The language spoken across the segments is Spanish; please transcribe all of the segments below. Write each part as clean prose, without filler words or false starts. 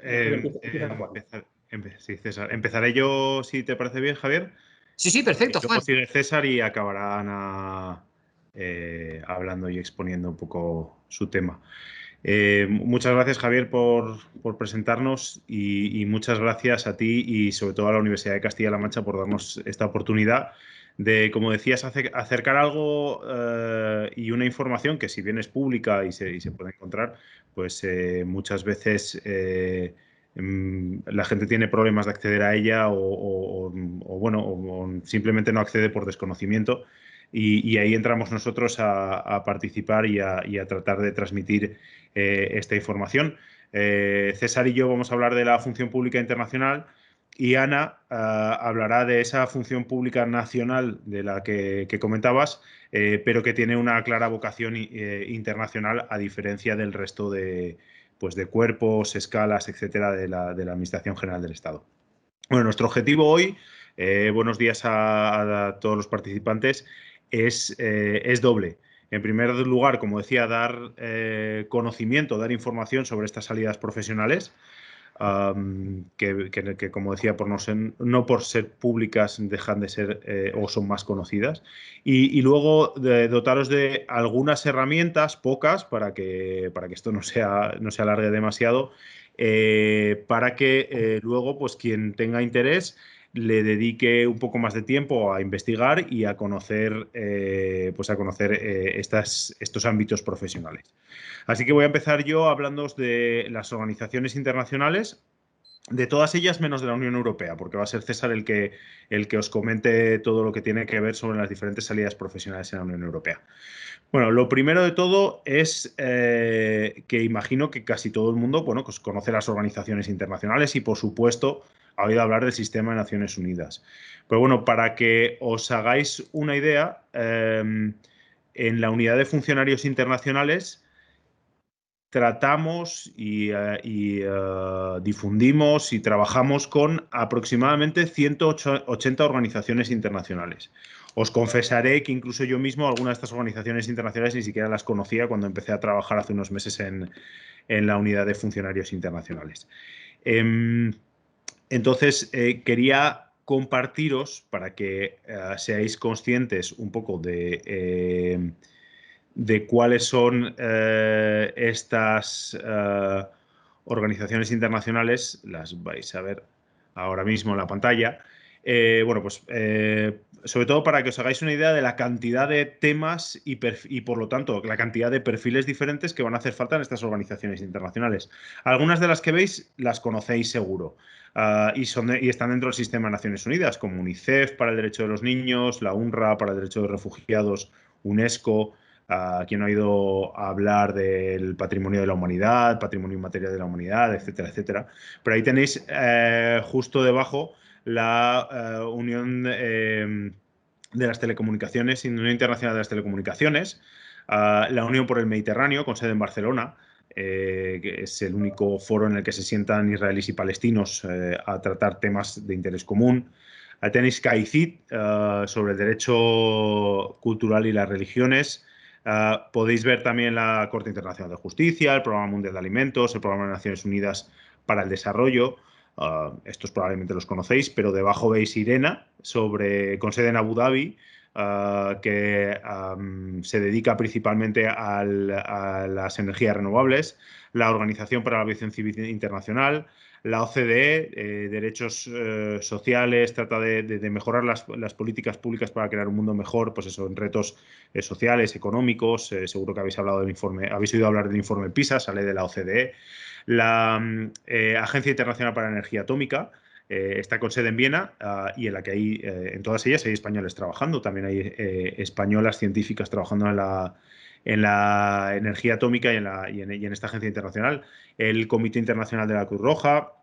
Bueno, empieza Juan. Sí, César. Empezaré yo, si te parece bien, Javier. Sí, sí, perfecto, Y luego Juan. sigue César y acabarán hablando y exponiendo un poco su tema. Muchas gracias, Javier, por presentarnos y muchas gracias a ti y sobre todo a la Universidad de Castilla-La Mancha por darnos esta oportunidad de, como decías, acercar algo y una información que, si bien es pública y se puede encontrar, pues muchas veces la gente tiene problemas de acceder a ella o simplemente no accede por desconocimiento. Y ahí entramos nosotros a participar y a tratar de transmitir esta información. César y yo vamos a hablar de la función pública internacional y Ana hablará de esa función pública nacional de la que comentabas, pero que tiene una clara vocación internacional, a diferencia del resto de cuerpos, escalas, etcétera, de la Administración General del Estado. Bueno, nuestro objetivo hoy, buenos días a todos los participantes, es doble. En primer lugar, como decía, dar conocimiento, dar información sobre estas salidas profesionales, que, como decía, no por ser públicas dejan de ser o son más conocidas. Y luego dotaros de algunas herramientas, pocas, para que esto no se alargue demasiado, para que luego, pues, quien tenga interés le dedique un poco más de tiempo a investigar y a conocer, estos ámbitos profesionales. Así que voy a empezar yo hablándoos de las organizaciones internacionales, de todas ellas menos de la Unión Europea, porque va a ser César el que os comente todo lo que tiene que ver sobre las diferentes salidas profesionales en la Unión Europea. Bueno, lo primero de todo es que imagino que casi todo el mundo, bueno, pues conoce las organizaciones internacionales y, por supuesto, ha oído hablar del Sistema de Naciones Unidas. Pero bueno, para que os hagáis una idea, en la Unidad de Funcionarios Internacionales tratamos y difundimos y trabajamos con aproximadamente 180 organizaciones internacionales. Os confesaré que incluso yo mismo algunas de estas organizaciones internacionales ni siquiera las conocía cuando empecé a trabajar hace unos meses en la Unidad de Funcionarios Internacionales. Entonces, quería compartiros, para que seáis conscientes un poco de cuáles son estas organizaciones internacionales. Las vais a ver ahora mismo en la pantalla. Sobre todo para que os hagáis una idea de la cantidad de temas y por lo tanto, la cantidad de perfiles diferentes que van a hacer falta en estas organizaciones internacionales. Algunas de las que veis las conocéis seguro. Y están dentro del sistema de Naciones Unidas, como UNICEF para el derecho de los niños, la UNRWA para el derecho de los refugiados, UNESCO. Quien ha oído hablar del patrimonio de la humanidad, patrimonio inmaterial de la humanidad, etcétera, etcétera. Pero ahí tenéis justo debajo la Unión de las Telecomunicaciones, Unión Internacional de las Telecomunicaciones, la Unión por el Mediterráneo, con sede en Barcelona, que es el único foro en el que se sientan israelíes y palestinos a tratar temas de interés común. Tenéis CAICID, sobre el derecho cultural y las religiones. Podéis ver también la Corte Internacional de Justicia, el Programa Mundial de Alimentos, el Programa de Naciones Unidas para el Desarrollo. Estos probablemente los conocéis, pero debajo veis IRENA, con sede en Abu Dhabi, que se dedica principalmente a las energías renovables, la Organización para la Aviación Civil Internacional, la OCDE, derechos sociales, trata de mejorar las políticas públicas para crear un mundo mejor, pues eso, en retos sociales, económicos. Seguro que habéis oído hablar del informe PISA, sale de la OCDE. La Agencia Internacional para la Energía Atómica está con sede en Viena, y en la que en todas ellas hay españoles trabajando. También hay españolas científicas trabajando en la energía atómica y en esta agencia internacional. El Comité Internacional de la Cruz Roja,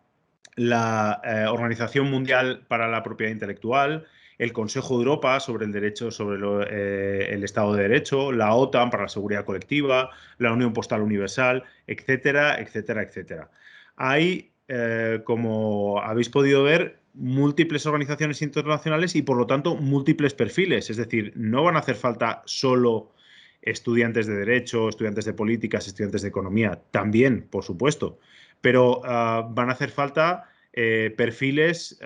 la Organización Mundial para la Propiedad Intelectual, el Consejo de Europa sobre el derecho, el Estado de Derecho, la OTAN para la seguridad colectiva, la Unión Postal Universal, etcétera, etcétera, etcétera. Hay, como habéis podido ver, múltiples organizaciones internacionales y, por lo tanto, múltiples perfiles. Es decir, no van a hacer falta solo estudiantes de Derecho, estudiantes de Políticas, estudiantes de Economía. También, por supuesto. pero van a hacer falta perfiles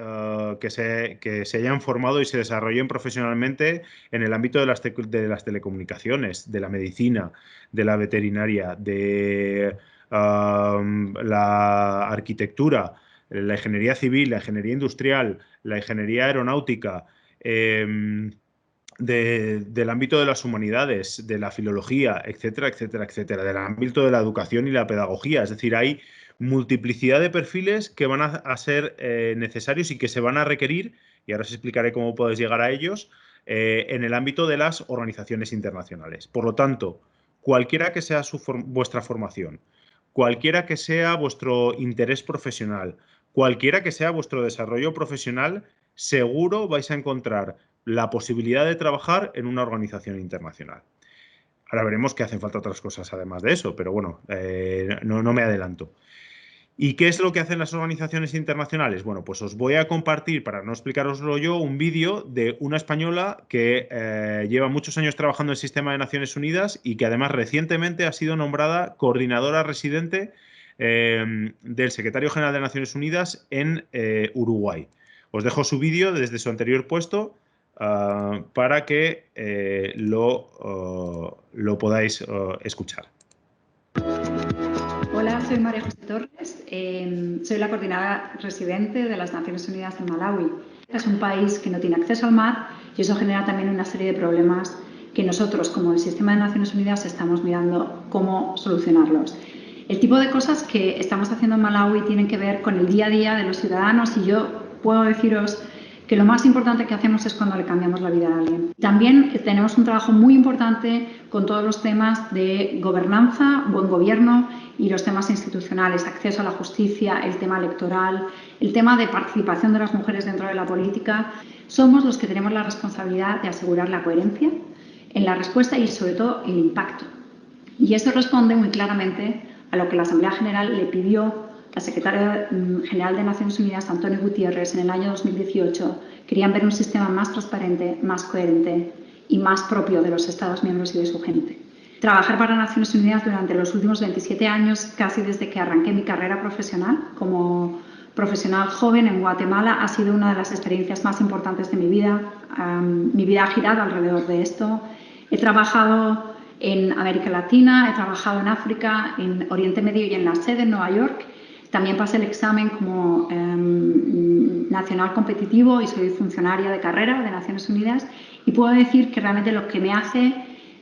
que se hayan formado y se desarrollen profesionalmente en el ámbito de las telecomunicaciones, de la medicina, de la veterinaria, de la arquitectura, la ingeniería civil, la ingeniería industrial, la ingeniería aeronáutica, del ámbito de las humanidades, de la filología, etcétera, etcétera, etcétera, del ámbito de la educación y la pedagogía. Es decir, hay multiplicidad de perfiles que van a ser necesarios y que se van a requerir, y ahora os explicaré cómo podéis llegar a ellos, en el ámbito de las organizaciones internacionales. Por lo tanto, cualquiera que sea vuestra formación, cualquiera que sea vuestro interés profesional, cualquiera que sea vuestro desarrollo profesional, seguro vais a encontrar la posibilidad de trabajar en una organización internacional. Ahora veremos que hacen falta otras cosas además de eso, pero bueno, no me adelanto. ¿Y qué es lo que hacen las organizaciones internacionales? Bueno, pues os voy a compartir, para no explicaroslo yo, un vídeo de una española que lleva muchos años trabajando en el sistema de Naciones Unidas y que además recientemente ha sido nombrada coordinadora residente del secretario general de Naciones Unidas en Uruguay. Os dejo su vídeo desde su anterior puesto para que lo podáis escuchar. Hola, soy María José Torres, soy la coordinadora residente de las Naciones Unidas en Malawi. Es un país que no tiene acceso al mar y eso genera también una serie de problemas que nosotros, como el sistema de Naciones Unidas, estamos mirando cómo solucionarlos. El tipo de cosas que estamos haciendo en Malawi tienen que ver con el día a día de los ciudadanos y yo puedo deciros que lo más importante que hacemos es cuando le cambiamos la vida a alguien. También tenemos un trabajo muy importante con todos los temas de gobernanza, buen gobierno y los temas institucionales, acceso a la justicia, el tema electoral, el tema de participación de las mujeres dentro de la política. Somos los que tenemos la responsabilidad de asegurar la coherencia en la respuesta y, sobre todo, el impacto. Y eso responde muy claramente a lo que la Asamblea General le pidió la secretaria general de Naciones Unidas, Antonio Gutiérrez, en el año 2018. Querían ver un sistema más transparente, más coherente y más propio de los Estados miembros y de su gente. Trabajar para Naciones Unidas durante los últimos 27 años, casi desde que arranqué mi carrera profesional como profesional joven en Guatemala, ha sido una de las experiencias más importantes de mi vida. Mi vida ha girado alrededor de esto. He trabajado en América Latina, he trabajado en África, en Oriente Medio y en la sede en Nueva York. También pasé el examen como nacional competitivo y soy funcionaria de carrera de Naciones Unidas y puedo decir que realmente lo que me hace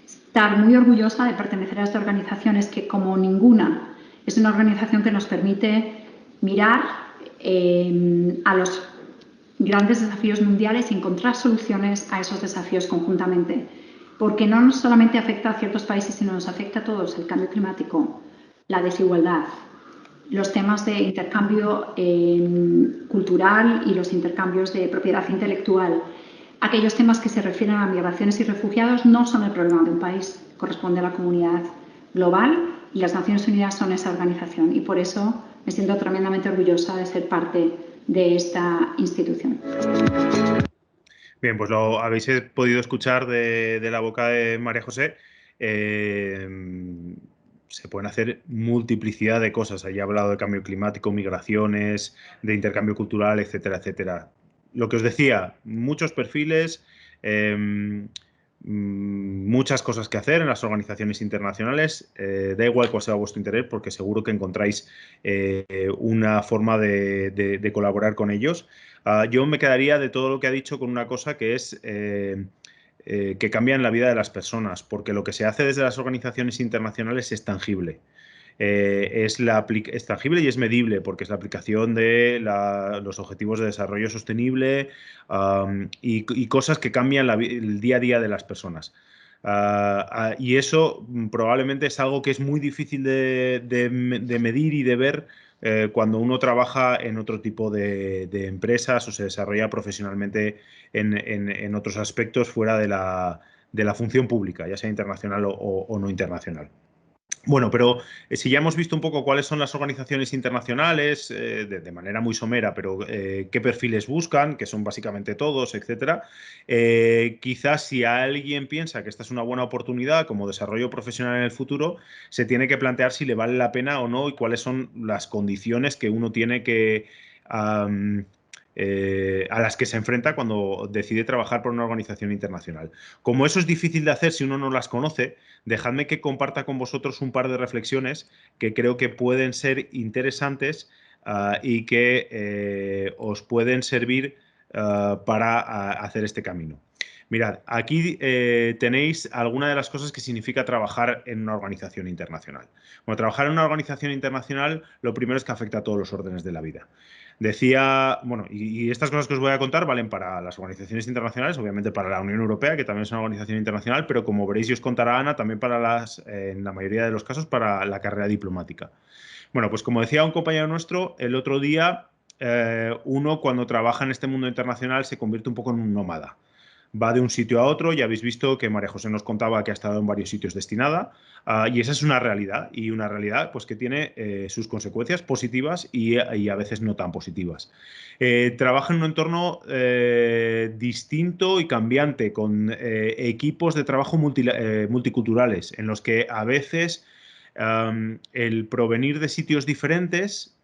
estar muy orgullosa de pertenecer a esta organización es que, como ninguna, es una organización que nos permite mirar a los grandes desafíos mundiales y encontrar soluciones a esos desafíos conjuntamente. Porque no nos solamente afecta a ciertos países, sino nos afecta a todos: el cambio climático, la desigualdad, los temas de intercambio cultural y los intercambios de propiedad intelectual. Aquellos temas que se refieren a migraciones y refugiados no son el problema de un país, corresponde a la comunidad global y las Naciones Unidas son esa organización y por eso me siento tremendamente orgullosa de ser parte de esta institución. Bien, pues lo habéis podido escuchar de la boca de María José. Se pueden hacer multiplicidad de cosas. Ahí ha hablado de cambio climático, migraciones, de intercambio cultural, etcétera, etcétera. Lo que os decía, muchos perfiles, muchas cosas que hacer en las organizaciones internacionales. Da igual cuál sea vuestro interés, porque seguro que encontráis una forma de colaborar con ellos. Yo me quedaría de todo lo que ha dicho con una cosa que es que cambian la vida de las personas, porque lo que se hace desde las organizaciones internacionales es tangible. Es tangible y es medible, porque es la aplicación de los objetivos de desarrollo sostenible y cosas que cambian el día a día de las personas. Y eso probablemente es algo que es muy difícil de medir y de ver cuando uno trabaja en otro tipo de empresas o se desarrolla profesionalmente en otros aspectos fuera de la función pública, ya sea internacional o no internacional. Bueno, pero si ya hemos visto un poco cuáles son las organizaciones internacionales, de manera muy somera, pero qué perfiles buscan, que son básicamente todos, etcétera, quizás si alguien piensa que esta es una buena oportunidad como desarrollo profesional en el futuro, se tiene que plantear si le vale la pena o no y cuáles son las condiciones que uno tiene que... am, a las que se enfrenta cuando decide trabajar por una organización internacional. Como eso es difícil de hacer si uno no las conoce, dejadme que comparta con vosotros un par de reflexiones que creo que pueden ser interesantes y que os pueden servir para hacer este camino. Mirad, aquí tenéis algunas de las cosas que significa trabajar en una organización internacional. Bueno, trabajar en una organización internacional, lo primero es que afecta a todos los órdenes de la vida. Decía, bueno, y estas cosas que os voy a contar valen para las organizaciones internacionales, obviamente para la Unión Europea, que también es una organización internacional, pero como veréis y os contará Ana, también para en la mayoría de los casos, para la carrera diplomática. Bueno, pues como decía un compañero nuestro, el otro día, uno cuando trabaja en este mundo internacional se convierte un poco en un nómada. Va de un sitio a otro, ya habéis visto que María José nos contaba que ha estado en varios sitios destinada, y esa es una realidad, y una realidad pues, que tiene sus consecuencias positivas y a veces no tan positivas. Trabaja en un entorno distinto y cambiante, con equipos de trabajo multiculturales, en los que a veces el provenir de sitios diferentes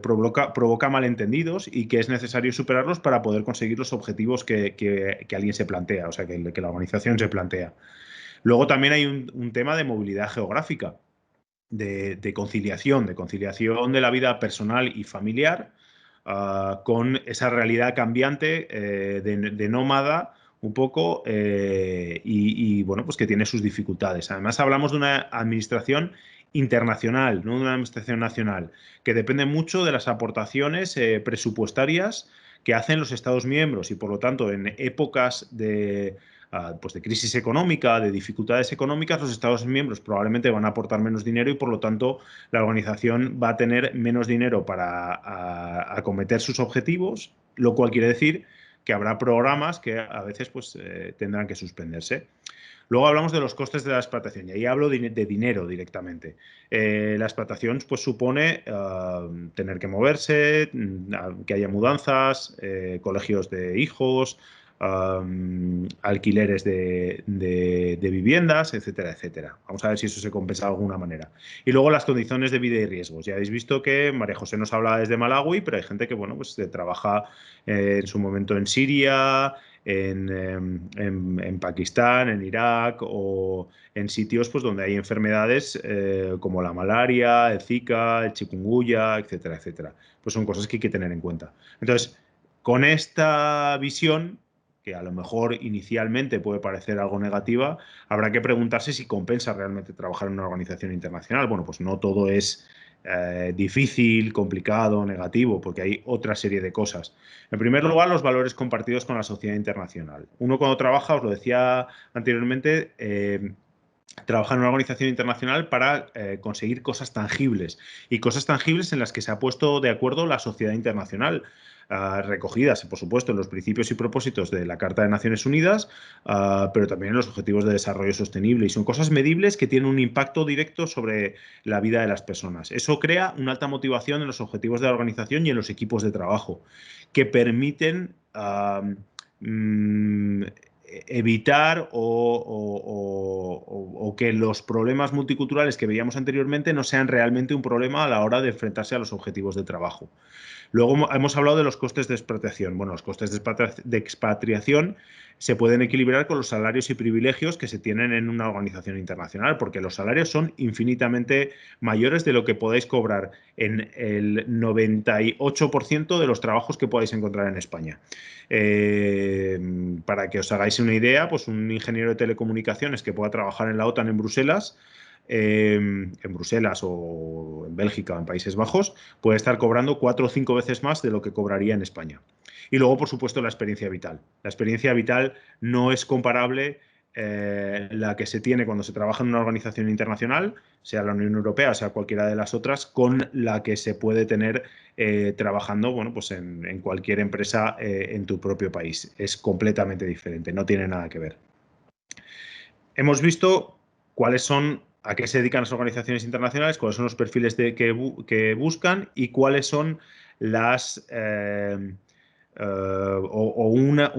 provoca malentendidos y que es necesario superarlos para poder conseguir los objetivos que alguien se plantea, o sea, que la organización se plantea. Luego también hay un tema de movilidad geográfica, de conciliación, de la vida personal y familiar con esa realidad cambiante de nómada un poco bueno, pues que tiene sus dificultades. Además, hablamos de una administración internacional, no de una administración nacional, que depende mucho de las aportaciones presupuestarias que hacen los Estados miembros y, por lo tanto, en épocas pues de crisis económica, de dificultades económicas, los Estados miembros probablemente van a aportar menos dinero y, por lo tanto, la organización va a tener menos dinero para acometer sus objetivos, lo cual quiere decir que habrá programas que a veces pues, tendrán que suspenderse. Luego hablamos de los costes de la explotación y ahí hablo de dinero directamente. La explotación pues, supone tener que moverse, que haya mudanzas, colegios de hijos, alquileres de viviendas, etcétera, etcétera. Vamos a ver si eso se compensa de alguna manera. Y luego las condiciones de vida y riesgos. Ya habéis visto que María José nos habla desde Malawi, pero hay gente que bueno, pues, trabaja en su momento en Siria, en Pakistán, en Irak o en sitios pues, donde hay enfermedades como la malaria, el Zika, el chikungunya, etcétera, etcétera. Pues son cosas que hay que tener en cuenta. Entonces, con esta visión, que a lo mejor inicialmente puede parecer algo negativa, habrá que preguntarse si compensa realmente trabajar en una organización internacional. Bueno, pues no todo es difícil, complicado, negativo, porque hay otra serie de cosas. En primer lugar, los valores compartidos con la sociedad internacional. Uno cuando trabaja, os lo decía anteriormente, trabaja en una organización internacional para conseguir cosas tangibles y cosas tangibles en las que se ha puesto de acuerdo la sociedad internacional, recogidas, por supuesto, en los principios y propósitos de la Carta de Naciones Unidas, pero también en los Objetivos de Desarrollo Sostenible. Y son cosas medibles que tienen un impacto directo sobre la vida de las personas. Eso crea una alta motivación en los objetivos de la organización y en los equipos de trabajo, que permiten evitar o que los problemas multiculturales que veíamos anteriormente no sean realmente un problema a la hora de enfrentarse a los objetivos de trabajo. Luego hemos hablado de los costes de expatriación. Bueno, los costes de expatriación se pueden equilibrar con los salarios y privilegios que se tienen en una organización internacional, porque los salarios son infinitamente mayores de lo que podáis cobrar en el 98% de los trabajos que podáis encontrar en España. Para que os hagáis una idea, pues un ingeniero de telecomunicaciones que pueda trabajar en la OTAN en Bruselas o en Bélgica o en Países Bajos, puede estar cobrando 4 o 5 veces más de lo que cobraría en España. Y luego, por supuesto, la experiencia vital. La experiencia vital no es comparable la que se tiene cuando se trabaja en una organización internacional, sea la Unión Europea o sea cualquiera de las otras, con la que se puede tener trabajando bueno, pues en cualquier empresa en tu propio país. Es completamente diferente, no tiene nada que ver. Hemos visto cuáles son a qué se dedican las organizaciones internacionales, cuáles son los perfiles que buscan y cuáles son las... una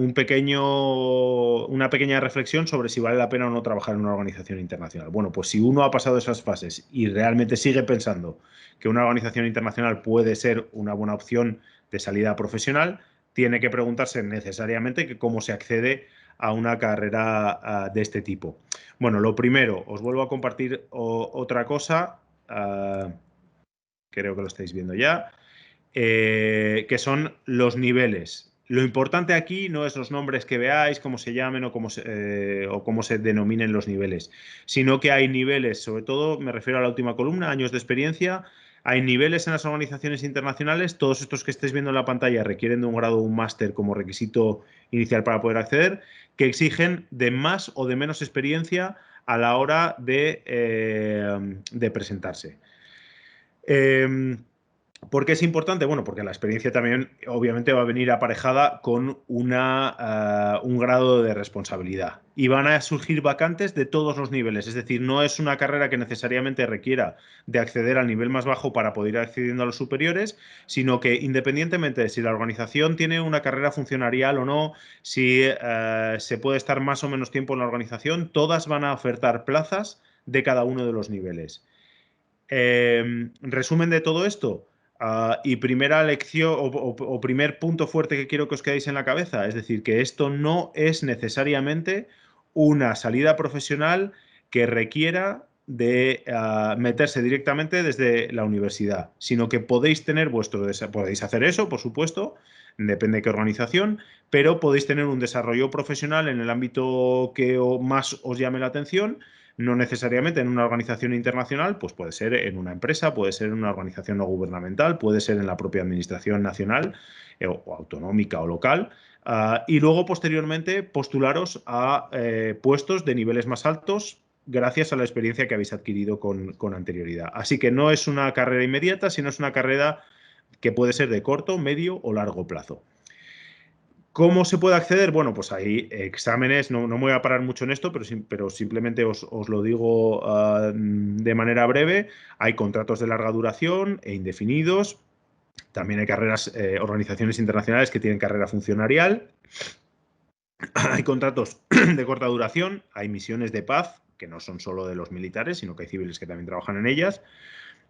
pequeña reflexión sobre si vale la pena o no trabajar en una organización internacional. Bueno, pues si uno ha pasado esas fases y realmente sigue pensando que una organización internacional puede ser una buena opción de salida profesional, tiene que preguntarse necesariamente que cómo se accede a una carrera de este tipo. Bueno, lo primero, os vuelvo a compartir otra cosa, creo que lo estáis viendo ya, que son los niveles. Lo importante aquí no es los nombres que veáis, cómo se llamen o cómo se denominen los niveles, sino que hay niveles, sobre todo me refiero a la última columna, años de experiencia. Hay niveles en las organizaciones internacionales, todos estos que estáis viendo en la pantalla requieren de un grado o un máster como requisito inicial para poder acceder, que exigen de más o de menos experiencia a la hora de presentarse. ¿Por qué es importante? Bueno, porque la experiencia también obviamente va a venir aparejada con un grado de responsabilidad. Y van a surgir vacantes de todos los niveles. Es decir, no es una carrera que necesariamente requiera de acceder al nivel más bajo para poder ir accediendo a los superiores, sino que independientemente de si la organización tiene una carrera funcionarial o no, si se puede estar más o menos tiempo en la organización, todas van a ofertar plazas de cada uno de los niveles. Resumen de todo esto. Y primera lección o primer punto fuerte que quiero que os quedéis en la cabeza, es decir, que esto no es necesariamente una salida profesional que requiera de meterse directamente desde la universidad, sino que podéis tener podéis hacer eso, por supuesto, depende de qué organización, pero podéis tener un desarrollo profesional en el ámbito que más os llame la atención. No necesariamente en una organización internacional, pues puede ser en una empresa, puede ser en una organización no gubernamental, puede ser en la propia administración nacional o autonómica o local. Y luego, posteriormente, postularos a puestos de niveles más altos gracias a la experiencia que habéis adquirido con anterioridad. Así que no es una carrera inmediata, sino es una carrera que puede ser de corto, medio o largo plazo. ¿Cómo se puede acceder? Bueno, pues hay exámenes, no me voy a parar mucho en esto, pero simplemente os lo digo de manera breve. Hay contratos de larga duración e indefinidos. También hay organizaciones internacionales que tienen carrera funcionarial. Hay contratos de corta duración, hay misiones de paz, que no son solo de los militares, sino que hay civiles que también trabajan en ellas.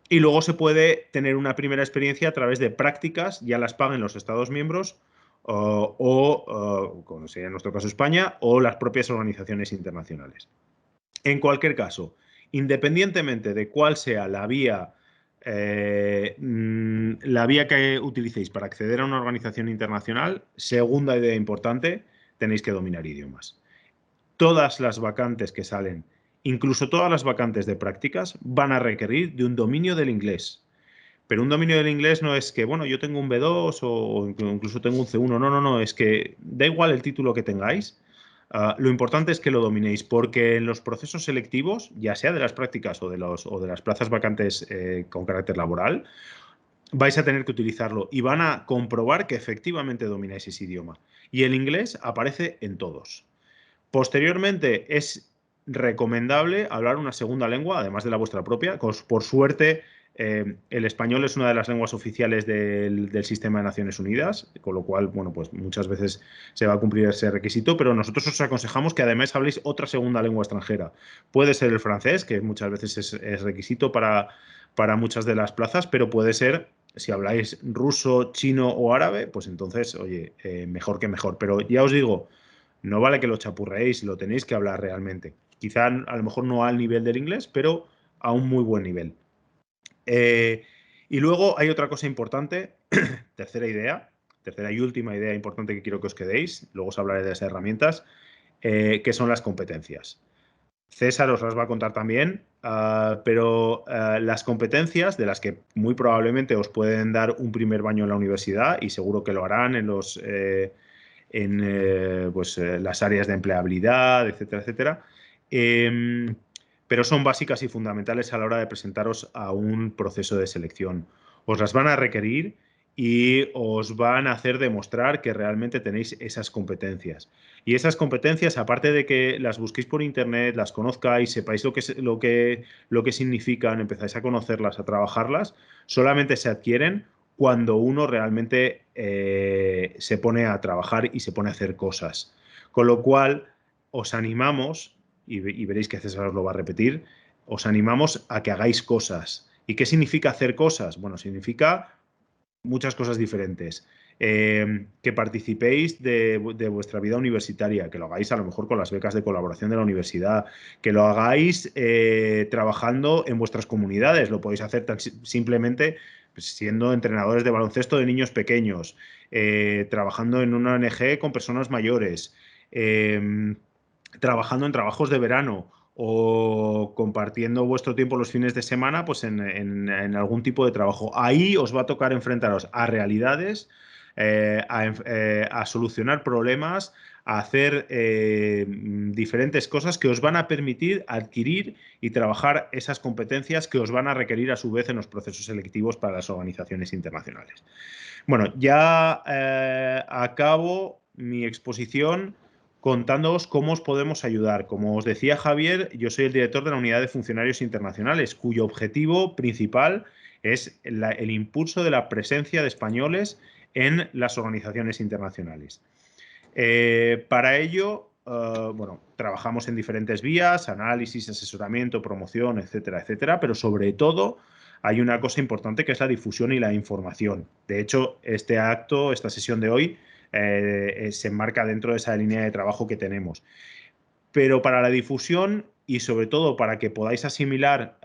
Y luego se puede tener una primera experiencia a través de prácticas, ya las paguen los Estados miembros como sería en nuestro caso España, o las propias organizaciones internacionales. En cualquier caso, independientemente de cuál sea la vía que utilicéis para acceder a una organización internacional, segunda idea importante, tenéis que dominar idiomas. Todas las vacantes que salen, incluso todas las vacantes de prácticas, van a requerir de un dominio del inglés. Pero un dominio del inglés no es que, bueno, yo tengo un B2 o incluso tengo un C1. No, es que da igual el título que tengáis. Lo importante es que lo dominéis, porque en los procesos selectivos, ya sea de las prácticas o de las plazas vacantes con carácter laboral, vais a tener que utilizarlo y van a comprobar que efectivamente domináis ese idioma. Y el inglés aparece en todos. Posteriormente, es recomendable hablar una segunda lengua, además de la vuestra propia. Por suerte, el español es una de las lenguas oficiales del sistema de Naciones Unidas, con lo cual, bueno, pues muchas veces se va a cumplir ese requisito, pero nosotros os aconsejamos que además habléis otra segunda lengua extranjera. Puede ser el francés, que muchas veces es requisito para muchas de las plazas, pero puede ser, si habláis ruso, chino o árabe, pues entonces, oye, mejor que mejor. Pero ya os digo, no vale que lo chapurreéis, lo tenéis que hablar realmente. Quizá a lo mejor no al nivel del inglés, pero a un muy buen nivel. Y luego hay otra cosa importante, tercera y última idea importante que quiero que os quedéis, luego os hablaré de esas herramientas, que son las competencias. César os las va a contar también, pero las competencias de las que muy probablemente os pueden dar un primer baño en la universidad y seguro que lo harán en las áreas de empleabilidad, etcétera, etcétera. Pero son básicas y fundamentales a la hora de presentaros a un proceso de selección. Os las van a requerir y os van a hacer demostrar que realmente tenéis esas competencias. Y esas competencias, aparte de que las busquéis por internet, las conozcáis, sepáis lo que significan, empezáis a conocerlas, a trabajarlas, solamente se adquieren cuando uno realmente se pone a trabajar y se pone a hacer cosas. Con lo cual, os animamos, y veréis que César os lo va a repetir, os animamos a que hagáis cosas. ¿Y qué significa hacer cosas? Bueno, significa muchas cosas diferentes. Que participéis de vuestra vida universitaria, que lo hagáis a lo mejor con las becas de colaboración de la universidad, que lo hagáis trabajando en vuestras comunidades. Lo podéis hacer simplemente pues, siendo entrenadores de baloncesto de niños pequeños, trabajando en una ONG con personas mayores, trabajando en trabajos de verano o compartiendo vuestro tiempo los fines de semana pues en algún tipo de trabajo. Ahí os va a tocar enfrentaros a realidades, a solucionar problemas, a hacer diferentes cosas que os van a permitir adquirir y trabajar esas competencias que os van a requerir a su vez en los procesos selectivos para las organizaciones internacionales. Bueno, ya acabo mi exposición contándoos cómo os podemos ayudar. Como os decía Javier, yo soy el director de la Unidad de Funcionarios Internacionales, cuyo objetivo principal es el impulso de la presencia de españoles en las organizaciones internacionales. Para ello, bueno, trabajamos en diferentes vías, análisis, asesoramiento, promoción, etcétera, etcétera, pero sobre todo hay una cosa importante que es la difusión y la información. De hecho, este acto, esta sesión de hoy, se enmarca dentro de esa línea de trabajo que tenemos. Pero para la difusión y sobre todo para que podáis asimilar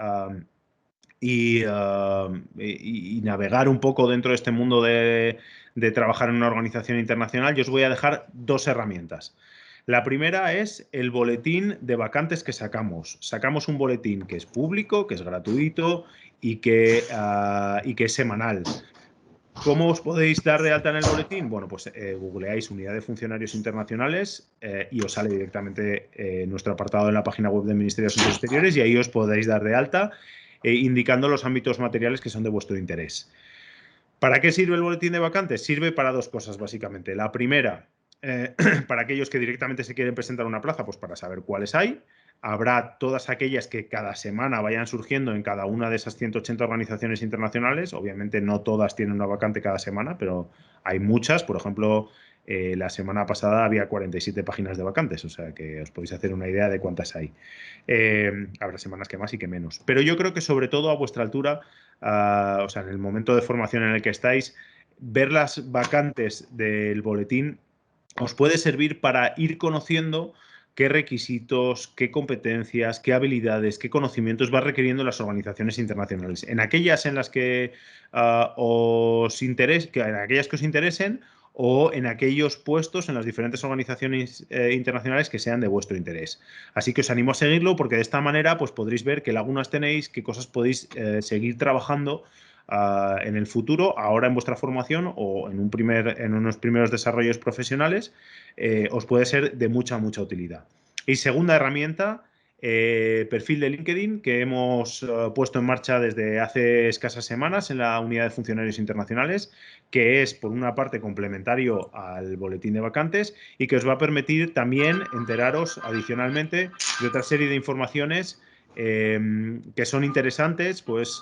y navegar un poco dentro de este mundo de trabajar en una organización internacional, yo os voy a dejar dos herramientas. La primera es el boletín de vacantes que sacamos. Sacamos un boletín que es público, que es gratuito y que es semanal. ¿Cómo os podéis dar de alta en el boletín? Bueno, pues googleáis Unidad de Funcionarios Internacionales y os sale directamente nuestro apartado en la página web del Ministerio de Asuntos Exteriores y ahí os podéis dar de alta indicando los ámbitos materiales que son de vuestro interés. ¿Para qué sirve el boletín de vacantes? Sirve para dos cosas, básicamente. La primera, para aquellos que directamente se quieren presentar a una plaza, pues para saber cuáles hay. Habrá todas aquellas que cada semana vayan surgiendo en cada una de esas 180 organizaciones internacionales. Obviamente no todas tienen una vacante cada semana, pero hay muchas. Por ejemplo, la semana pasada había 47 páginas de vacantes, o sea que os podéis hacer una idea de cuántas hay. Habrá semanas que más y que menos. Pero yo creo que sobre todo a vuestra altura, o sea, en el momento de formación en el que estáis, ver las vacantes del boletín os puede servir para ir conociendo qué requisitos, qué competencias, qué habilidades, qué conocimientos va requiriendo las organizaciones internacionales. En aquellas en las que en aquellas que os interesen o en aquellos puestos en las diferentes organizaciones internacionales que sean de vuestro interés. Así que os animo a seguirlo porque de esta manera pues podréis ver qué lagunas tenéis, qué cosas podéis seguir trabajando en el futuro, ahora en vuestra formación o en unos primeros desarrollos profesionales, os puede ser de mucha utilidad. Y segunda herramienta, perfil de LinkedIn que hemos puesto en marcha desde hace escasas semanas en la Unidad de Funcionarios Internacionales, que es por una parte complementario al boletín de vacantes y que os va a permitir también enteraros adicionalmente de otra serie de informaciones que son interesantes, pues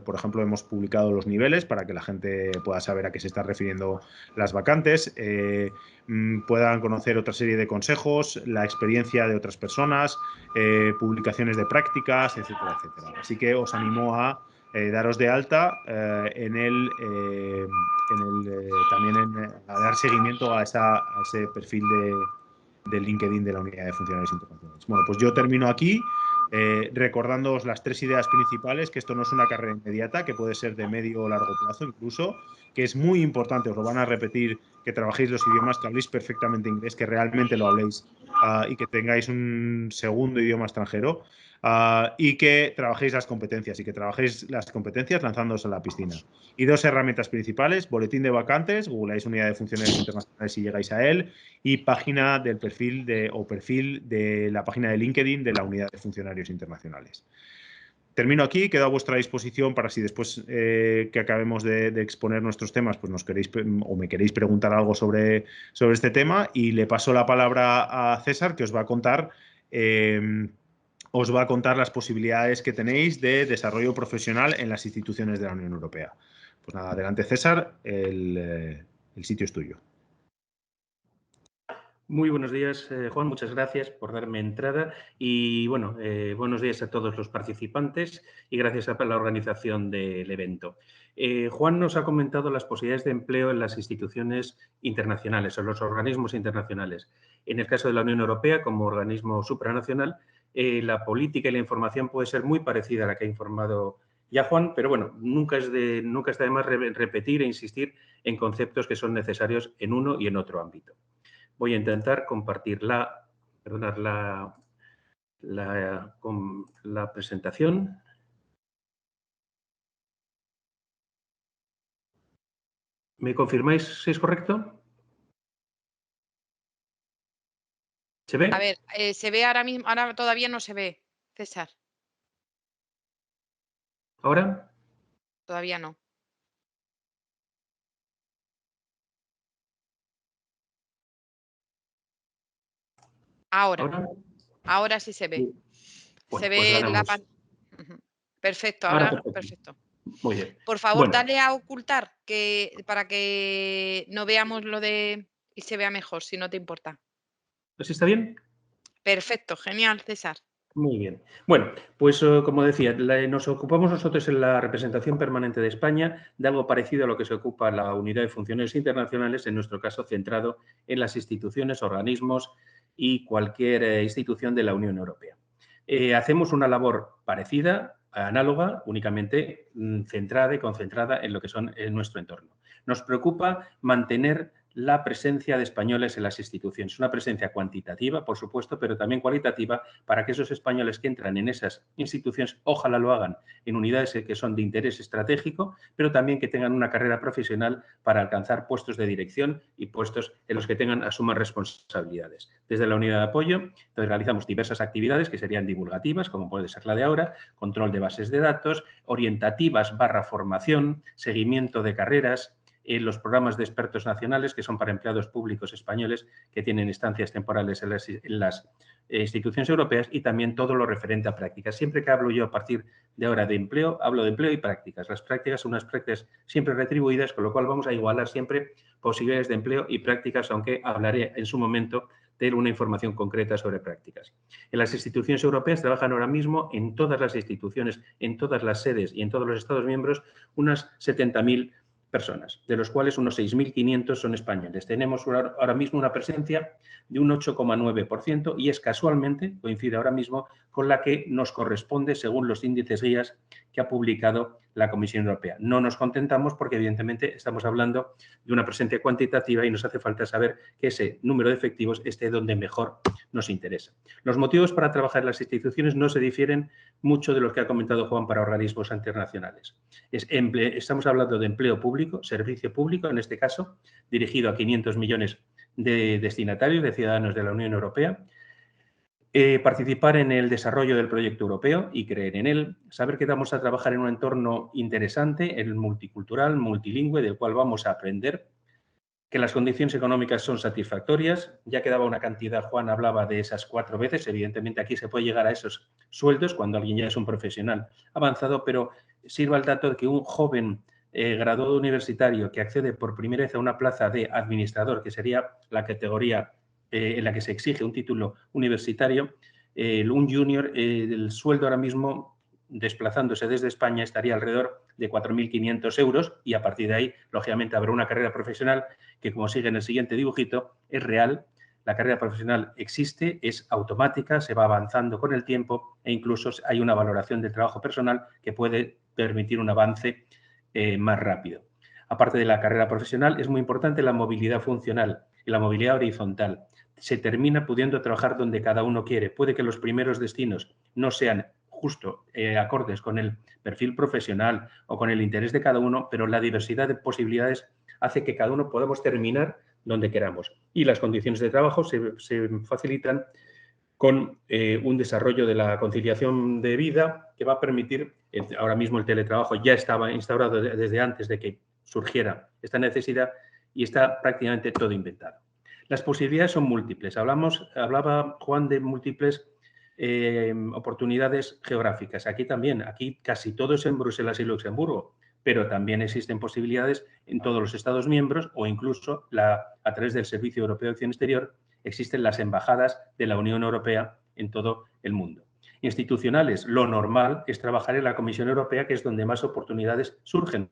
por ejemplo hemos publicado los niveles para que la gente pueda saber a qué se están refiriendo las vacantes, puedan conocer otra serie de consejos, la experiencia de otras personas, publicaciones de prácticas, etcétera, etcétera. Así que os animo a daros de alta también a dar seguimiento a ese perfil de LinkedIn de la Unidad de Funcionarios Internacionales. Bueno, pues yo termino aquí. Recordándoos las tres ideas principales, que esto no es una carrera inmediata, que puede ser de medio o largo plazo incluso, que es muy importante, os lo van a repetir, que trabajéis los idiomas, que habléis perfectamente inglés, que realmente lo habléis y que tengáis un segundo idioma extranjero y que trabajéis las competencias lanzándoos a la piscina. Y dos herramientas principales, boletín de vacantes, googleáis Unidad de Funcionarios Internacionales si llegáis a él, y página del perfil de la página de LinkedIn de la Unidad de Funcionarios Internacionales. termino aquí, quedo a vuestra disposición para si después que acabemos de exponer nuestros temas, pues nos queréis o me queréis preguntar algo sobre este tema, y le paso la palabra a César, que os va a contar las posibilidades que tenéis de desarrollo profesional en las instituciones de la Unión Europea. Pues nada, adelante César, el sitio es tuyo. Muy buenos días, Juan. Muchas gracias por darme entrada y, bueno, buenos días a todos los participantes y gracias a la organización del evento. Juan nos ha comentado las posibilidades de empleo en las instituciones internacionales o los organismos internacionales. En el caso de la Unión Europea, como organismo supranacional, la política y la información puede ser muy parecida a la que ha informado ya Juan, pero bueno, nunca está de más repetir e insistir en conceptos que son necesarios en uno y en otro ámbito. Voy a intentar compartir la presentación. ¿Me confirmáis si es correcto? ¿Se ve? A ver, se ve ahora mismo, ahora todavía no se ve, César. ¿Ahora? Todavía no. Ahora sí se ve. Bueno, Se pues ve la ganamos. Perfecto, Ahora ahora perfecto. Muy bien. Por favor, Bueno, dale a ocultar para que no veamos lo de y se vea mejor, si no te importa. ¿así está bien? Perfecto, genial, César. Muy bien. Bueno, pues como decía, nos ocupamos nosotros en la representación permanente de España de algo parecido a lo que se ocupa la Unidad de Funciones Internacionales, en nuestro caso centrado en las instituciones, organismos y cualquier institución de la Unión Europea. Hacemos una labor parecida, análoga, únicamente centrada y concentrada en lo que son en nuestro entorno. Nos preocupa mantener la presencia de españoles en las instituciones. Una presencia cuantitativa, por supuesto, pero también cualitativa para que esos españoles que entran en esas instituciones, ojalá lo hagan en unidades que son de interés estratégico, pero también que tengan una carrera profesional para alcanzar puestos de dirección y puestos en los que asuman responsabilidades. Desde la unidad de apoyo, entonces realizamos diversas actividades que serían divulgativas, como puede ser la de ahora, control de bases de datos, orientativas / formación, seguimiento de carreras, los programas de expertos nacionales, que son para empleados públicos españoles que tienen estancias temporales en las instituciones europeas, y también todo lo referente a prácticas. Siempre que hablo yo a partir de ahora de empleo, hablo de empleo y prácticas. Las prácticas son unas prácticas siempre retribuidas, con lo cual vamos a igualar siempre posibilidades de empleo y prácticas, aunque hablaré en su momento de una información concreta sobre prácticas. En las instituciones europeas trabajan ahora mismo en todas las instituciones, en todas las sedes y en todos los Estados miembros unas 70.000 personas, de los cuales unos 6.500 son españoles. Tenemos ahora mismo una presencia de un 8,9% y es casualmente, coincide ahora mismo, con la que nos corresponde según los índices guías que ha publicado la Comisión Europea. No nos contentamos porque, evidentemente, estamos hablando de una presencia cuantitativa y nos hace falta saber que ese número de efectivos esté donde mejor nos interesa. Los motivos para trabajar en las instituciones no se difieren mucho de los que ha comentado Juan para organismos internacionales. Estamos hablando de empleo público, servicio público, en este caso, dirigido a 500 millones de destinatarios, de ciudadanos de la Unión Europea. Participar en el desarrollo del proyecto europeo y creer en él, saber que vamos a trabajar en un entorno interesante, el multicultural, multilingüe, del cual vamos a aprender, que las condiciones económicas son satisfactorias. Ya quedaba una cantidad, Juan hablaba de esas 4 veces, evidentemente aquí se puede llegar a esos sueldos cuando alguien ya es un profesional avanzado, pero sirva el dato de que un joven graduado universitario que accede por primera vez a una plaza de administrador, que sería la categoría en la que se exige un título universitario, un junior, el sueldo ahora mismo, desplazándose desde España, estaría alrededor de 4.500 euros y a partir de ahí, lógicamente, habrá una carrera profesional que, como sigue en el siguiente dibujito, es real. La carrera profesional existe, es automática, se va avanzando con el tiempo e incluso hay una valoración del trabajo personal que puede permitir un avance más rápido. Aparte de la carrera profesional, es muy importante la movilidad funcional y la movilidad horizontal. Se termina pudiendo trabajar donde cada uno quiere. Puede que los primeros destinos no sean justo acordes con el perfil profesional o con el interés de cada uno, pero la diversidad de posibilidades hace que cada uno podamos terminar donde queramos. Y las condiciones de trabajo se facilitan con un desarrollo de la conciliación de vida que va a permitir, ahora mismo el teletrabajo ya estaba instaurado desde antes de que surgiera esta necesidad y está prácticamente todo inventado. Las posibilidades son múltiples. Hablaba Juan de múltiples oportunidades geográficas. Aquí también, aquí casi todo es en Bruselas y Luxemburgo, pero también existen posibilidades en todos los Estados miembros o incluso a través del Servicio Europeo de Acción Exterior existen las embajadas de la Unión Europea en todo el mundo. Institucionales, lo normal es trabajar en la Comisión Europea, que es donde más oportunidades surgen,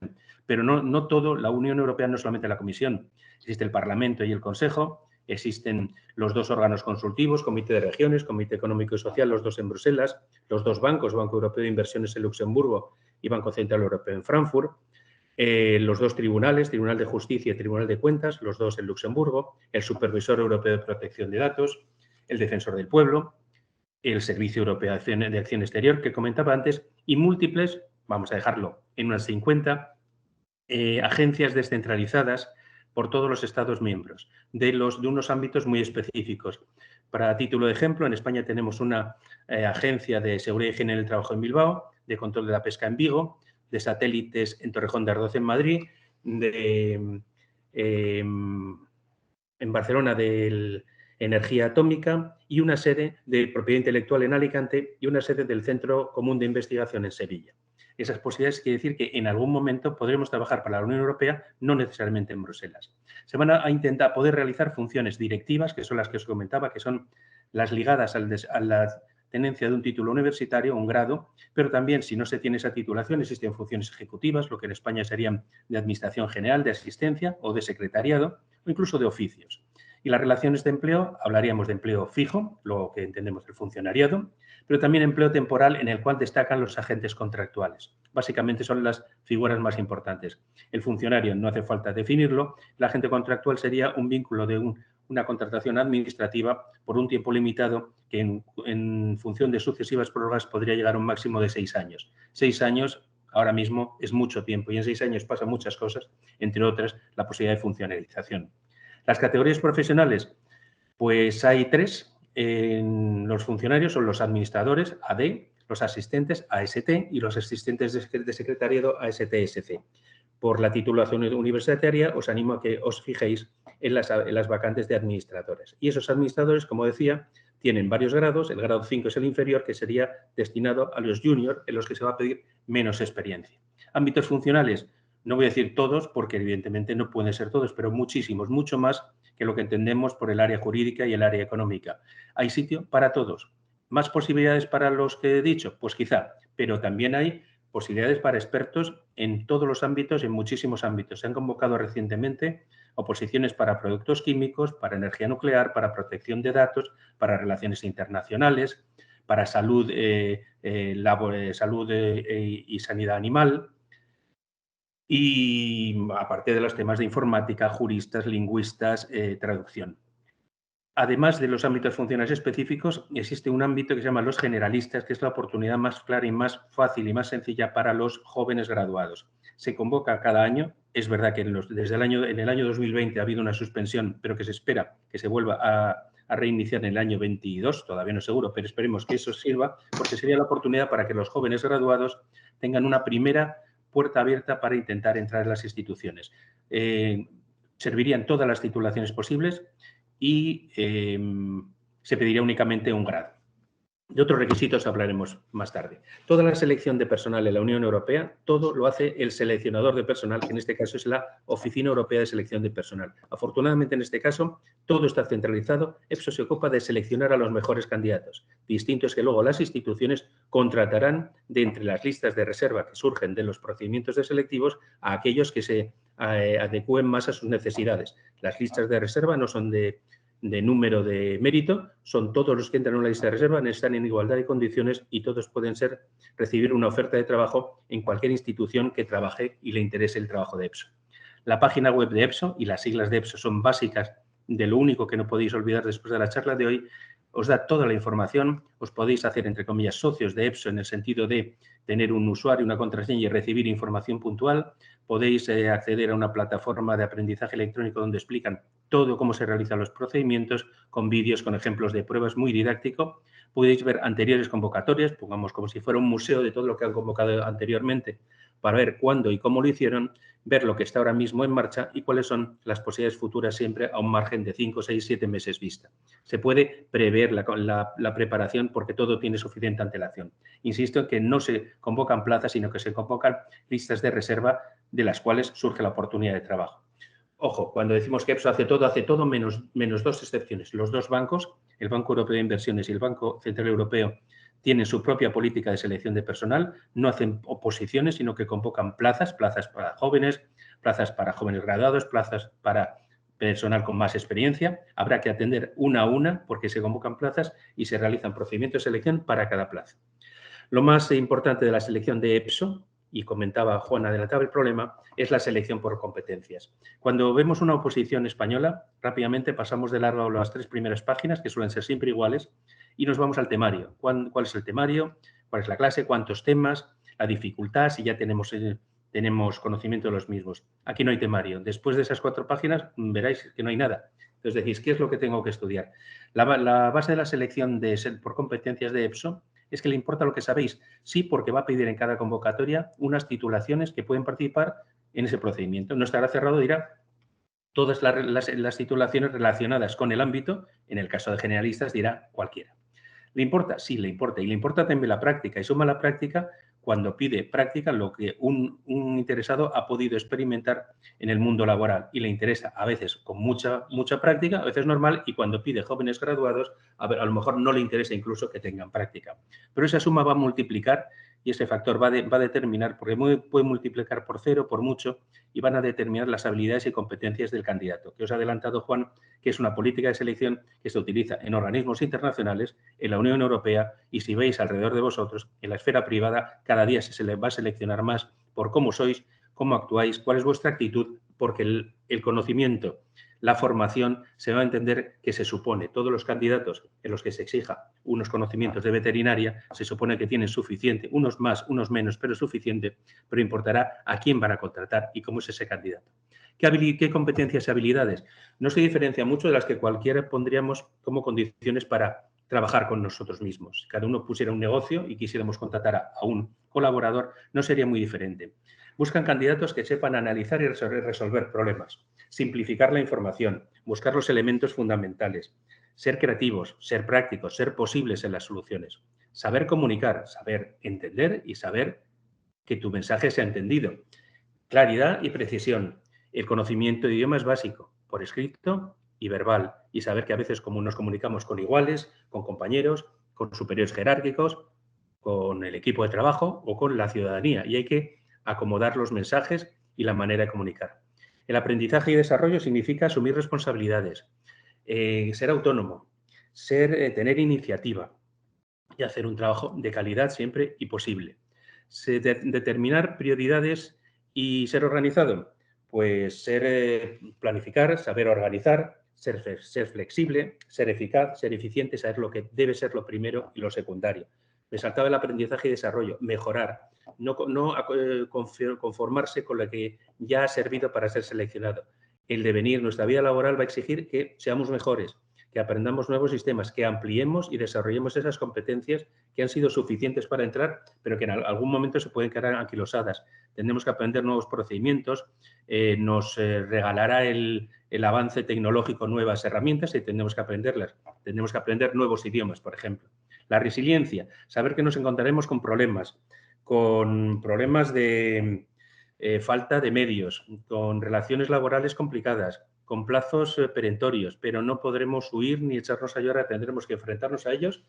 pero no todo, la Unión Europea no es solamente la Comisión, existe el Parlamento y el Consejo, existen los dos órganos consultivos, Comité de Regiones, Comité Económico y Social, los dos en Bruselas, los dos bancos, Banco Europeo de Inversiones en Luxemburgo y Banco Central Europeo en Frankfurt, los dos tribunales, Tribunal de Justicia y Tribunal de Cuentas, los dos en Luxemburgo, el Supervisor Europeo de Protección de Datos, el Defensor del Pueblo, el Servicio Europeo de Acción Exterior que comentaba antes y múltiples, vamos a dejarlo en unas 50, agencias descentralizadas por todos los Estados miembros, de unos ámbitos muy específicos. Para título de ejemplo, en España tenemos una agencia de seguridad y higiene del trabajo en Bilbao, de control de la pesca en Vigo, de satélites en Torrejón de Ardoz en Madrid, en Barcelona de energía atómica y una sede de propiedad intelectual en Alicante y una sede del Centro Común de Investigación en Sevilla. Esas posibilidades quiere decir que en algún momento podremos trabajar para la Unión Europea, no necesariamente en Bruselas. Se van a intentar poder realizar funciones directivas, que son las que os comentaba, que son las ligadas a la tenencia de un título universitario, un grado, pero también si no se tiene esa titulación existen funciones ejecutivas, lo que en España serían de administración general, de asistencia o de secretariado o incluso de oficios. Y las relaciones de empleo, hablaríamos de empleo fijo, lo que entendemos el funcionariado, pero también empleo temporal en el cual destacan los agentes contractuales. Básicamente son las figuras más importantes. El funcionario no hace falta definirlo, el agente contractual sería un vínculo de una contratación administrativa por un tiempo limitado que en función de sucesivas prórrogas podría llegar a un máximo de 6 años. 6 años ahora mismo es mucho tiempo y en 6 años pasan muchas cosas, entre otras la posibilidad de funcionalización. Las categorías profesionales, pues hay 3. Los funcionarios son los administradores, AD, los asistentes, AST, y los asistentes de secretariado, AST-SC. Por la titulación universitaria, os animo a que os fijéis en las vacantes de administradores. Y esos administradores, como decía, tienen varios grados. El grado 5 es el inferior, que sería destinado a los juniors, en los que se va a pedir menos experiencia. Ámbitos funcionales, no voy a decir todos, porque evidentemente no pueden ser todos, pero muchísimos, mucho más que lo que entendemos por el área jurídica y el área económica. ¿Hay sitio para todos? ¿Más posibilidades para los que he dicho? Pues quizá, pero también hay posibilidades para expertos en todos los ámbitos, en muchísimos ámbitos. Se han convocado recientemente oposiciones para productos químicos, para energía nuclear, para protección de datos, para relaciones internacionales, para salud, salud y sanidad animal. Y aparte de los temas de informática, juristas, lingüistas, traducción. Además de los ámbitos funcionales específicos, existe un ámbito que se llama los generalistas, que es la oportunidad más clara y más fácil y más sencilla para los jóvenes graduados. Se convoca cada año. Es verdad que en el año 2020 ha habido una suspensión, pero que se espera que se vuelva a reiniciar en el año 22, todavía no es seguro, pero esperemos que eso sirva, porque sería la oportunidad para que los jóvenes graduados tengan una primera puerta abierta para intentar entrar en las instituciones. Servirían todas las titulaciones posibles y se pediría únicamente un grado. De otros requisitos hablaremos más tarde. Toda la selección de personal en la Unión Europea, todo lo hace el seleccionador de personal, que en este caso es la Oficina Europea de Selección de Personal. Afortunadamente, en este caso, todo está centralizado. EPSO se ocupa de seleccionar a los mejores candidatos. Distinto es que luego las instituciones contratarán de entre las listas de reserva que surgen de los procedimientos de selectivos a aquellos que se adecúen más a sus necesidades. Las listas de reserva no son de número de mérito, son todos los que entran en una lista de reserva, están en igualdad de condiciones y todos pueden recibir una oferta de trabajo en cualquier institución que trabaje y le interese el trabajo de EPSO. La página web de EPSO y las siglas de EPSO son básicas de lo único que no podéis olvidar después de la charla de hoy. os da toda la información, os podéis hacer, entre comillas, socios de EPSO en el sentido de tener un usuario, una contraseña y recibir información puntual. Podéis acceder a una plataforma de aprendizaje electrónico donde explican todo cómo se realizan los procedimientos, con vídeos, con ejemplos de pruebas, muy didáctico. Podéis ver anteriores convocatorias, pongamos como si fuera un museo de todo lo que han convocado anteriormente, para ver cuándo y cómo lo hicieron, ver lo que está ahora mismo en marcha y cuáles son las posibilidades futuras siempre a un margen de 5, 6, 7 meses vista. Se puede prever la preparación porque todo tiene suficiente antelación. Insisto en que no se convocan plazas, sino que se convocan listas de reserva de las cuales surge la oportunidad de trabajo. Ojo, cuando decimos que EPSO hace todo menos dos excepciones. Los dos bancos, el Banco Europeo de Inversiones y el Banco Central Europeo, tienen su propia política de selección de personal, no hacen oposiciones, sino que convocan plazas para jóvenes graduados, plazas para personal con más experiencia. Habrá que atender una a una porque se convocan plazas y se realizan procedimientos de selección para cada plaza. Lo más importante de la selección de EPSO, y comentaba Juan, adelantaba el problema, es la selección por competencias. Cuando vemos una oposición española, rápidamente pasamos de largo las 3 primeras páginas, que suelen ser siempre iguales, y nos vamos al temario. ¿Cuál es el temario? ¿Cuál es la clase? ¿Cuántos temas? La dificultad, si ya tenemos conocimiento de los mismos. Aquí no hay temario. Después de esas 4 páginas veréis que no hay nada. Entonces decís, ¿qué es lo que tengo que estudiar? La base de la selección por competencias de EPSO es que le importa lo que sabéis. Sí, porque va a pedir en cada convocatoria unas titulaciones que pueden participar en ese procedimiento. No estará cerrado, dirá todas las titulaciones relacionadas con el ámbito. En el caso de generalistas dirá cualquiera. ¿Le importa? Sí, le importa. Y le importa también la práctica. Y suma la práctica cuando pide práctica lo que un interesado ha podido experimentar en el mundo laboral. Y le interesa a veces con mucha práctica, a veces normal, y cuando pide jóvenes graduados, a lo mejor no le interesa incluso que tengan práctica. Pero esa suma va a multiplicar y ese factor va a determinar, porque puede multiplicar por 0, por mucho, y van a determinar las habilidades y competencias del candidato. Que os ha adelantado Juan, que es una política de selección que se utiliza en organismos internacionales, en la Unión Europea, y si veis alrededor de vosotros, en la esfera privada, cada día se les va a seleccionar más por cómo sois, cómo actuáis, cuál es vuestra actitud, porque el conocimiento, la formación, se va a entender que se supone, todos los candidatos en los que se exija unos conocimientos de veterinaria, se supone que tienen suficiente, unos más, unos menos, pero suficiente, pero importará a quién van a contratar y cómo es ese candidato. ¿Qué competencias y habilidades? No se diferencia mucho de las que cualquiera pondríamos como condiciones para trabajar con nosotros mismos. Si cada uno pusiera un negocio y quisiéramos contratar a un colaborador, no sería muy diferente. Buscan candidatos que sepan analizar y resolver problemas, simplificar la información, buscar los elementos fundamentales, ser creativos, ser prácticos, ser posibles en las soluciones, saber comunicar, saber entender y saber que tu mensaje sea entendido. Claridad y precisión. El conocimiento de idioma es básico, por escrito y verbal, y saber que a veces como nos comunicamos con iguales, con compañeros, con superiores jerárquicos, con el equipo de trabajo o con la ciudadanía, y hay que acomodar los mensajes y la manera de comunicar. El aprendizaje y desarrollo significa asumir responsabilidades, ser autónomo, tener iniciativa y hacer un trabajo de calidad siempre y posible. Determinar prioridades y ser organizado, pues planificar, saber organizar, ser flexible, ser eficaz, ser eficiente, saber lo que debe ser lo primero y lo secundario. Me saltaba el aprendizaje y desarrollo, mejorar, no conformarse con lo que ya ha servido para ser seleccionado. El devenir, nuestra vida laboral va a exigir que seamos mejores, que aprendamos nuevos sistemas, que ampliemos y desarrollemos esas competencias que han sido suficientes para entrar, pero que en algún momento se pueden quedar anquilosadas. Tendremos que aprender nuevos procedimientos, nos regalará el avance tecnológico nuevas herramientas y tendremos que aprenderlas. Tendremos que aprender nuevos idiomas, por ejemplo. La resiliencia, saber que nos encontraremos con problemas de falta de medios, con relaciones laborales complicadas, con plazos perentorios, pero no podremos huir ni echarnos a llorar, tendremos que enfrentarnos a ellos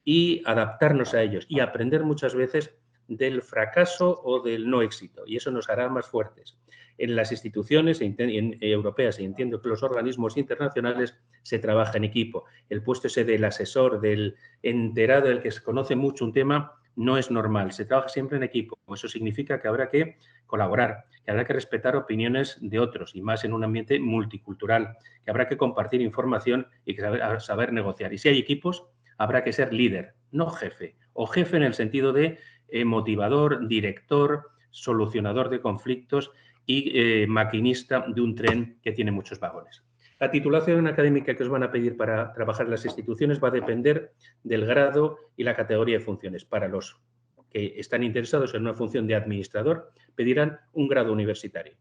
y adaptarnos a ellos y aprender muchas veces del fracaso o del no éxito, y eso nos hará más fuertes. En las instituciones europeas, y entiendo que los organismos internacionales, se trabaja en equipo. El puesto ese del asesor, del enterado, del que se conoce mucho un tema, no es normal. Se trabaja siempre en equipo. Eso significa que habrá que colaborar, que habrá que respetar opiniones de otros, y más en un ambiente multicultural, que habrá que compartir información y que saber negociar. Y si hay equipos, habrá que ser líder, no jefe, o jefe en el sentido de motivador, director, solucionador de conflictos y maquinista de un tren que tiene muchos vagones. La titulación académica que os van a pedir para trabajar en las instituciones va a depender del grado y la categoría de funciones. Para los que están interesados en una función de administrador, pedirán un grado universitario,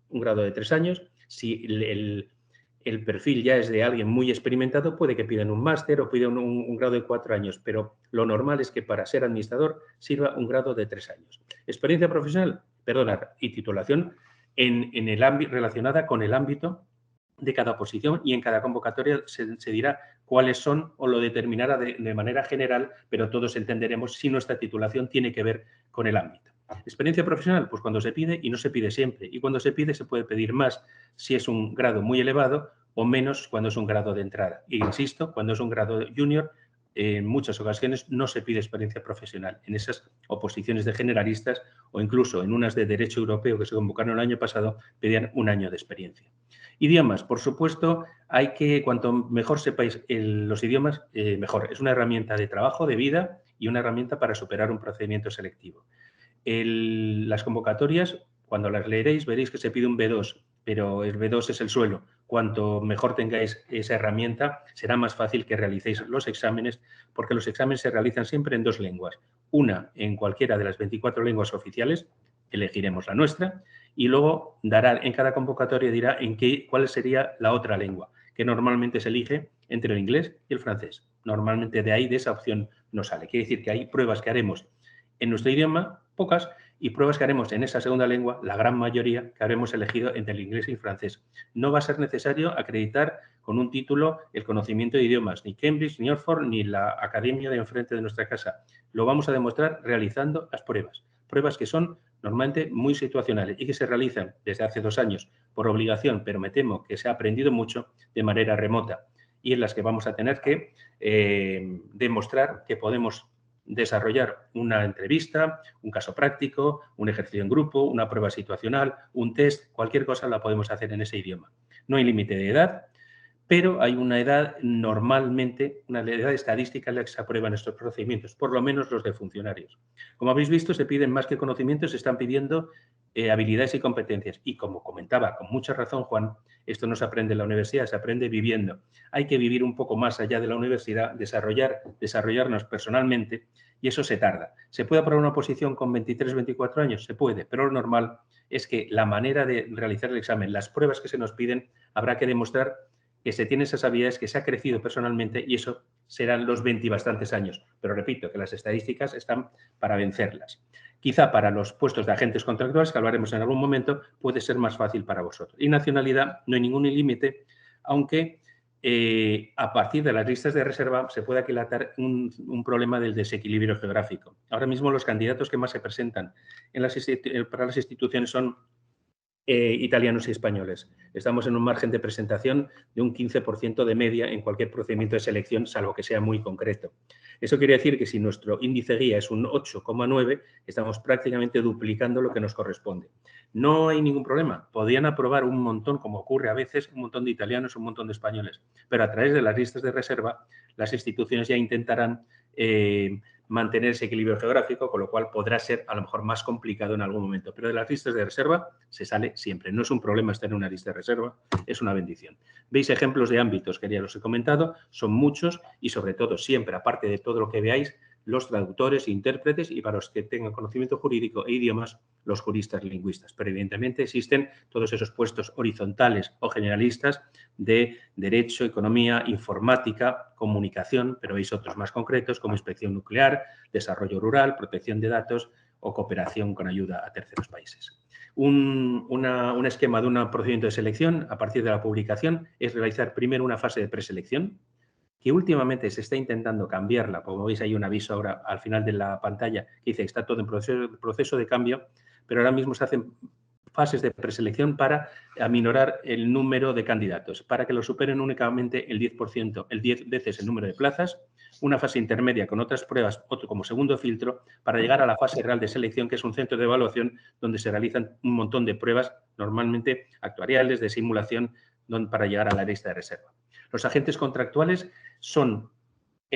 un grado de 3 años. Si el perfil ya es de alguien muy experimentado, puede que pidan un máster o pidan un grado de 4 años, pero lo normal es que para ser administrador sirva un grado de 3 años. Experiencia profesional, y titulación en el ámbito relacionada con el ámbito de cada posición, y en cada convocatoria se dirá cuáles son, o lo determinará de manera general, pero todos entenderemos si nuestra titulación tiene que ver con el ámbito. Experiencia profesional, pues cuando se pide, y no se pide siempre, y cuando se pide se puede pedir más si es un grado muy elevado o menos cuando es un grado de entrada. Y insisto, cuando es un grado junior, en muchas ocasiones no se pide experiencia profesional. En esas oposiciones de generalistas o incluso en unas de derecho europeo que se convocaron el año pasado, pedían 1 año de experiencia. Idiomas, por supuesto, cuanto mejor sepáis los idiomas, mejor. Es una herramienta de trabajo, de vida y una herramienta para superar un procedimiento selectivo. Las convocatorias, cuando las leeréis, veréis que se pide un B2, pero el B2 es el suelo. Cuanto mejor tengáis esa herramienta, será más fácil que realicéis los exámenes, porque los exámenes se realizan siempre en 2 lenguas. Una en cualquiera de las 24 lenguas oficiales, elegiremos la nuestra, y luego dará en cada convocatoria dirá cuál sería la otra lengua, que normalmente se elige entre el inglés y el francés. Normalmente de esa opción no sale. Quiere decir que hay pruebas que haremos en nuestro idioma, pocas, y pruebas que haremos en esa segunda lengua, la gran mayoría, que habremos elegido entre el inglés y el francés. No va a ser necesario acreditar con un título el conocimiento de idiomas, ni Cambridge, ni Oxford, ni la academia de enfrente de nuestra casa. Lo vamos a demostrar realizando las pruebas. Pruebas que son normalmente muy situacionales y que se realizan desde hace 2 años por obligación, pero me temo que se ha aprendido mucho de manera remota, y en las que vamos a tener que demostrar que podemos desarrollar una entrevista, un caso práctico, un ejercicio en grupo, una prueba situacional, un test, cualquier cosa la podemos hacer en ese idioma. No hay límite de edad, pero hay una edad normalmente, una edad estadística en la que se aprueban estos procedimientos, por lo menos los de funcionarios. Como habéis visto, se piden más que conocimientos, se están pidiendo habilidades y competencias. Y como comentaba con mucha razón Juan, esto no se aprende en la universidad, se aprende viviendo. Hay que vivir un poco más allá de la universidad, desarrollarnos personalmente, y eso se tarda. ¿Se puede aprobar una oposición con 23, 24 años? Se puede, pero lo normal es que la manera de realizar el examen, las pruebas que se nos piden, habrá que demostrar que se tiene esas habilidades, que se ha crecido personalmente, y eso serán los 20 y bastantes años. Pero repito, que las estadísticas están para vencerlas. Quizá para los puestos de agentes contractuales, que hablaremos en algún momento, puede ser más fácil para vosotros. Y nacionalidad, no hay ningún límite, aunque a partir de las listas de reserva se puede aquilatar un problema del desequilibrio geográfico. Ahora mismo los candidatos que más se presentan para las instituciones son italianos y españoles. Estamos en un margen de presentación de un 15% de media en cualquier procedimiento de selección, salvo que sea muy concreto. Eso quiere decir que si nuestro índice guía es un 8,9, estamos prácticamente duplicando lo que nos corresponde. No hay ningún problema. Podrían aprobar un montón, como ocurre a veces, un montón de italianos, un montón de españoles. Pero a través de las listas de reserva, las instituciones ya intentarán mantener ese equilibrio geográfico, con lo cual podrá ser a lo mejor más complicado en algún momento. Pero de las listas de reserva se sale siempre. No es un problema estar en una lista de reserva, es una bendición. Veis ejemplos de ámbitos que ya los he comentado, son muchos y sobre todo siempre, aparte de todo lo que veáis, los traductores, intérpretes y para los que tengan conocimiento jurídico e idiomas, los juristas lingüistas. Pero evidentemente existen todos esos puestos horizontales o generalistas de derecho, economía, informática, comunicación, pero veis otros más concretos como inspección nuclear, desarrollo rural, protección de datos o cooperación con ayuda a terceros países. Un esquema de un procedimiento de selección a partir de la publicación es realizar primero una fase de preselección, que últimamente se está intentando cambiarla. Como veis, hay un aviso ahora al final de la pantalla que dice que está todo en proceso de cambio, pero ahora mismo se hacen fases de preselección para aminorar el número de candidatos, para que lo superen únicamente el 10%, el 10 veces el número de plazas, una fase intermedia con otras pruebas, otro como segundo filtro, para llegar a la fase real de selección, que es un centro de evaluación donde se realizan un montón de pruebas, normalmente actuariales, de simulación, para llegar a la lista de reserva. Los agentes contractuales son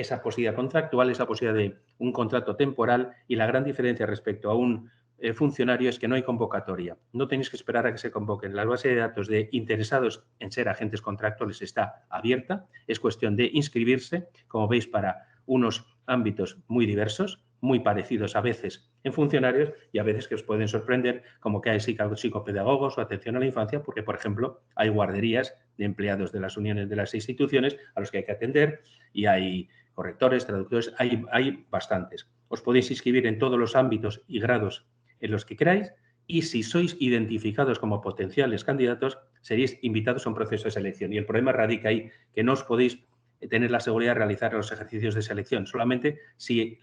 esa posibilidad contractual, esa posibilidad de un contrato temporal, y la gran diferencia respecto a un funcionario es que no hay convocatoria. No tenéis que esperar a que se convoquen. La base de datos de interesados en ser agentes contractuales está abierta. Es cuestión de inscribirse, como veis, para unos ámbitos muy diversos, muy parecidos a veces en funcionarios y a veces que os pueden sorprender, como que hay psicopedagogos o atención a la infancia, porque, por ejemplo, hay guarderías de empleados de las uniones de las instituciones a los que hay que atender, y hay correctores, traductores, hay bastantes. Os podéis inscribir en todos los ámbitos y grados en los que queráis, y si sois identificados como potenciales candidatos, seréis invitados a un proceso de selección. Y el problema radica ahí, que no os podéis tener la seguridad de realizar los ejercicios de selección, solamente si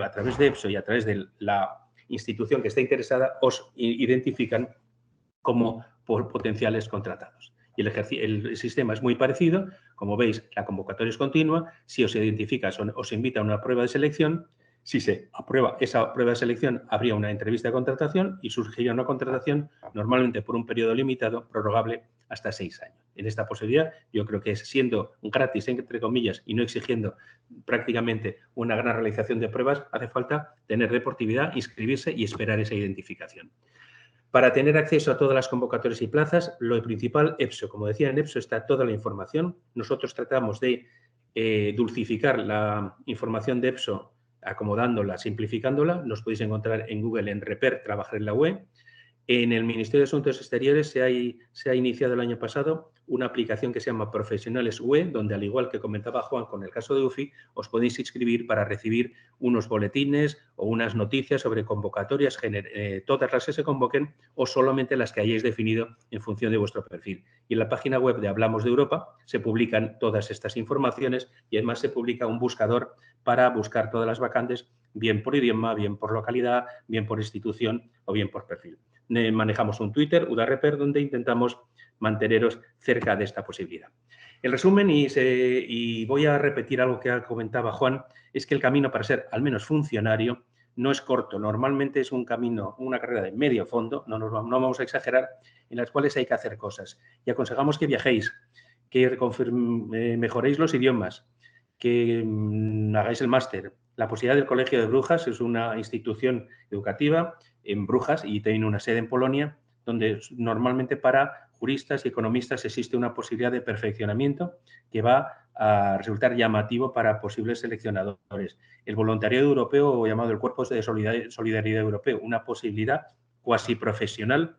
a través de EPSO y a través de la institución que está interesada os identifican como potenciales contratados. Y el sistema es muy parecido. Como veis, la convocatoria es continua. Si os identifica, os invita a una prueba de selección. Si se aprueba esa prueba de selección, habría una entrevista de contratación y surgiría una contratación normalmente por un periodo limitado, prorrogable hasta 6 años. En esta posibilidad, yo creo que siendo gratis, entre comillas, y no exigiendo prácticamente una gran realización de pruebas, hace falta tener deportividad, inscribirse y esperar esa identificación. Para tener acceso a todas las convocatorias y plazas, lo principal, EPSO. Como decía, en EPSO está toda la información. Nosotros tratamos de dulcificar la información de EPSO, acomodándola, simplificándola. Nos podéis encontrar en Google, en Reper, Trabajar en la UE. En el Ministerio de Asuntos Exteriores se ha iniciado el año pasado una aplicación que se llama Profesionales UE, donde, al igual que comentaba Juan con el caso de UFI, os podéis inscribir para recibir unos boletines o unas noticias sobre convocatorias, todas las que se convoquen o solamente las que hayáis definido en función de vuestro perfil. Y en la página web de Hablamos de Europa se publican todas estas informaciones, y además se publica un buscador para buscar todas las vacantes, bien por idioma, bien por localidad, bien por institución o bien por perfil. Manejamos un Twitter, UDAREPER, donde intentamos manteneros cerca de esta posibilidad. El resumen, y voy a repetir algo que comentaba Juan, es que el camino para ser al menos funcionario no es corto. Normalmente es un camino, una carrera de medio fondo, no vamos a exagerar, en las cuales hay que hacer cosas. Y aconsejamos que viajéis, que mejoréis los idiomas, que hagáis el máster. La posibilidad del Colegio de Brujas es una institución educativa en Brujas y tiene una sede en Polonia, donde normalmente para juristas y economistas existe una posibilidad de perfeccionamiento que va a resultar llamativo para posibles seleccionadores. El voluntariado europeo, o llamado el Cuerpo de Solidaridad Europeo, una posibilidad cuasi profesional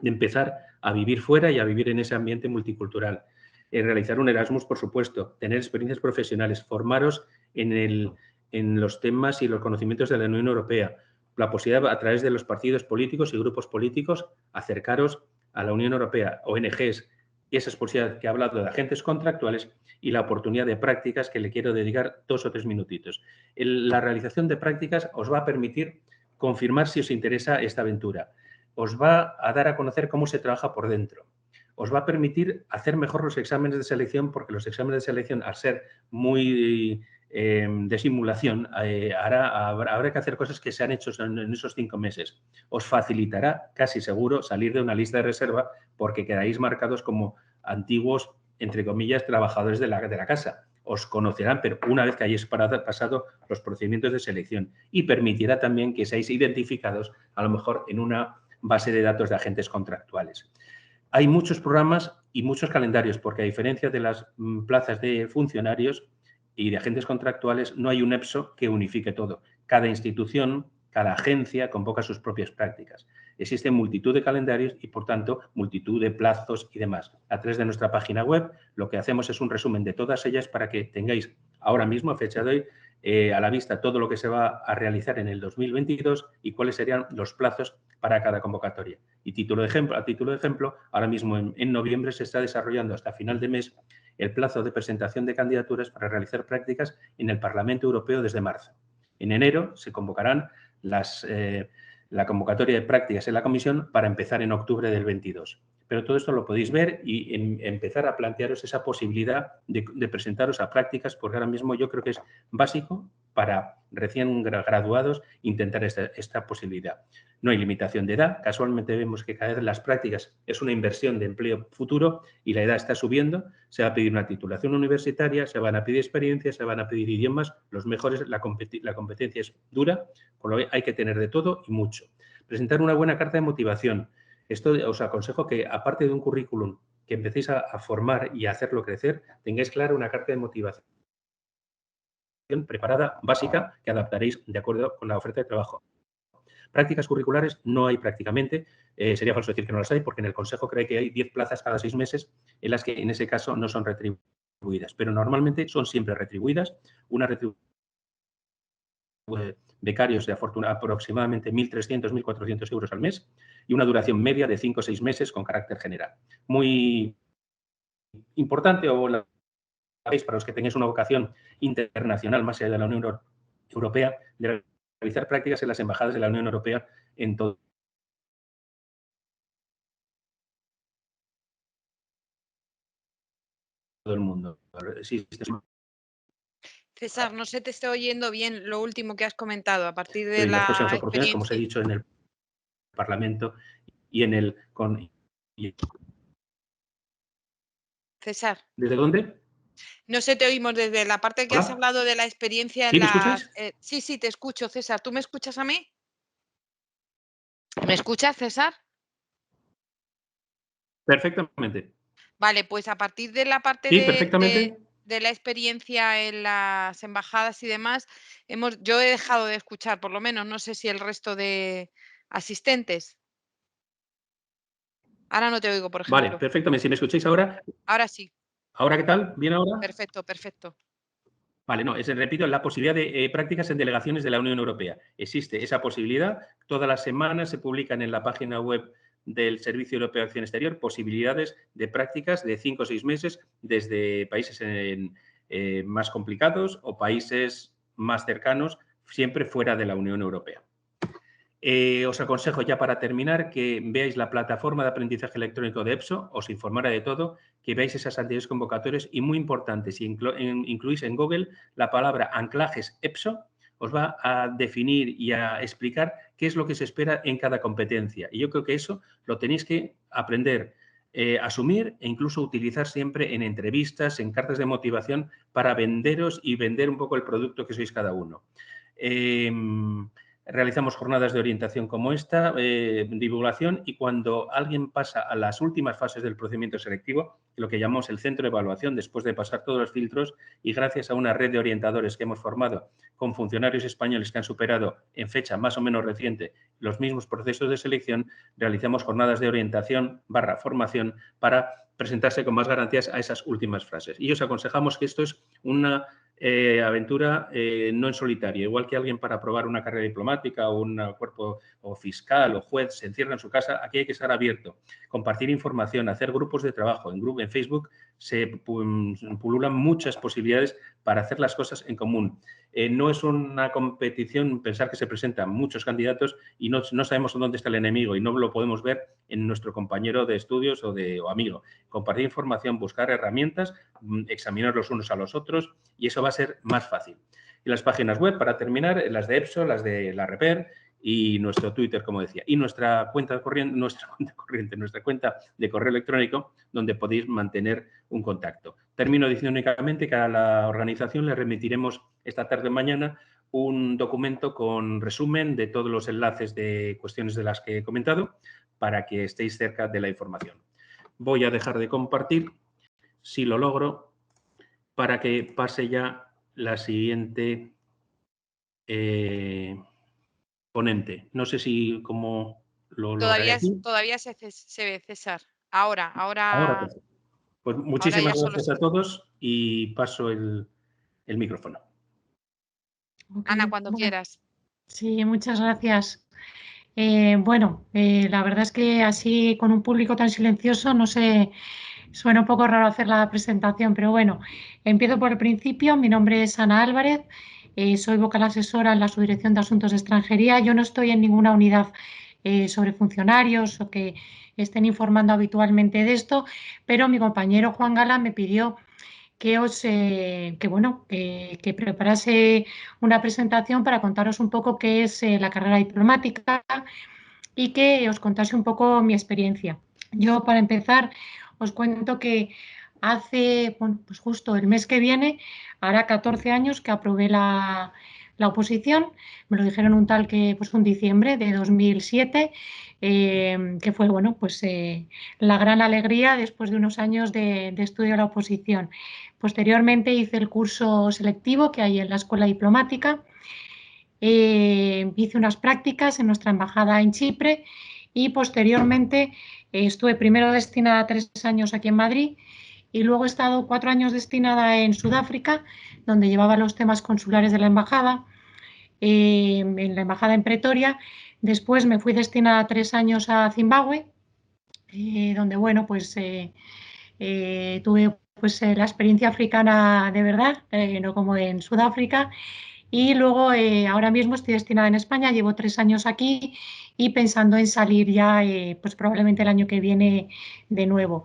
de empezar a vivir fuera y a vivir en ese ambiente multicultural. Realizar un Erasmus, por supuesto, tener experiencias profesionales, formaros en los temas y los conocimientos de la Unión Europea, la posibilidad a través de los partidos políticos y grupos políticos acercaros a la Unión Europea, ONGs, esas posibilidades que he hablado de agentes contractuales, y la oportunidad de prácticas, que le quiero dedicar 2 o 3 minutitos. La realización de prácticas os va a permitir confirmar si os interesa esta aventura, os va a dar a conocer cómo se trabaja por dentro, os va a permitir hacer mejor los exámenes de selección, porque los exámenes de selección, al ser muy de simulación, habrá que hacer cosas que se han hecho en esos 5 meses. Os facilitará, casi seguro, salir de una lista de reserva, porque quedáis marcados como antiguos, entre comillas, trabajadores de la casa. Os conocerán, pero una vez que hayáis pasado los procedimientos de selección, y permitirá también que seáis identificados, a lo mejor, en una base de datos de agentes contractuales. Hay muchos programas y muchos calendarios, porque a diferencia de las plazas de funcionarios y de agentes contractuales, no hay un EPSO que unifique todo. Cada institución, cada agencia convoca sus propias prácticas. Existen multitud de calendarios y, por tanto, multitud de plazos y demás. A través de nuestra página web, lo que hacemos es un resumen de todas ellas para que tengáis ahora mismo, a fecha de hoy, a la vista todo lo que se va a realizar en el 2022 y cuáles serían los plazos para cada convocatoria. Y a título de ejemplo, ahora mismo en noviembre se está desarrollando hasta final de mes el plazo de presentación de candidaturas para realizar prácticas en el Parlamento Europeo desde marzo. En enero se convocarán la convocatoria de prácticas en la Comisión para empezar en octubre del 22. Pero todo esto lo podéis ver y empezar a plantearos esa posibilidad de presentaros a prácticas, porque ahora mismo yo creo que es básico para recién graduados intentar esta posibilidad. No hay limitación de edad. Casualmente vemos que cada vez las prácticas es una inversión de empleo futuro y la edad está subiendo. Se va a pedir una titulación universitaria, se van a pedir experiencias, se van a pedir idiomas. Los mejores, la competencia es dura, con lo que hay que tener de todo y mucho. Presentar una buena carta de motivación. Esto os aconsejo que, aparte de un currículum que empecéis a formar y a hacerlo crecer, tengáis clara una carta de motivación preparada, básica, que adaptaréis de acuerdo con la oferta de trabajo. Prácticas curriculares no hay prácticamente. Sería falso decir que no las hay, porque en el Consejo cree que hay 10 plazas cada 6 meses en las que en ese caso no son retribuidas, pero normalmente son siempre retribuidas. Una retribución de becarios de aproximadamente 1.300, 1.400 euros al mes y una duración media de 5 o 6 meses con carácter general. Muy importante, o la veis para los que tengáis una vocación internacional más allá de la Unión Europea, de realizar prácticas en las embajadas de la Unión Europea en todo el mundo. César, no se te está oyendo bien lo último que has comentado a partir de En las próximas la oportunidades, como os he experiencia. dicho, en el Parlamento y en el... César, ¿Desde dónde? no se te oímos desde la parte que has ¿Hola? hablado de la experiencia ¿Sí, en me escucháis? las... sí, sí, te escucho, César. ¿Tú me escuchas a mí? ¿Me escuchas, César? Perfectamente. Vale, pues a partir de la parte Sí, perfectamente. de la experiencia en las embajadas y demás, yo he dejado de escuchar, por lo menos, no sé si el resto de asistentes. Ahora no te oigo, por Vale, ejemplo. perfectamente. Si me escucháis ahora, Ahora sí, ¿ahora qué tal? ¿Bien ahora? perfecto, perfecto. Vale, no, repito, la posibilidad de prácticas en delegaciones de la Unión Europea. Existe esa posibilidad. Todas las semanas se publican en la página web del Servicio Europeo de Acción Exterior posibilidades de prácticas de 5 o 6 meses desde países más complicados o países más cercanos, siempre fuera de la Unión Europea. Os aconsejo ya para terminar que veáis la plataforma de aprendizaje electrónico de EPSO, os informará de todo, que veáis esas anteriores convocatorias y, muy importante, si incluís en Google la palabra anclajes EPSO, os va a definir y a explicar qué es lo que se espera en cada competencia. Y yo creo que eso lo tenéis que aprender, asumir e incluso utilizar siempre en entrevistas, en cartas de motivación para venderos y vender un poco el producto que sois cada uno. Realizamos jornadas de orientación como esta, divulgación, y cuando alguien pasa a las últimas fases del procedimiento selectivo, lo que llamamos el centro de evaluación, después de pasar todos los filtros y gracias a una red de orientadores que hemos formado con funcionarios españoles que han superado en fecha más o menos reciente los mismos procesos de selección, realizamos jornadas de orientación / formación para presentarse con más garantías a esas últimas fases. Y os aconsejamos que esto es una aventura no en solitario, igual que alguien para aprobar una carrera diplomática o un cuerpo o fiscal o juez se encierra en su casa, aquí hay que estar abierto, compartir información, hacer grupos de trabajo. En Facebook se pululan muchas posibilidades para hacer las cosas en común. No es una competición pensar que se presentan muchos candidatos y no sabemos dónde está el enemigo y no lo podemos ver en nuestro compañero de estudios o amigo. Compartir información, buscar herramientas, examinar los unos a los otros, y eso va a ser más fácil. Y las páginas web, para terminar, las de EPSO, las de la REPER y nuestro Twitter, como decía, y nuestra cuenta de correo electrónico, donde podéis mantener un contacto. Termino diciendo únicamente que a la organización le remitiremos esta tarde o mañana un documento con resumen de todos los enlaces de cuestiones de las que he comentado para que estéis cerca de la información. Voy a dejar de compartir, si lo logro, para que pase ya la siguiente ponente. No sé si cómo lo lograré aquí. Todavía se ve, César. Ahora Perfecto. Pues ahora muchísimas ya solo gracias a todos y paso el micrófono. Okay, Ana, cuando bueno, quieras. sí, muchas gracias. La verdad es que así con un público tan silencioso, no sé, suena un poco raro hacer la presentación, pero bueno, empiezo por el principio. Mi nombre es Ana Álvarez, soy vocal asesora en la Subdirección de Asuntos de Extranjería. Yo no estoy en ninguna unidad sobre funcionarios o que estén informando habitualmente de esto, pero mi compañero Juan Gala me pidió que preparase una presentación para contaros un poco qué es la carrera diplomática y que os contase un poco mi experiencia. Yo, para empezar, os cuento que hace, bueno, pues justo el mes que viene, hará 14 años que aprobé la oposición. Me lo dijeron un diciembre de 2007, que fue, bueno, pues la gran alegría después de unos años de estudio de la oposición. Posteriormente hice el curso selectivo que hay en la Escuela Diplomática. Hice unas prácticas en nuestra embajada en Chipre y posteriormente estuve primero destinada 3 años aquí en Madrid y luego he estado 4 años destinada en Sudáfrica, donde llevaba los temas consulares de la embajada, en la embajada en Pretoria. Después me fui destinada 3 años a Zimbabue, donde, bueno, pues tuve pues, la experiencia africana de verdad, no como en Sudáfrica. Y luego ahora mismo estoy destinada en España, llevo 3 años aquí y pensando en salir ya pues probablemente el año que viene de nuevo.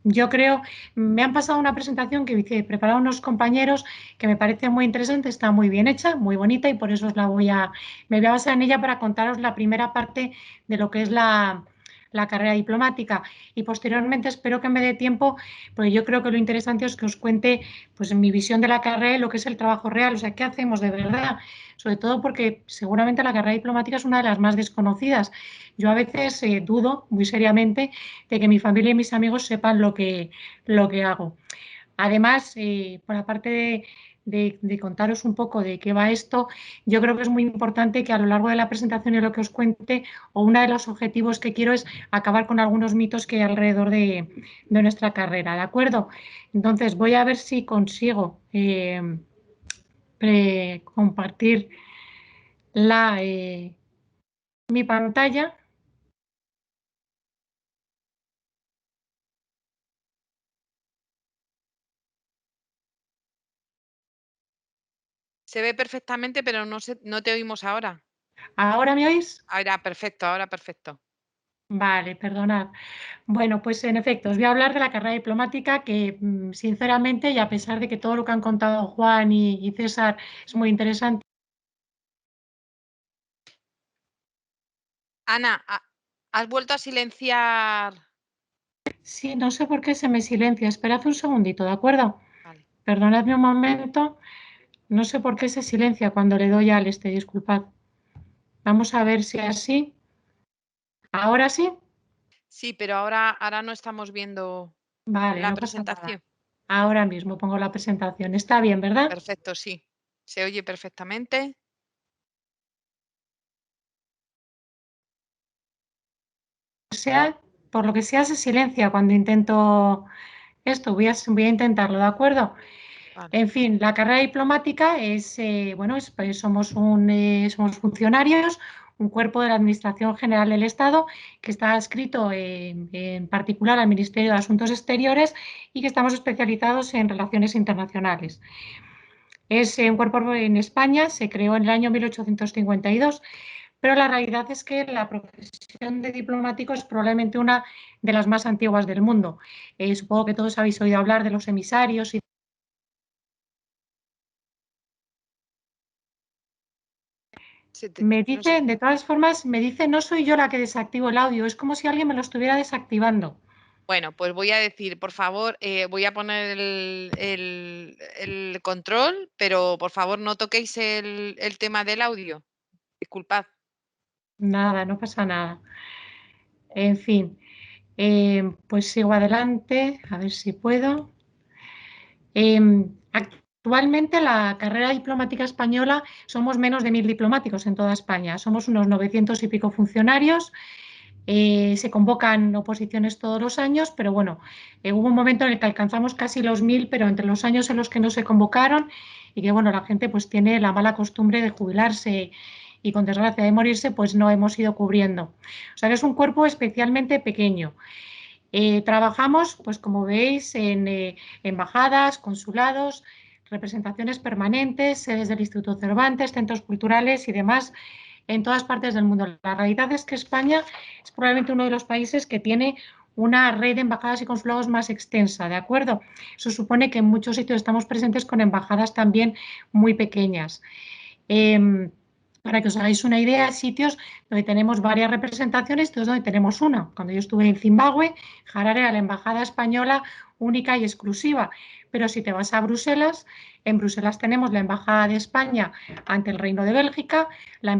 Yo creo, me han pasado una presentación que hice, prepararon unos compañeros que me parece muy interesante, está muy bien hecha, muy bonita y por eso me voy a basar en ella para contaros la primera parte de lo que es la carrera diplomática y posteriormente espero que me dé tiempo, porque yo creo que lo interesante es que os cuente pues mi visión de la carrera y lo que es el trabajo real, o sea, qué hacemos de verdad, sobre todo porque seguramente la carrera diplomática es una de las más desconocidas. Yo a veces dudo muy seriamente de que mi familia y mis amigos sepan lo que hago. Además, por aparte de contaros un poco de qué va esto, yo creo que es muy importante que a lo largo de la presentación y lo que os cuente, o uno de los objetivos que quiero es acabar con algunos mitos que hay alrededor de nuestra carrera, ¿de acuerdo? Entonces, voy a ver si consigo compartir mi pantalla. Se ve perfectamente, pero no te oímos ahora. ¿Ahora me oís? Ahora perfecto, ahora perfecto. Vale, perdonad. Bueno, pues en efecto, os voy a hablar de la carrera diplomática que, sinceramente, y a pesar de que todo lo que han contado Juan y César es muy interesante. Ana, ¿has vuelto a silenciar? Sí, no sé por qué se me silencia. Esperad un segundito, ¿de acuerdo? Vale. Perdonadme un momento. No sé por qué se silencia cuando le doy al disculpad. Vamos a ver si así. ¿Ahora sí? Sí, pero ahora no estamos viendo Vale, la no pasa nada. presentación. Ahora mismo pongo la presentación. Está bien, ¿verdad? Perfecto, sí. Se oye perfectamente. Por lo que sea, se silencia cuando intento esto. Voy a intentarlo, ¿de acuerdo? Vale. En fin, la carrera diplomática es, pues somos funcionarios, un cuerpo de la Administración General del Estado que está adscrito en particular al Ministerio de Asuntos Exteriores y que estamos especializados en relaciones internacionales. Es un cuerpo en España, se creó en el año 1852, pero la realidad es que la profesión de diplomático es probablemente una de las más antiguas del mundo. Supongo que todos habéis oído hablar de los emisarios y me dice, de todas formas, me dice, no soy yo la que desactivo el audio, es como si alguien me lo estuviera desactivando. Bueno, pues voy a decir, por favor, voy a poner el control, pero por favor no toquéis el tema del audio. Disculpad. Nada, no pasa nada. En fin, pues sigo adelante, a ver si puedo. Actualmente la carrera diplomática española somos menos de 1000 diplomáticos en toda España, somos unos 900 y pico funcionarios. Se convocan oposiciones todos los años, pero bueno, hubo un momento en el que alcanzamos casi los 1000, pero entre los años en los que no se convocaron y que bueno, la gente pues tiene la mala costumbre de jubilarse y con desgracia de morirse, pues no hemos ido cubriendo. O sea que es un cuerpo especialmente pequeño. Trabajamos, pues como veis, en embajadas, consulados, representaciones permanentes, sedes del Instituto Cervantes, centros culturales y demás en todas partes del mundo. La realidad es que España es probablemente uno de los países que tiene una red de embajadas y consulados más extensa, ¿de acuerdo? Eso supone que en muchos sitios estamos presentes con embajadas también muy pequeñas. Para que os hagáis una idea, sitios donde tenemos varias representaciones, entonces donde tenemos una. Cuando yo estuve en Zimbabue, Harare era la embajada española única y exclusiva. Pero si te vas a Bruselas, en Bruselas tenemos la embajada de España ante el Reino de Bélgica, la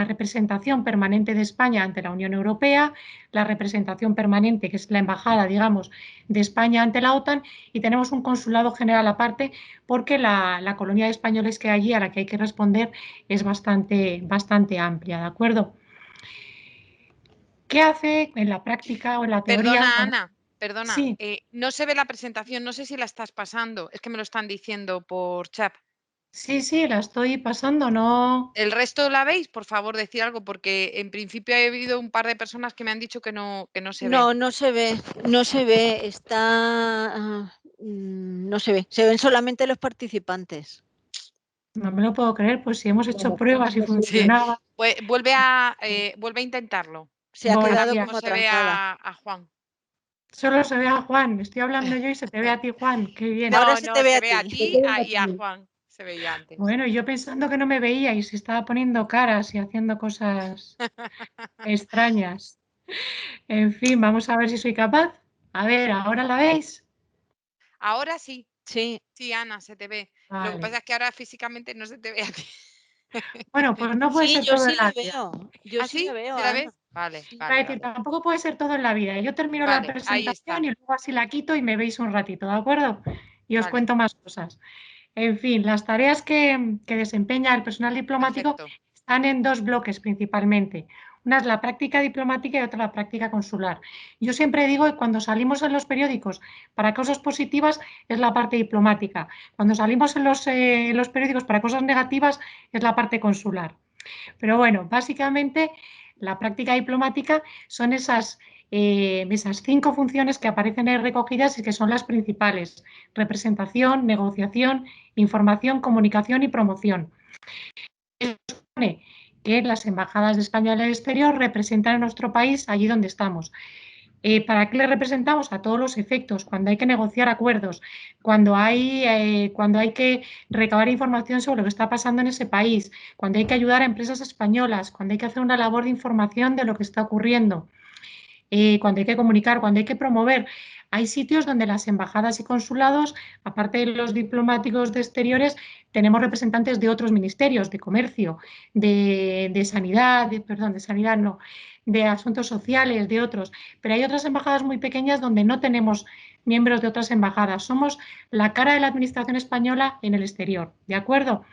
representación permanente de España ante la Unión Europea, la representación permanente, que es la embajada, digamos, de España ante la OTAN, y tenemos un consulado general aparte porque la colonia de españoles que hay allí, a la que hay que responder, es bastante amplia, ¿de acuerdo? ¿Qué hace en la práctica o en la teoría? Perdona, Ana, perdona. Sí. No se ve la presentación, no sé si la estás pasando, es que me lo están diciendo por chat. Sí, la estoy pasando, no. ¿El resto la veis? Por favor, decir algo, porque en principio ha habido un par de personas que me han dicho que no se ve. No, no se ve, está, no se ve, se ven solamente los participantes. No me lo puedo creer, pues si hemos hecho pruebas y funcionaba. Pues vuelve a intentarlo. Se ha Voy, quedado ya. como Se ve trancada. a Juan. Solo se ve a Juan, estoy hablando yo y se te ve a ti, Juan, qué bien. No, No, ahora se te ve a a ti. ti y a Juan. Se veía antes. Bueno, yo pensando que no me veía y se estaba poniendo caras y haciendo cosas extrañas. En fin, vamos a ver si soy capaz. A ver, ¿ahora la veis? Ahora sí. Sí. Sí, Ana, se te ve. Vale. Lo que pasa es que ahora físicamente no se te ve a ti. Bueno, pues no puede Sí, ser yo todo sí en la la vida. veo. Yo ¿Ah, sí sí? la veo, ¿Sí la Ana. ves? Vale, Iba a decir, tampoco puede ser todo en la vida. Yo termino la Vale, ahí está. presentación y luego así la quito y me veis un ratito, ¿de acuerdo? Y os Vale. cuento más cosas. En fin, las tareas que desempeña el personal diplomático Perfecto. están en dos bloques principalmente. Una es la práctica diplomática y otra la práctica consular. Yo siempre digo que cuando salimos en los periódicos para cosas positivas es la parte diplomática. Cuando salimos en los periódicos para cosas negativas es la parte consular. Pero bueno, básicamente la práctica diplomática son esas 5 funciones que aparecen ahí recogidas y que son las principales: representación, negociación, información, comunicación y promoción. Eso supone que las embajadas de España en el exterior representan a nuestro país allí donde estamos. ¿Para qué le representamos? A todos los efectos, cuando hay que negociar acuerdos, cuando hay que recabar información sobre lo que está pasando en ese país, cuando hay que ayudar a empresas españolas, cuando hay que hacer una labor de información de lo que está ocurriendo, cuando hay que comunicar, cuando hay que promover. Hay sitios donde las embajadas y consulados, aparte de los diplomáticos de exteriores, tenemos representantes de otros ministerios, de comercio, de sanidad, de sanidad no, de asuntos sociales, de otros. Pero hay otras embajadas muy pequeñas donde no tenemos miembros de otras embajadas. Somos la cara de la administración española en el exterior, ¿de acuerdo?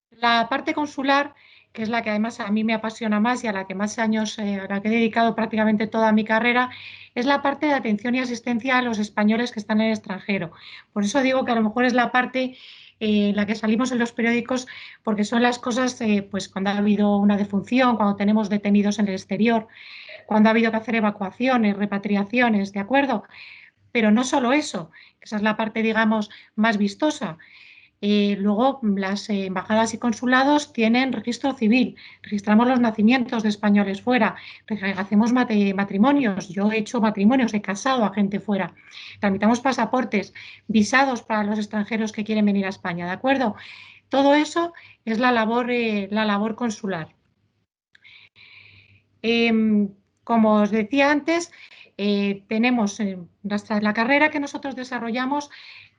La parte consular, que es la que además a mí me apasiona más y a la que más años, a la que he dedicado prácticamente toda mi carrera, es la parte de atención y asistencia a los españoles que están en el extranjero. Por eso digo que a lo mejor es la parte en la que salimos en los periódicos, porque son las cosas, pues cuando ha habido una defunción, cuando tenemos detenidos en el exterior, cuando ha habido que hacer evacuaciones, repatriaciones, ¿de acuerdo? Pero no solo eso, esa es la parte, digamos, más vistosa. Luego, las embajadas y consulados tienen registro civil, registramos los nacimientos de españoles fuera, hacemos matrimonios, yo he hecho matrimonios, he casado a gente fuera, tramitamos pasaportes, visados para los extranjeros que quieren venir a España, ¿de acuerdo? Todo eso es la labor consular. Como os decía antes, tenemos la carrera que nosotros desarrollamos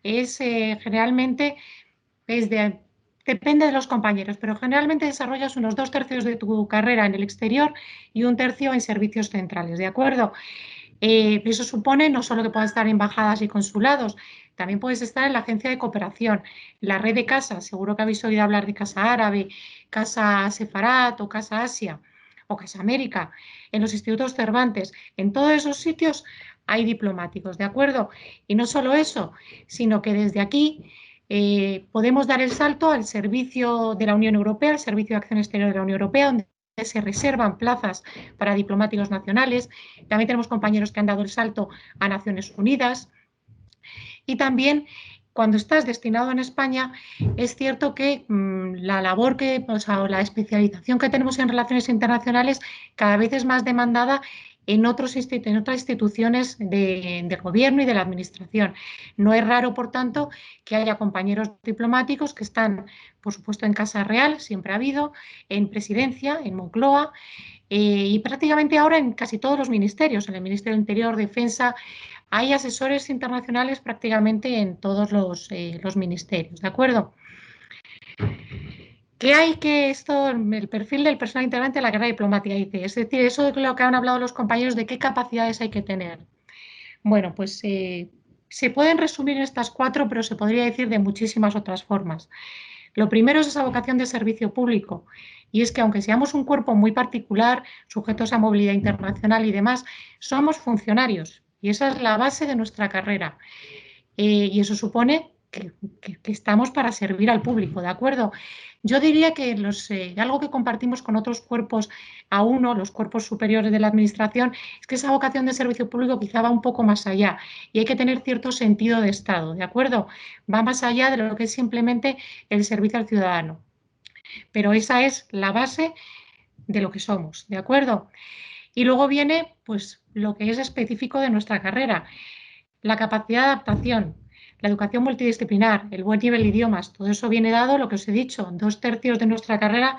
es generalmente depende de los compañeros, pero generalmente desarrollas unos 2/3 de tu carrera en el exterior y 1/3 en servicios centrales, ¿de acuerdo? Eso supone no solo que puedas estar en embajadas y consulados, también puedes estar en la agencia de cooperación, la red de casas, seguro que habéis oído hablar de Casa Árabe, Casa Sefarat o Casa Asia o Casa América, en los institutos Cervantes, en todos esos sitios hay diplomáticos, ¿de acuerdo? Y no solo eso, sino que desde aquí podemos dar el salto al servicio de la Unión Europea, al Servicio de Acción Exterior de la Unión Europea, donde se reservan plazas para diplomáticos nacionales. También tenemos compañeros que han dado el salto a Naciones Unidas. Y también, cuando estás destinado en España, es cierto que la labor la especialización que tenemos en relaciones internacionales cada vez es más demandada en otras instituciones del gobierno y de la administración. No es raro, por tanto, que haya compañeros diplomáticos que están, por supuesto, en Casa Real, siempre ha habido, en Presidencia, en Moncloa, y prácticamente ahora en casi todos los ministerios, en el Ministerio del Interior, Defensa, hay asesores internacionales prácticamente en todos los ministerios, ¿de acuerdo? ¿Qué hay que esto, el perfil del personal integrante de la carrera diplomática, dice? Es decir, eso de lo que han hablado los compañeros, de qué capacidades hay que tener. Bueno, pues se pueden resumir en estas 4, pero se podría decir de muchísimas otras formas. Lo primero es esa vocación de servicio público, y es que aunque seamos un cuerpo muy particular, sujetos a movilidad internacional y demás, somos funcionarios, y esa es la base de nuestra carrera. Y eso supone que estamos para servir al público, ¿de acuerdo? Yo diría que algo que compartimos con otros cuerpos los cuerpos superiores de la Administración, es que esa vocación de servicio público quizá va un poco más allá y hay que tener cierto sentido de Estado, ¿de acuerdo? Va más allá de lo que es simplemente el servicio al ciudadano. Pero esa es la base de lo que somos, ¿de acuerdo? Y luego viene, pues, lo que es específico de nuestra carrera, la capacidad de adaptación, la educación multidisciplinar, el buen nivel de idiomas, todo eso viene dado, lo que os he dicho, 2/3 de nuestra carrera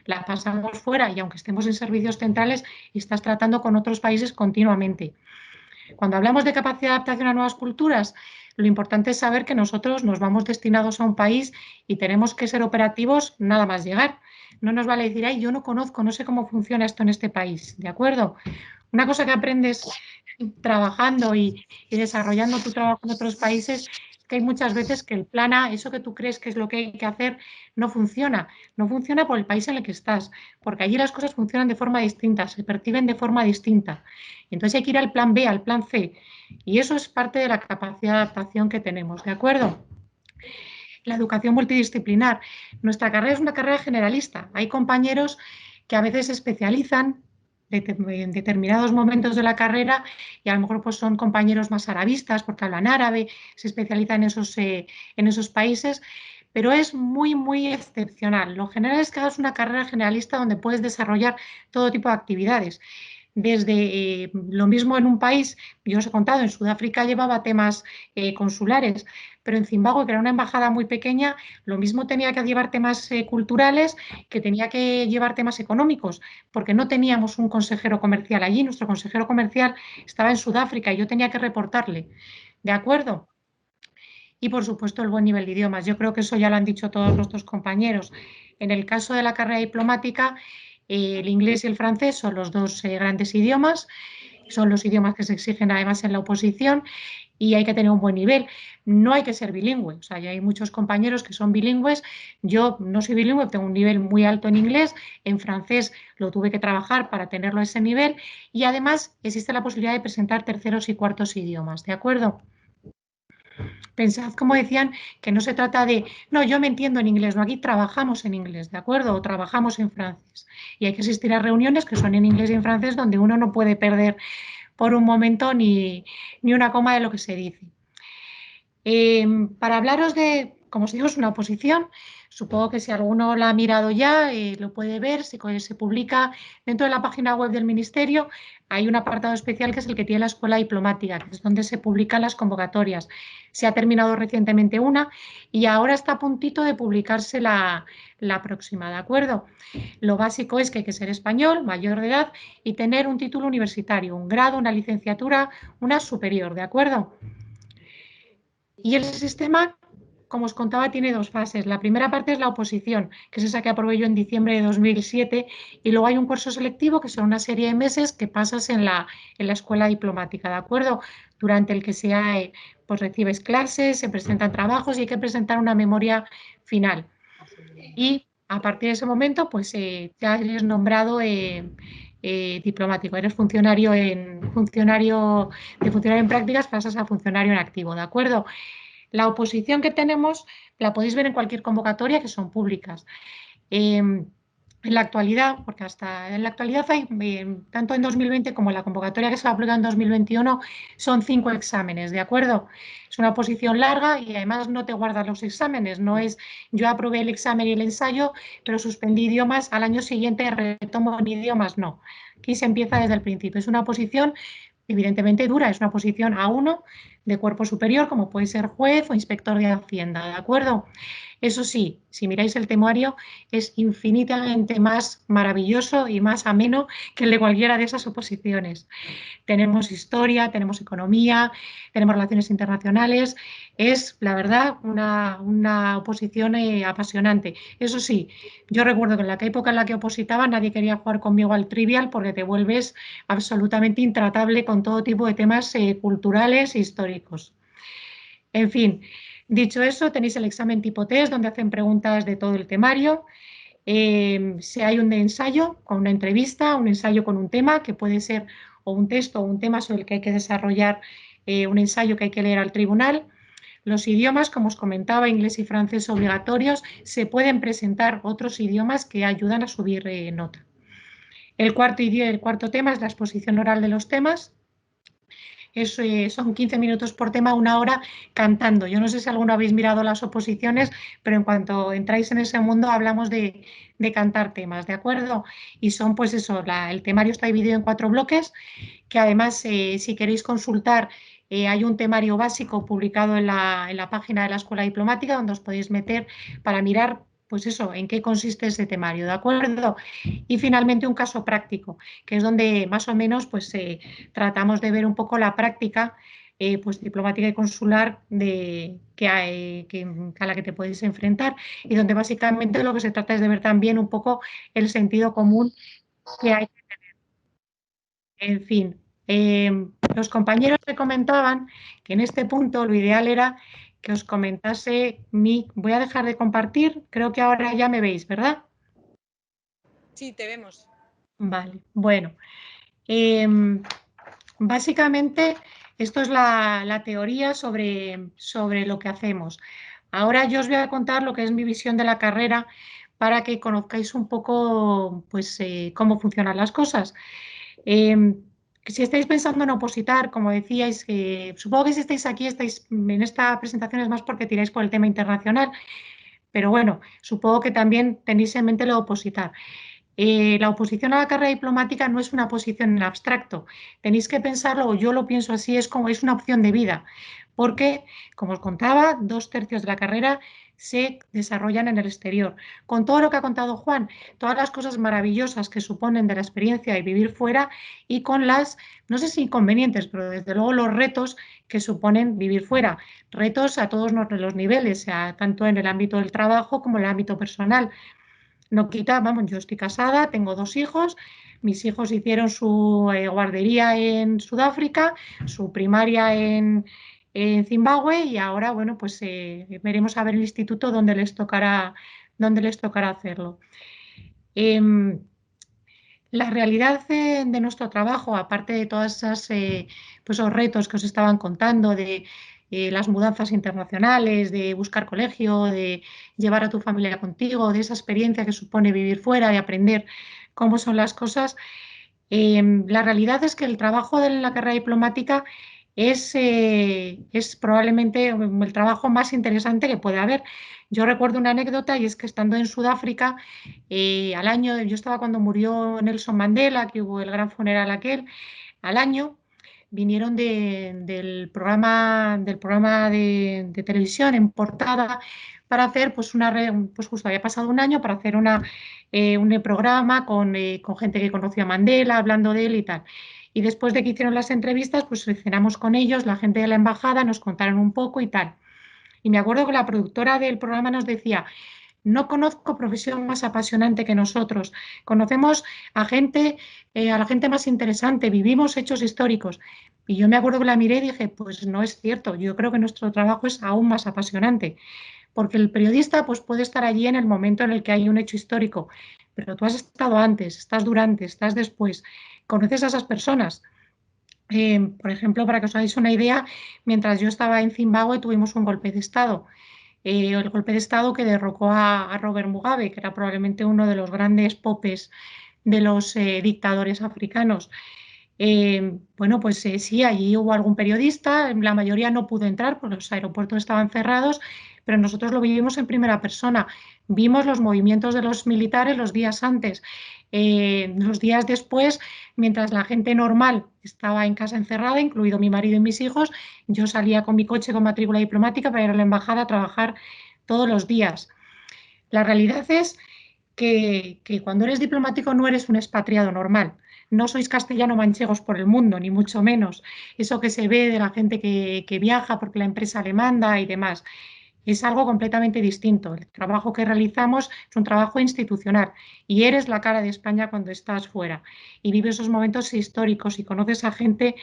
la pasamos fuera y aunque estemos en servicios centrales, estás tratando con otros países continuamente. Cuando hablamos de capacidad de adaptación a nuevas culturas, lo importante es saber que nosotros nos vamos destinados a un país y tenemos que ser operativos nada más llegar. No nos vale decir, ay, yo no conozco, no sé cómo funciona esto en este país, ¿de acuerdo? Una cosa que aprendes trabajando y desarrollando tu trabajo en otros países, que hay muchas veces que el plan A, eso que tú crees que es lo que hay que hacer, no funciona. No funciona por el país en el que estás, porque allí las cosas funcionan de forma distinta, se perciben de forma distinta. Entonces hay que ir al plan B, al plan C, y eso es parte de la capacidad de adaptación que tenemos, ¿de acuerdo? La educación multidisciplinar. Nuestra carrera es una carrera generalista. Hay compañeros que a veces se especializan en determinados momentos de la carrera y a lo mejor pues son compañeros más arabistas porque hablan árabe, se especializan en esos países, pero es muy, muy excepcional. Lo general es que hagas una carrera generalista donde puedes desarrollar todo tipo de actividades. Desde lo mismo en un país, yo os he contado, en Sudáfrica llevaba temas consulares, pero en Zimbabue, que era una embajada muy pequeña, lo mismo tenía que llevar temas culturales que tenía que llevar temas económicos, porque no teníamos un consejero comercial allí, nuestro consejero comercial estaba en Sudáfrica y yo tenía que reportarle, ¿de acuerdo? Y por supuesto el buen nivel de idiomas, yo creo que eso ya lo han dicho todos nuestros compañeros. En el caso de la carrera diplomática, el inglés y el francés son los 2 grandes idiomas, son los idiomas que se exigen además en la oposición y hay que tener un buen nivel. No hay que ser bilingüe, o sea, ya hay muchos compañeros que son bilingües. Yo no soy bilingüe, tengo un nivel muy alto en inglés, en francés lo tuve que trabajar para tenerlo a ese nivel y además existe la posibilidad de presentar terceros y cuartos idiomas, ¿de acuerdo? Pensad, como decían, que no se trata de, no, yo me entiendo en inglés, no, aquí trabajamos en inglés, ¿de acuerdo? O trabajamos en francés. Y hay que asistir a reuniones que son en inglés y en francés donde uno no puede perder por un momento ni una coma de lo que se dice. Para hablaros de, como os digo, es una oposición. Supongo que si alguno la ha mirado ya, lo puede ver, se publica dentro de la página web del Ministerio. Hay un apartado especial que es el que tiene la Escuela Diplomática, que es donde se publican las convocatorias. Se ha terminado recientemente una y ahora está a puntito de publicarse la próxima, ¿de acuerdo? Lo básico es que hay que ser español, mayor de edad y tener un título universitario, un grado, una licenciatura, una superior, ¿de acuerdo? Y el sistema, como os contaba, tiene 2 fases. La primera parte es la oposición, que es esa que aprobé yo en diciembre de 2007, y luego hay un curso selectivo, que son una serie de meses que pasas en la escuela diplomática, ¿de acuerdo? Durante el que pues recibes clases, se presentan trabajos y hay que presentar una memoria final. Y a partir de ese momento, pues ya eres nombrado diplomático, eres funcionario en prácticas, pasas a funcionario en activo, ¿de acuerdo? La oposición que tenemos la podéis ver en cualquier convocatoria, que son públicas. En la actualidad, porque hasta en la actualidad hay, tanto en 2020 como en la convocatoria que se va a aplicar en 2021, son 5 exámenes, ¿de acuerdo? Es una oposición larga y además no te guardas los exámenes, no es yo aprobé el examen y el ensayo, pero suspendí idiomas, al año siguiente retomo en idiomas, no. Aquí se empieza desde el principio. Es una oposición evidentemente dura, es una posición A1 de cuerpo superior, como puede ser juez o inspector de Hacienda, ¿de acuerdo? Eso sí, si miráis el temario, es infinitamente más maravilloso y más ameno que el de cualquiera de esas oposiciones. Tenemos historia, tenemos economía, tenemos relaciones internacionales. Es, la verdad, una oposición apasionante. Eso sí, yo recuerdo que en la época en la que opositaba nadie quería jugar conmigo al trivial porque te vuelves absolutamente intratable con todo tipo de temas culturales e históricos. En fin, dicho eso, tenéis el examen tipo test donde hacen preguntas de todo el temario. Si hay un ensayo con una entrevista, un ensayo con un tema, que puede ser o un texto o un tema sobre el que hay que desarrollar un ensayo que hay que leer al tribunal. Los idiomas, como os comentaba, inglés y francés obligatorios, se pueden presentar otros idiomas que ayudan a subir nota. El cuarto tema es la exposición oral de los temas. Son 15 minutos por tema, 1 hora cantando. Yo no sé si alguno habéis mirado las oposiciones, pero en cuanto entráis en ese mundo hablamos de cantar temas, ¿de acuerdo? Y son pues eso, el temario está dividido en 4 bloques, que además si queréis consultar hay un temario básico publicado en la página de la Escuela Diplomática donde os podéis meter para mirar pues eso, en qué consiste ese temario, ¿de acuerdo? Y finalmente un caso práctico, que es donde más o menos pues tratamos de ver un poco la práctica pues diplomática y consular a la que te puedes enfrentar y donde básicamente lo que se trata es de ver también un poco el sentido común que hay. En fin, los compañeros me comentaban que en este punto lo ideal era que os comentase Voy a dejar de compartir, creo que ahora ya me veis, ¿verdad? Sí, te vemos. Vale, bueno. Básicamente, esto es la teoría sobre lo que hacemos. Ahora yo os voy a contar lo que es mi visión de la carrera para que conozcáis un poco pues, cómo funcionan las cosas. Si estáis pensando en opositar, como decíais, supongo que si estáis aquí, estáis en esta presentación es más porque tiráis por el tema internacional, pero bueno, supongo que también tenéis en mente lo de opositar. La oposición a la carrera diplomática no es una posición en abstracto. Tenéis que pensarlo, o yo lo pienso así, es una opción de vida, porque, como os contaba, 2/3 de la carrera se desarrollan en el exterior. Con todo lo que ha contado Juan, todas las cosas maravillosas que suponen de la experiencia de vivir fuera y con no sé si inconvenientes, pero desde luego los retos que suponen vivir fuera. Retos a todos los niveles, tanto en el ámbito del trabajo como en el ámbito personal. No quita, vamos, yo estoy casada, tengo 2 hijos, mis hijos hicieron su guardería en Sudáfrica, su primaria en Zimbabue y ahora, bueno, pues veremos a ver el instituto donde les tocará hacerlo. La realidad de nuestro trabajo, aparte de todos pues, esos retos que os estaban contando, de las mudanzas internacionales, de buscar colegio, de llevar a tu familia contigo, de esa experiencia que supone vivir fuera y aprender cómo son las cosas, la realidad es que el trabajo de la carrera diplomática es probablemente el trabajo más interesante que puede haber. Yo recuerdo una anécdota y es que estando en Sudáfrica, al año, yo estaba cuando murió Nelson Mandela, que hubo el gran funeral aquel, al año vinieron del programa de televisión en portada para hacer pues pues justo había pasado un año para hacer un programa con gente que conoció a Mandela, hablando de él y tal. Y después de que hicieron las entrevistas, pues cenamos con ellos, la gente de la embajada, nos contaron un poco y tal. Y me acuerdo que la productora del programa nos decía, no conozco profesión más apasionante que nosotros. Conocemos a la gente más interesante, vivimos hechos históricos. Y yo me acuerdo que la miré y dije, pues no es cierto, yo creo que nuestro trabajo es aún más apasionante, porque el periodista pues, puede estar allí en el momento en el que hay un hecho histórico, pero tú has estado antes, estás durante, estás después, conoces a esas personas. Por ejemplo, para que os hagáis una idea, mientras yo estaba en Zimbabue tuvimos un golpe de Estado. el golpe de Estado que derrocó a Robert Mugabe, que era probablemente uno de los grandes popes de los dictadores africanos. Bueno, pues sí, allí hubo algún periodista, la mayoría no pudo entrar porque los aeropuertos estaban cerrados, pero nosotros lo vivimos en primera persona. Vimos los movimientos de los militares los días antes. Los días después, mientras la gente normal estaba en casa encerrada, incluido mi marido y mis hijos, yo salía con mi coche con matrícula diplomática para ir a la embajada a trabajar todos los días. La realidad es que cuando eres diplomático no eres un expatriado normal. No sois castellano-manchegos por el mundo, ni mucho menos. Eso que se ve de la gente que viaja porque la empresa le manda y demás. Es algo completamente distinto. El trabajo que realizamos es un trabajo institucional y eres la cara de España cuando estás fuera y vives esos momentos históricos y conoces a gente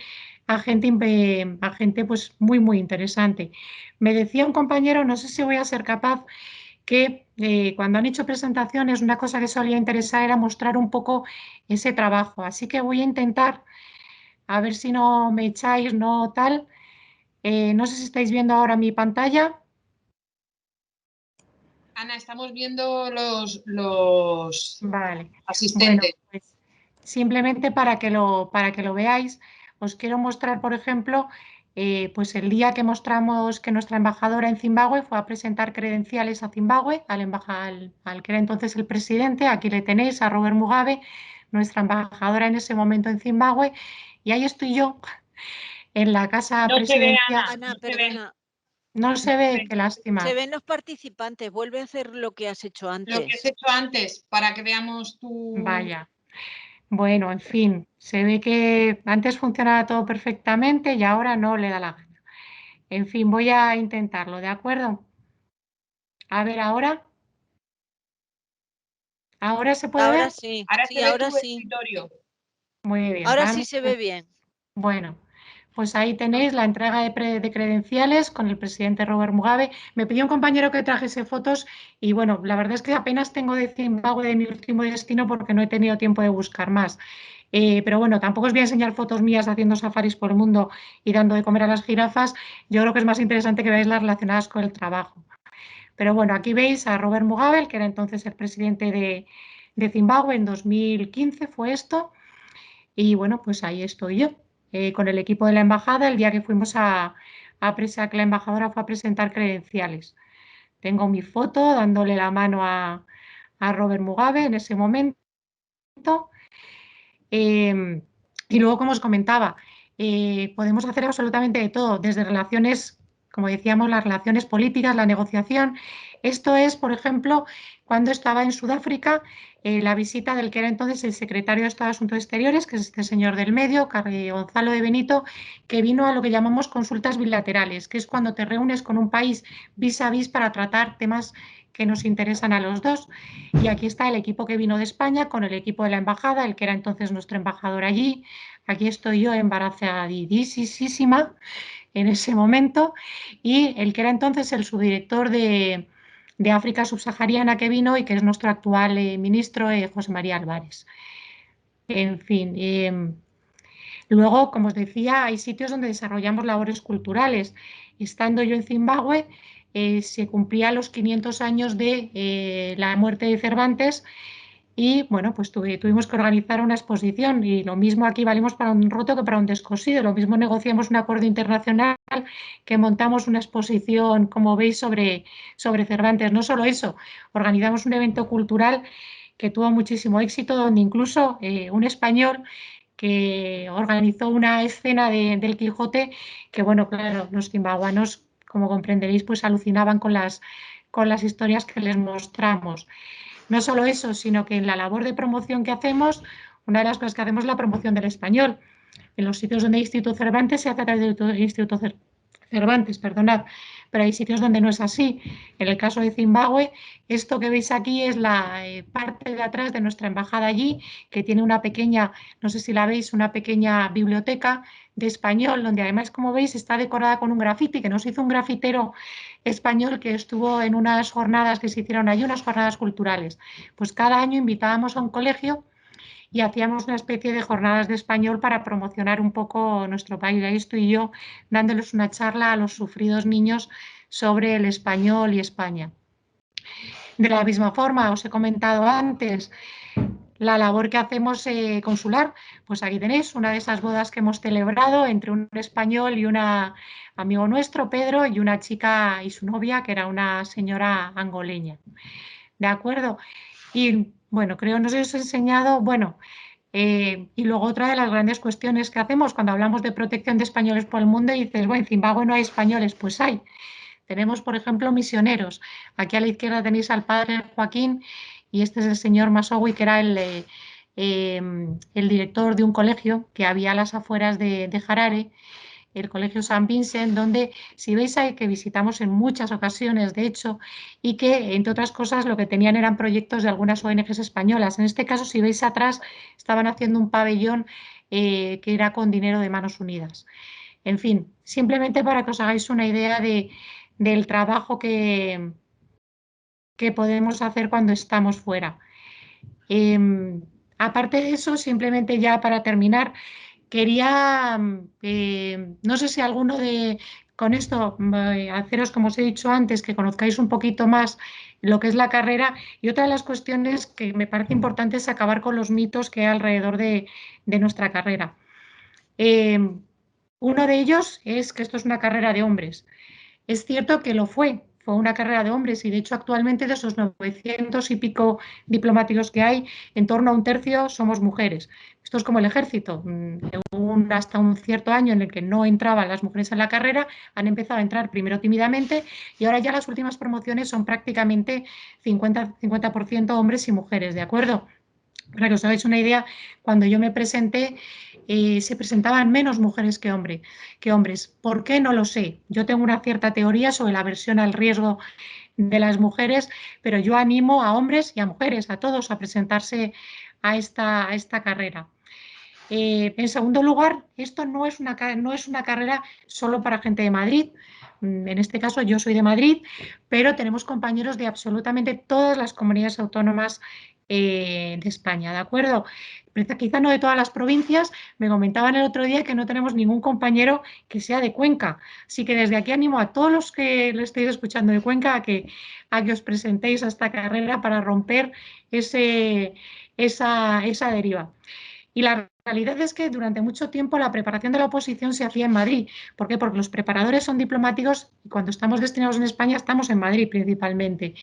pues muy, muy interesante. Me decía un compañero, no sé si voy a ser capaz, que cuando han hecho presentaciones una cosa que solía interesar era mostrar un poco ese trabajo. Así que voy a intentar, a ver si no me echáis, no tal. No sé si estáis viendo ahora mi pantalla. Ana, estamos viendo los Vale. asistentes. Bueno, pues simplemente para que lo veáis, os quiero mostrar, por ejemplo, pues el día que mostramos que nuestra embajadora en Zimbabue fue a presentar credenciales a Zimbabue, al que era entonces el presidente. Aquí le tenéis a Robert Mugabe, nuestra embajadora en ese momento en Zimbabue, y ahí estoy yo en la casa No se ve, presidencial. Ana, no se ve. perdona. No se ve, qué Se lástima. ven los participantes. Vuelve a hacer lo que has hecho Lo que has antes. hecho antes, para que veamos tu... Vaya. Bueno, en fin, se ve que antes funcionaba todo perfectamente y ahora no le da la gana. En fin, voy a intentarlo, ¿de acuerdo? A ver, ahora. ¿Ahora se puede Ahora ver? sí, Ahora sí, se ve ahora tu sí. escritorio. Muy bien. Ahora sí se ve bien. Bueno, pues ahí tenéis la entrega de credenciales con el presidente Robert Mugabe. Me pidió un compañero que trajese fotos y bueno, la verdad es que apenas tengo de Zimbabue de mi último destino porque no he tenido tiempo de buscar más. Pero bueno, tampoco os voy a enseñar fotos mías haciendo safaris por el mundo y dando de comer a las jirafas. Yo creo que es más interesante que veáis las relacionadas con el trabajo. Pero bueno, aquí veis a Robert Mugabe, que era entonces el presidente de Zimbabue, en 2015 fue esto. Y bueno, pues ahí estoy yo, con el equipo de la embajada, el día que fuimos que la embajadora fue a presentar credenciales. Tengo mi foto dándole la mano a Robert Mugabe en ese momento. Y luego, como os comentaba, podemos hacer absolutamente de todo, desde relaciones, como decíamos, las relaciones políticas, la negociación. Esto es, por ejemplo, cuando estaba en Sudáfrica, la visita del que era entonces el secretario de Estado de Asuntos Exteriores, que es este señor del medio, Gonzalo de Benito, que vino a lo que llamamos consultas bilaterales, que es cuando te reúnes con un país vis a vis para tratar temas que nos interesan a los dos. Y aquí está el equipo que vino de España con el equipo de la embajada, el que era entonces nuestro embajador allí. Aquí estoy yo embarazadísima en ese momento y el que era entonces el subdirector de África subsahariana que vino y que es nuestro actual ministro, José María Álvarez. En fin, luego, como os decía, hay sitios donde desarrollamos labores culturales. Estando yo en Zimbabue, se cumplía los 500 años de la muerte de Cervantes y bueno, pues tuvimos que organizar una exposición y lo mismo aquí valimos para un roto que para un descosido. Lo mismo negociamos un acuerdo internacional que montamos una exposición, como veis, sobre Cervantes. No solo eso, organizamos un evento cultural que tuvo muchísimo éxito, donde incluso un español que organizó una escena del Quijote que, bueno, claro, los zimbabuanos, como comprenderéis, pues alucinaban con las historias que les mostramos. No solo eso, sino que en la labor de promoción que hacemos, una de las cosas que hacemos es la promoción del español. En los sitios donde hay Instituto Cervantes se hace a través del Instituto Cervantes, perdonad, pero hay sitios donde no es así. En el caso de Zimbabue, esto que veis aquí es la parte de atrás de nuestra embajada allí, que tiene una pequeña, no sé si la veis, una pequeña biblioteca de español, donde además, como veis, está decorada con un grafiti que nos hizo un grafitero español que estuvo en unas jornadas que se hicieron allí, unas jornadas culturales. Pues cada año invitábamos a un colegio y hacíamos una especie de jornadas de español para promocionar un poco nuestro país. Ahí estoy yo dándoles una charla a los sufridos niños sobre el español y España. De la misma forma, os he comentado antes la labor que hacemos consular, pues aquí tenéis una de esas bodas que hemos celebrado entre un español y un amigo nuestro, Pedro, y una chica y su novia, que era una señora angoleña. ¿De acuerdo? Y bueno, creo, no sé si os he enseñado, bueno, y luego otra de las grandes cuestiones que hacemos cuando hablamos de protección de españoles por el mundo y dices, bueno, en Zimbabue no hay españoles, pues hay. Tenemos, por ejemplo, misioneros. Aquí a la izquierda tenéis al padre Joaquín y este es el señor Masowi, que era el director de un colegio que había a las afueras de Harare, el Colegio San Vincent, donde, si veis ahí, que visitamos en muchas ocasiones, de hecho, y que, entre otras cosas, lo que tenían eran proyectos de algunas ONGs españolas. En este caso, si veis atrás, estaban haciendo un pabellón que era con dinero de Manos Unidas. En fin, simplemente para que os hagáis una idea del trabajo que podemos hacer cuando estamos fuera. Aparte de eso, simplemente ya para terminar, quería, no sé si alguno con esto, haceros, como os he dicho antes, que conozcáis un poquito más lo que es la carrera. Y otra de las cuestiones que me parece importante es acabar con los mitos que hay alrededor de nuestra carrera. Uno de ellos es que esto es una carrera de hombres. Es cierto que lo fue una carrera de hombres y de hecho actualmente de esos 900 y pico diplomáticos que hay, en torno a un tercio somos mujeres. Esto es como el ejército. Hasta un cierto año en el que no entraban las mujeres en la carrera, han empezado a entrar primero tímidamente y ahora ya las últimas promociones son prácticamente 50% hombres y mujeres, ¿de acuerdo? Para que os hagáis una idea, cuando yo me presenté, se presentaban menos mujeres que hombres. ¿Por qué? No lo sé. Yo tengo una cierta teoría sobre la aversión al riesgo de las mujeres, pero yo animo a hombres y a mujeres, a todos, a presentarse a esta carrera. En segundo lugar, esto no es una carrera solo para gente de Madrid. En este caso yo soy de Madrid, pero tenemos compañeros de absolutamente todas las comunidades autónomas de España, ¿de acuerdo? Quizá no de todas las provincias. Me comentaban el otro día que no tenemos ningún compañero que sea de Cuenca. Así que desde aquí animo a todos los que lo estéis escuchando de Cuenca a que os presentéis a esta carrera para romper esa deriva. Y la realidad es que durante mucho tiempo la preparación de la oposición se hacía en Madrid. ¿Por qué? Porque los preparadores son diplomáticos y cuando estamos destinados en España estamos en Madrid principalmente.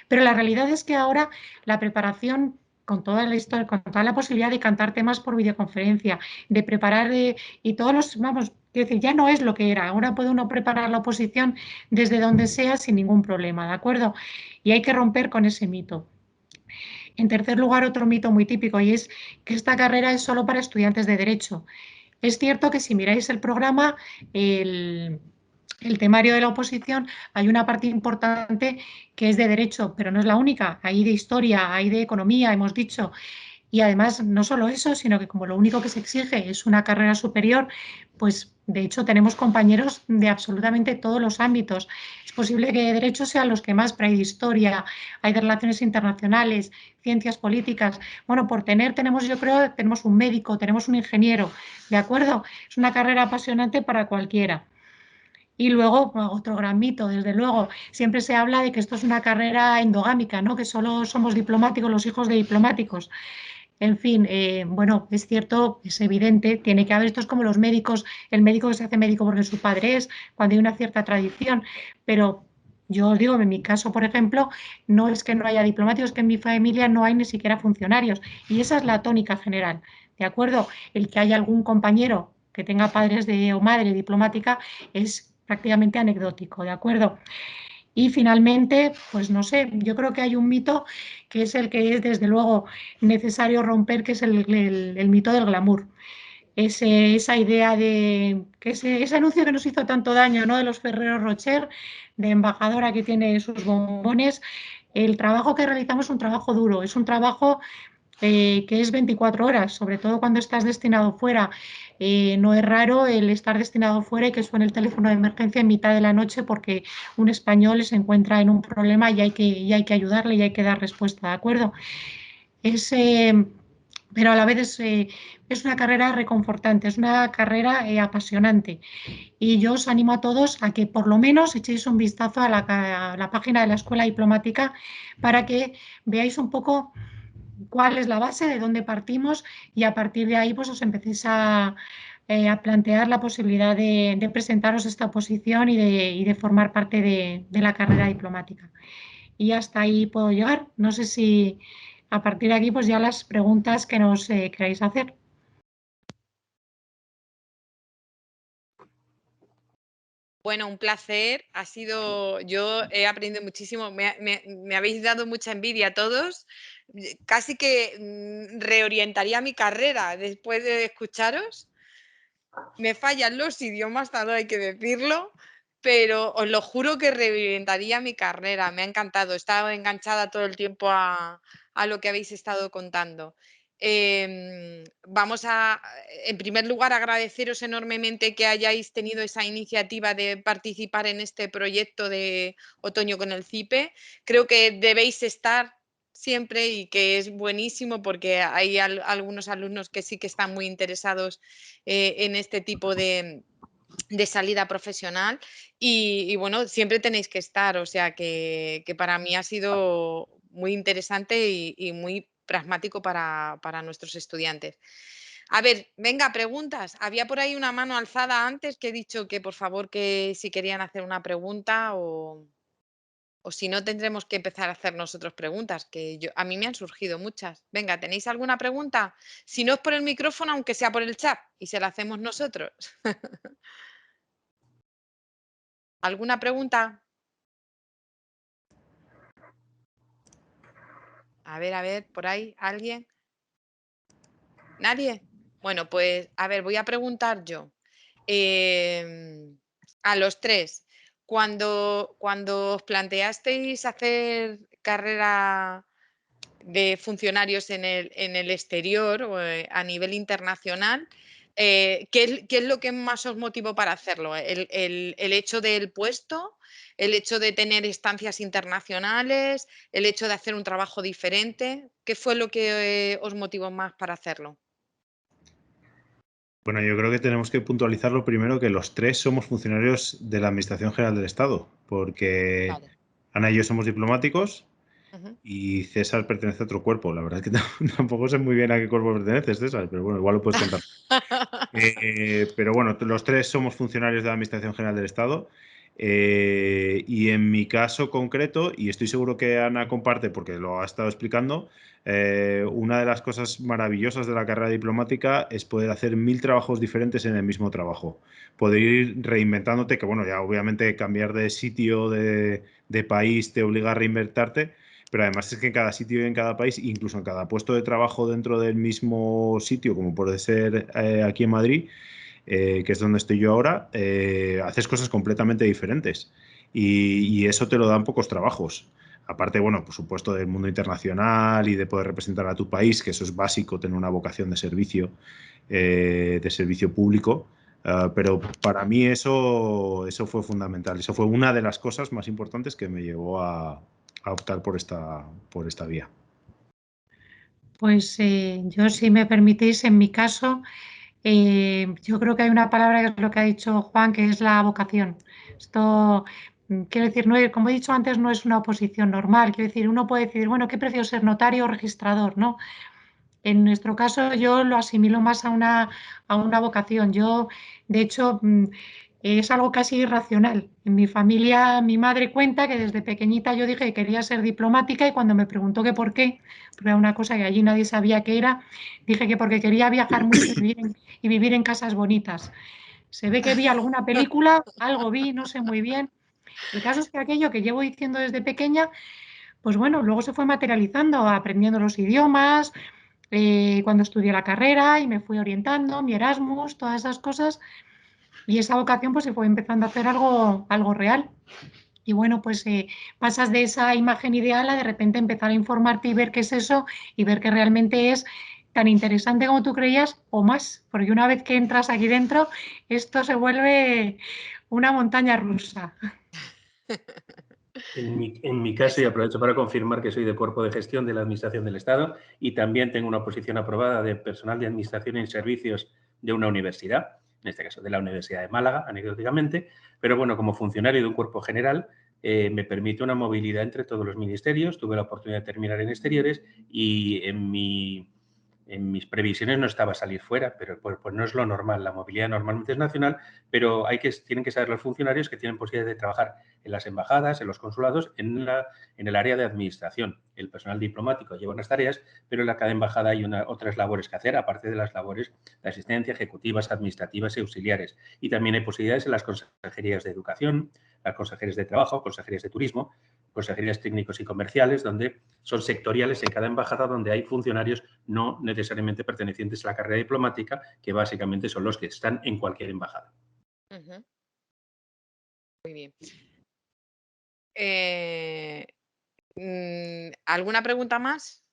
Pero la realidad es que ahora la preparación, con toda la historia, con toda la posibilidad de cantar temas por videoconferencia, de preparar y todos los, vamos, quiero decir, ya no es lo que era. Ahora puede uno preparar la oposición desde donde sea sin ningún problema, ¿de acuerdo? Y hay que romper con ese mito. En tercer lugar, otro mito muy típico y es que esta carrera es solo para estudiantes de Derecho. Es cierto que si miráis el programa, el temario de la oposición, hay una parte importante que es de Derecho, pero no es la única. Hay de Historia, hay de Economía, hemos dicho. Y además, no solo eso, sino que como lo único que se exige es una carrera superior, pues de hecho tenemos compañeros de absolutamente todos los ámbitos. Es posible que de Derecho sean los que más, pero hay de Historia, hay de Relaciones Internacionales, Ciencias Políticas. Bueno, yo creo, tenemos un médico, tenemos un ingeniero, ¿de acuerdo? Es una carrera apasionante para cualquiera. Y luego, otro gran mito, desde luego, siempre se habla de que esto es una carrera endogámica, ¿no? Que solo somos diplomáticos, los hijos de diplomáticos. En fin, bueno, es cierto, es evidente, tiene que haber, esto es como los médicos, el médico que se hace médico porque su padre es, cuando hay una cierta tradición, pero yo os digo, en mi caso, por ejemplo, no es que no haya diplomáticos, es que en mi familia no hay ni siquiera funcionarios, y esa es la tónica general, ¿de acuerdo? El que haya algún compañero que tenga padres o madre diplomática es prácticamente anecdótico, ¿de acuerdo? Y finalmente, pues no sé, yo creo que hay un mito que es el que es desde luego necesario romper, que es el mito del glamour. Esa idea de que ese anuncio que nos hizo tanto daño, ¿no? De los Ferrero Rocher, de embajadora que tiene sus bombones. El trabajo que realizamos es un trabajo duro, es un trabajo que es 24 horas, sobre todo cuando estás destinado fuera. No es raro el estar destinado fuera y que suene el teléfono de emergencia en mitad de la noche porque un español se encuentra en un problema y hay que ayudarle y hay que dar respuesta, ¿de acuerdo? pero a la vez es una carrera reconfortante, es una carrera apasionante. Y yo os animo a todos a que por lo menos echéis un vistazo a la página de la Escuela Diplomática para que veáis un poco cuál es la base, de dónde partimos, y a partir de ahí pues os empecéis a plantear la posibilidad de presentaros esta oposición y de formar parte de la carrera diplomática. Y hasta ahí puedo llegar. No sé si a partir de aquí pues ya las preguntas que nos queráis hacer. Bueno, un placer. Ha sido, yo he aprendido muchísimo. Me habéis dado mucha envidia a todos. Casi que reorientaría mi carrera después de escucharos. Me fallan los idiomas, todo hay que decirlo, pero os lo juro que reorientaría mi carrera. Me ha encantado. He estado enganchada todo el tiempo a lo que habéis estado contando. Vamos a, en primer lugar, agradeceros enormemente que hayáis tenido esa iniciativa de participar en este proyecto de Otoño con el CIPE. Creo que debéis estar siempre y que es buenísimo porque hay algunos alumnos que sí que están muy interesados en este tipo de salida profesional y bueno, siempre tenéis que estar, o sea que para mí ha sido muy interesante y muy pragmático para nuestros estudiantes. A ver, venga, preguntas. Había por ahí una mano alzada antes que he dicho que por favor que si querían hacer una pregunta o si no tendremos que empezar a hacer nosotros preguntas, que a mí me han surgido muchas. Venga, ¿tenéis alguna pregunta? Si no es por el micrófono, aunque sea por el chat y se la hacemos nosotros. ¿Alguna pregunta? A ver, por ahí, ¿alguien? ¿Nadie? Bueno, pues a ver, voy a preguntar yo. A los tres, cuando os planteasteis hacer carrera de funcionarios en el exterior o a nivel internacional, ¿qué es lo que más os motivó para hacerlo? ¿El hecho del puesto? ¿El hecho de tener instancias internacionales? ¿El hecho de hacer un trabajo diferente? ¿Qué fue lo que os motivó más para hacerlo? Bueno, yo creo que tenemos que puntualizar lo primero, que los tres somos funcionarios de la Administración General del Estado, porque Vale. Ana y yo somos diplomáticos Ujú. y César pertenece a otro cuerpo. La verdad es que tampoco sé muy bien a qué cuerpo perteneces, César, pero bueno, igual lo puedes contar. Pero bueno, los tres somos funcionarios de la Administración General del Estado. Y en mi caso concreto, y estoy seguro que Ana comparte porque lo ha estado explicando, una de las cosas maravillosas de la carrera diplomática es poder hacer 1000 trabajos diferentes en el mismo trabajo. Poder ir reinventándote, que bueno, ya obviamente cambiar de sitio, de país, te obliga a reinventarte, pero además es que en cada sitio y en cada país, incluso en cada puesto de trabajo dentro del mismo sitio, como puede ser aquí en Madrid, que es donde estoy yo ahora, haces cosas completamente diferentes. Y eso te lo dan pocos trabajos. Aparte, bueno, por supuesto, del mundo internacional y de poder representar a tu país, que eso es básico, tener una vocación de servicio público. Pero para mí eso fue fundamental. Eso fue una de las cosas más importantes que me llevó a optar por esta vía. Pues yo, si me permitís, en mi caso, yo creo que hay una palabra que es lo que ha dicho Juan, que es la vocación. Esto, quiero decir, como he dicho antes, no es una oposición normal. Quiero decir, uno puede decir, bueno, ¿qué prefiero ser, notario o registrador? ¿No? En nuestro caso, yo lo asimilo más a una vocación. Yo, de hecho, es algo casi irracional. En mi familia, mi madre cuenta que desde pequeñita yo dije que quería ser diplomática y cuando me preguntó que por qué, porque era una cosa que allí nadie sabía qué era, dije que porque quería viajar mucho y vivir en casas bonitas. Se ve que vi alguna película, algo vi, no sé muy bien. El caso es que aquello que llevo diciendo desde pequeña, pues bueno, luego se fue materializando, aprendiendo los idiomas, cuando estudié la carrera y me fui orientando, mi Erasmus, todas esas cosas, y esa vocación pues se fue empezando a hacer algo real. Y bueno, pues pasas de esa imagen ideal a de repente empezar a informarte y ver qué es eso y ver que realmente es tan interesante como tú creías o más, porque una vez que entras aquí dentro, esto se vuelve una montaña rusa. En mi caso, y aprovecho para confirmar que soy de Cuerpo de Gestión de la Administración del Estado y también tengo una posición aprobada de personal de Administración y Servicios de una universidad, en este caso de la Universidad de Málaga, anecdóticamente, pero bueno, como funcionario de un cuerpo general me permite una movilidad entre todos los ministerios. Tuve la oportunidad de terminar en exteriores y en mis previsiones no estaba salir fuera, pero pues no es lo normal. La movilidad normalmente es nacional, pero tienen que saber los funcionarios que tienen posibilidad de trabajar en las embajadas, en los consulados, en el área de administración. El personal diplomático lleva unas tareas, pero en cada embajada hay otras labores que hacer, aparte de las labores de asistencia, ejecutivas, administrativas y auxiliares. Y también hay posibilidades en las consejerías de educación, las consejerías de trabajo, consejerías de turismo, consejerías técnicos y comerciales, donde son sectoriales en cada embajada, donde hay funcionarios no necesariamente pertenecientes a la carrera diplomática, que básicamente son los que están en cualquier embajada. Muy bien. ¿Alguna pregunta más?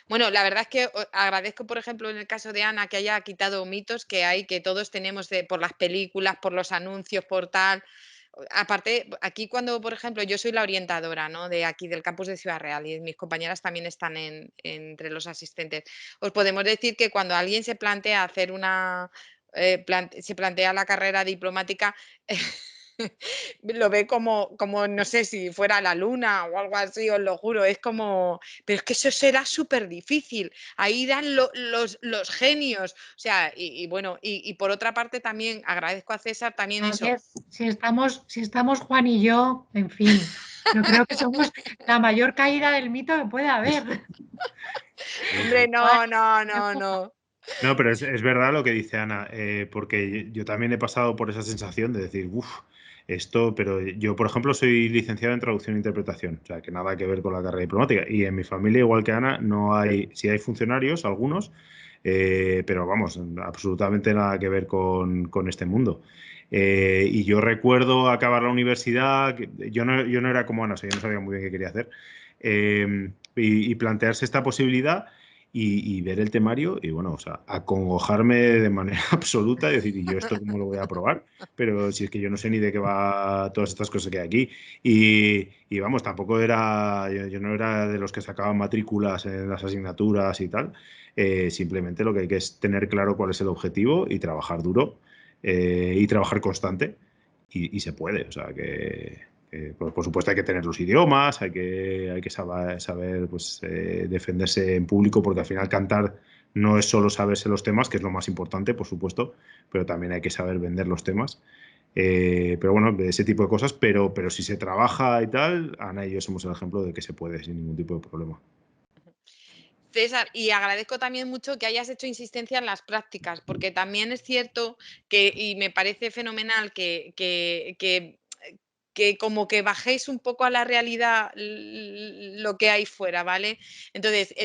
Bueno, la verdad es que agradezco, por ejemplo, en el caso de Ana, que haya quitado mitos que hay, que todos tenemos por las películas, por los anuncios, por tal. Aparte, aquí cuando, por ejemplo, yo soy la orientadora, ¿no?, de aquí del campus de Ciudad Real y mis compañeras también están entre los asistentes. Os podemos decir que cuando alguien se plantea hacer se plantea la carrera diplomática, lo ve como, no sé, si fuera la luna o algo así, os lo juro. Es como, pero es que eso será súper difícil. Ahí dan los genios. O sea, y bueno, y por otra parte también agradezco a César también A eso. ver, si estamos Juan y yo, en fin, yo creo que somos la mayor caída del mito que puede haber. Hombre, Juan, no. No, pero es verdad lo que dice Ana, porque yo también he pasado por esa sensación de decir, uff, esto, pero yo, por ejemplo, soy licenciado en traducción e interpretación, o sea, que nada que ver con la carrera diplomática. Y en mi familia, igual que Ana, no hay, sí hay funcionarios, algunos, pero vamos, absolutamente nada que ver con este mundo. Y yo recuerdo acabar la universidad, yo no era como Ana, o sea, yo no sabía muy bien qué quería hacer, y plantearse esta posibilidad. Y ver el temario y, bueno, o sea, acongojarme de manera absoluta y decir, ¿y yo esto cómo lo voy a probar? Pero si es que yo no sé ni de qué va todas estas cosas que hay aquí. Y vamos, tampoco era, yo no era de los que sacaban matrículas en las asignaturas y tal. Simplemente lo que hay que es tener claro cuál es el objetivo y trabajar duro y trabajar constante. Y se puede, o sea, que por supuesto hay que tener los idiomas, hay que saber pues, defenderse en público, porque al final cantar no es solo saberse los temas, que es lo más importante, por supuesto, pero también hay que saber vender los temas. Pero bueno, de ese tipo de cosas, pero si se trabaja y tal, Ana y yo somos el ejemplo de que se puede sin ningún tipo de problema. César, y agradezco también mucho que hayas hecho insistencia en las prácticas, porque también es cierto y me parece fenomenal que como que bajéis un poco a la realidad lo que hay fuera, ¿vale? Entonces,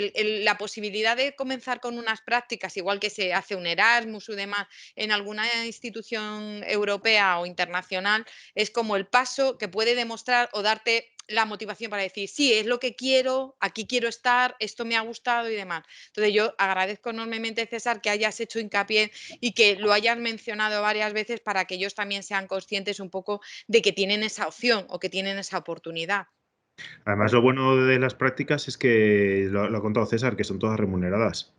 la posibilidad de comenzar con unas prácticas, igual que se hace un Erasmus o demás en alguna institución europea o internacional, es como el paso que puede demostrar o darte la motivación para decir, sí, es lo que quiero, aquí quiero estar, esto me ha gustado y demás. Entonces, yo agradezco enormemente, César, que hayas hecho hincapié y que lo hayas mencionado varias veces para que ellos también sean conscientes un poco de que tienen esa opción o que tienen esa oportunidad. Además, lo bueno de las prácticas es que, lo ha contado César, que son todas remuneradas.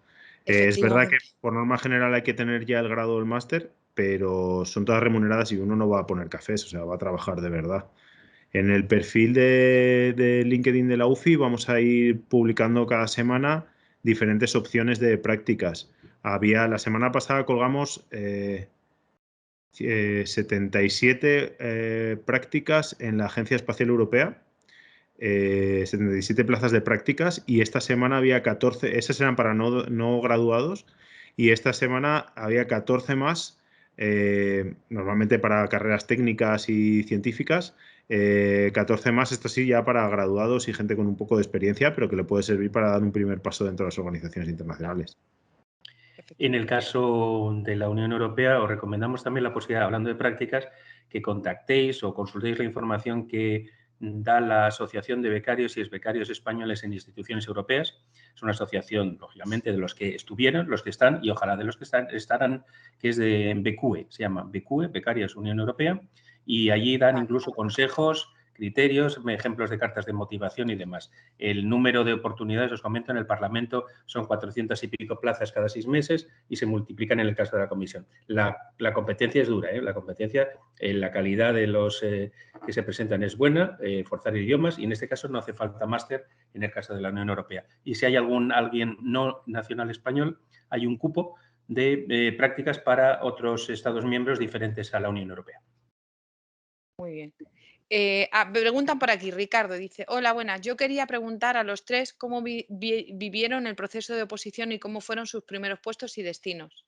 Es verdad que Efectivamente. por norma general hay que tener ya el grado del máster, pero son todas remuneradas y uno no va a poner cafés, o sea, va a trabajar de verdad. En el perfil de LinkedIn de la UCI vamos a ir publicando cada semana diferentes opciones de prácticas. La semana pasada colgamos 77 prácticas en la Agencia Espacial Europea, 77 plazas de prácticas, y esta semana había 14, esas eran para no graduados, y esta semana había 14 más, normalmente para carreras técnicas y científicas, 14 más, esto sí, ya para graduados y gente con un poco de experiencia, pero que le puede servir para dar un primer paso dentro de las organizaciones internacionales. En el caso de la Unión Europea, os recomendamos también la posibilidad, hablando de prácticas, que contactéis o consultéis la información que da la Asociación de Becarios y Exbecarios Españoles en Instituciones Europeas. Es una asociación, lógicamente, de los que estuvieron, los que están y ojalá de los que estarán, que es de BCUE, se llama BCUE, Becarios Unión Europea, y allí dan incluso consejos, criterios, ejemplos de cartas de motivación y demás. El número de oportunidades, os comento, en el Parlamento son 400 y pico plazas cada 6 meses y se multiplican en el caso de la comisión. La competencia es dura, la competencia, la calidad de los que se presentan es buena, forzar idiomas, y en este caso no hace falta máster en el caso de la Unión Europea. Y si hay alguien no nacional español, hay un cupo de prácticas para otros Estados miembros diferentes a la Unión Europea. Muy bien. Me preguntan por aquí, Ricardo dice, hola, buenas, yo quería preguntar a los tres cómo vivieron el proceso de oposición y cómo fueron sus primeros puestos y destinos.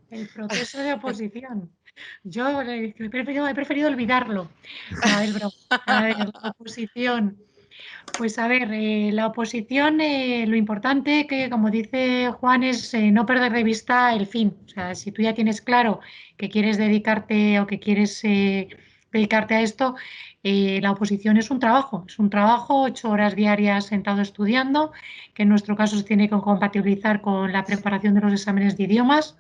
El proceso de oposición. Yo he preferido olvidarlo. A ver, la oposición. Pues a ver, la oposición, lo importante que, como dice Juan, es no perder de vista el fin. O sea, si tú ya tienes claro que quieres dedicarte o que quieres dedicarte a esto, la oposición es un trabajo, 8 horas diarias sentado estudiando, que en nuestro caso se tiene que compatibilizar con la preparación de los exámenes de idiomas.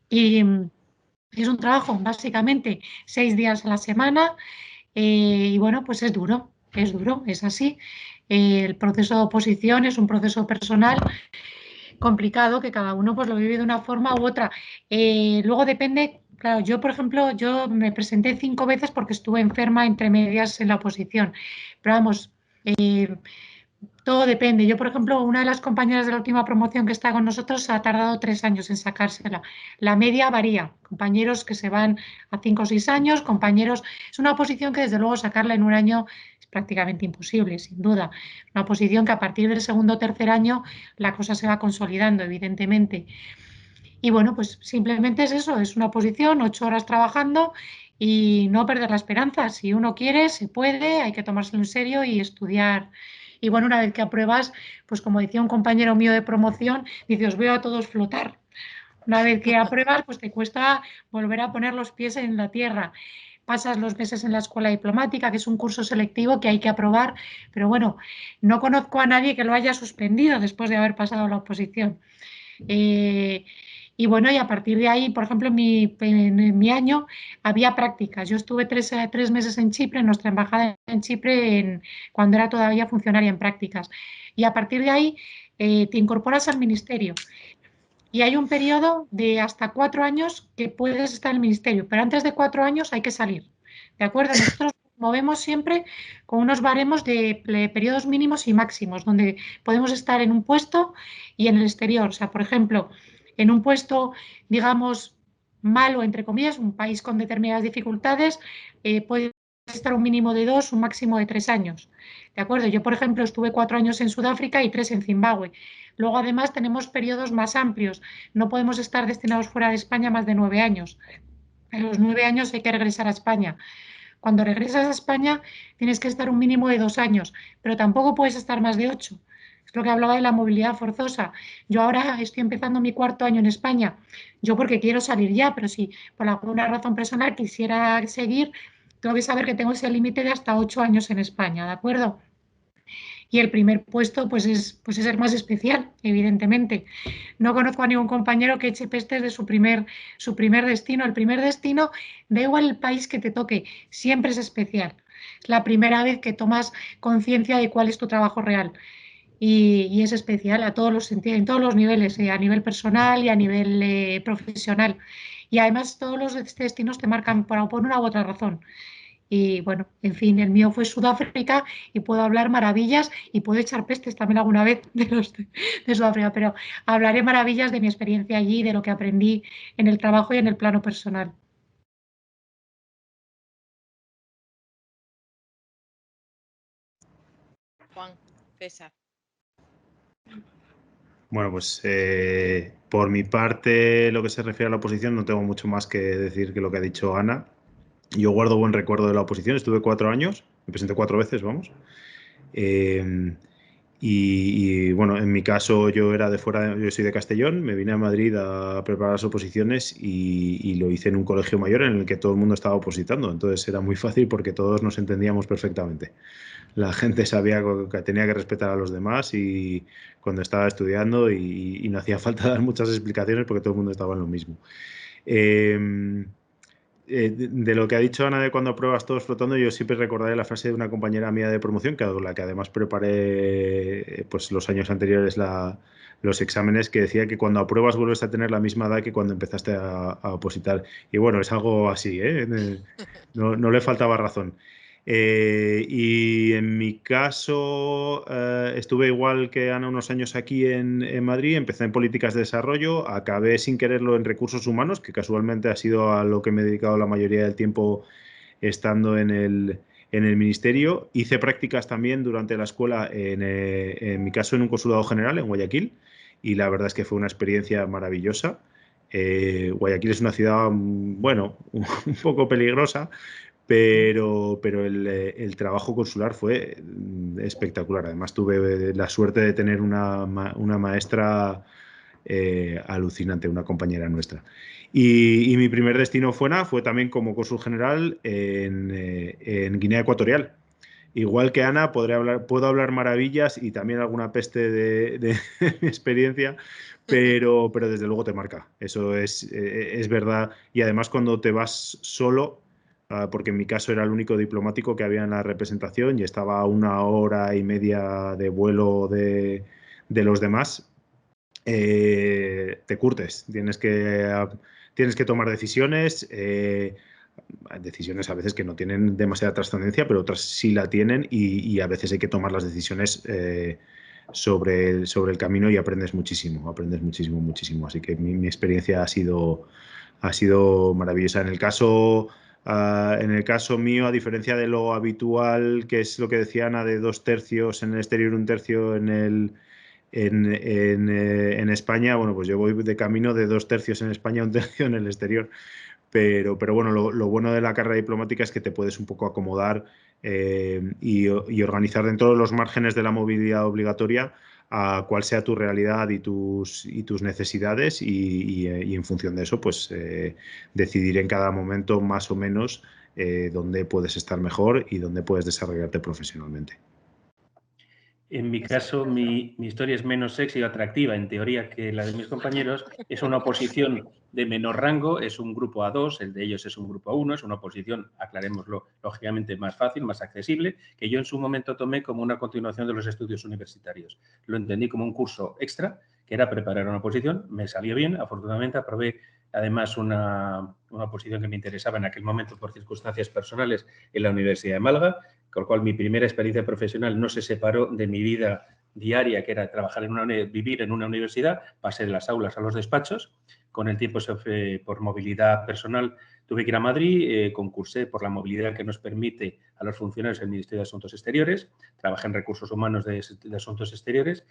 Y es un trabajo, básicamente, 6 días a la semana, y bueno, pues es duro, es así. El proceso de oposición es un proceso personal complicado que cada uno pues lo vive de una forma u otra. Luego depende, claro, yo por ejemplo, yo me presenté 5 veces porque estuve enferma entre medias en la oposición, pero vamos, todo depende. Yo, por ejemplo, una de las compañeras de la última promoción que está con nosotros ha tardado 3 años en sacársela. La media varía. Compañeros que se van a 5 o 6 años, compañeros... Es una oposición que desde luego sacarla en un año es prácticamente imposible, sin duda. Una oposición que a partir del segundo o tercer año la cosa se va consolidando, evidentemente. Y bueno, pues simplemente es eso, es una oposición, 8 horas trabajando y no perder la esperanza. Si uno quiere, se puede, hay que tomárselo en serio y estudiar. Y bueno, una vez que apruebas, pues como decía un compañero mío de promoción, dice, os veo a todos flotar. Una vez que apruebas, pues te cuesta volver a poner los pies en la tierra. Pasas los meses en la escuela diplomática, que es un curso selectivo que hay que aprobar, pero bueno, no conozco a nadie que lo haya suspendido después de haber pasado la oposición. Y bueno, y a partir de ahí, por ejemplo, en mi año había prácticas. Yo estuve 3 meses en Chipre, en nuestra embajada en Chipre, cuando era todavía funcionaria en prácticas. Y a partir de ahí te incorporas al ministerio. Y hay un periodo de hasta 4 años que puedes estar en el ministerio, pero antes de 4 años hay que salir. ¿De acuerdo? Nosotros movemos siempre con unos baremos de periodos mínimos y máximos, donde podemos estar en un puesto y en el exterior. O sea, por ejemplo, en un puesto, digamos, malo, entre comillas, un país con determinadas dificultades, puede estar un mínimo de 2, un máximo de 3 años. ¿De acuerdo? Yo, por ejemplo, estuve 4 años en Sudáfrica y 3 en Zimbabue. Luego, además, tenemos periodos más amplios. No podemos estar destinados fuera de España más de 9 años. A los 9 años hay que regresar a España. Cuando regresas a España tienes que estar un mínimo de 2 años, pero tampoco puedes estar más de 8. Es lo que hablaba de la movilidad forzosa. Yo ahora estoy empezando mi 4.º año en España. Yo porque quiero salir ya, pero si por alguna razón personal quisiera seguir, tengo que saber que tengo ese límite de hasta 8 años en España, ¿de acuerdo? Y el primer puesto pues es el más especial, evidentemente. No conozco a ningún compañero que eche pestes de su primer destino. El primer destino, da igual el país que te toque, siempre es especial. Es la primera vez que tomas conciencia de cuál es tu trabajo real. Y es especial a todos los sentidos, en todos los niveles, a nivel personal y a nivel profesional. Y además todos los destinos te marcan por una u otra razón. Y bueno, en fin, el mío fue Sudáfrica y puedo hablar maravillas y puedo echar pestes también alguna vez de Sudáfrica, pero hablaré maravillas de mi experiencia allí, de lo que aprendí en el trabajo y en el plano personal. Juan, César. Bueno, pues por mi parte, lo que se refiere a la oposición, no tengo mucho más que decir que lo que ha dicho Ana. Yo guardo buen recuerdo de la oposición, estuve 4 años, me presenté 4 veces, vamos. Bueno, en mi caso yo era de fuera, yo soy de Castellón, me vine a Madrid a preparar las oposiciones y lo hice en un colegio mayor en el que todo el mundo estaba opositando, entonces era muy fácil porque todos nos entendíamos perfectamente. La gente sabía que tenía que respetar a los demás y cuando estaba estudiando y no hacía falta dar muchas explicaciones porque todo el mundo estaba en lo mismo. De lo que ha dicho Ana de cuando apruebas todos flotando, yo siempre recordaré la frase de una compañera mía de promoción, que la que además preparé pues, los años anteriores los exámenes, que decía que cuando apruebas vuelves a tener la misma edad que cuando empezaste a opositar. Y bueno, es algo así, ¿eh? No le faltaba razón. Y en mi caso estuve igual que Ana unos años aquí en Madrid, empecé en políticas de desarrollo, acabé sin quererlo en recursos humanos, que casualmente ha sido a lo que me he dedicado la mayoría del tiempo estando en el ministerio. Hice prácticas también durante la escuela, en mi caso en un consulado general en Guayaquil, y la verdad es que fue una experiencia maravillosa. Guayaquil es una ciudad, bueno, un poco peligrosa, pero el trabajo consular fue espectacular. Además, tuve la suerte de tener una maestra alucinante, una compañera nuestra. Y mi primer destino fue también como cónsul general en Guinea Ecuatorial. Igual que Ana, puedo hablar maravillas y también alguna peste de mi experiencia, pero desde luego te marca. Eso es verdad. Y además cuando te vas solo, porque en mi caso era el único diplomático que había en la representación y estaba a 1 hora y media de vuelo de los demás, te curtes. Tienes que tomar decisiones. Decisiones a veces que no tienen demasiada trascendencia, pero otras sí la tienen y a veces hay que tomar las decisiones sobre el camino y aprendes muchísimo, muchísimo. Así que mi experiencia ha sido maravillosa. En el caso mío, a diferencia de lo habitual, que es lo que decía Ana, de 2/3 en el exterior, 1/3 en España, bueno, pues yo voy de camino de 2/3 en España, 1/3 en el exterior. Pero bueno, lo bueno de la carrera diplomática es que te puedes un poco acomodar y organizar dentro de los márgenes de la movilidad obligatoria a cuál sea tu realidad y tus necesidades y en función de eso, pues decidir en cada momento más o menos dónde puedes estar mejor y dónde puedes desarrollarte profesionalmente. En mi caso, mi historia es menos sexy o atractiva, en teoría, que la de mis compañeros. Es una oposición de menor rango, es un grupo A2, el de ellos es un grupo A1, es una oposición, aclarémoslo, lógicamente más fácil, más accesible, que yo en su momento tomé como una continuación de los estudios universitarios. Lo entendí como un curso extra, que era preparar una oposición, me salió bien, afortunadamente aprobé además una oposición que me interesaba en aquel momento por circunstancias personales en la Universidad de Málaga, con lo cual mi primera experiencia profesional no se separó de mi vida diaria, que era vivir en una universidad. Pasé de las aulas a los despachos. Con el tiempo, por movilidad personal, tuve que ir a Madrid, concursé por la movilidad que nos permite a los funcionarios del Ministerio de Asuntos Exteriores, trabajé en recursos humanos de Asuntos Exteriores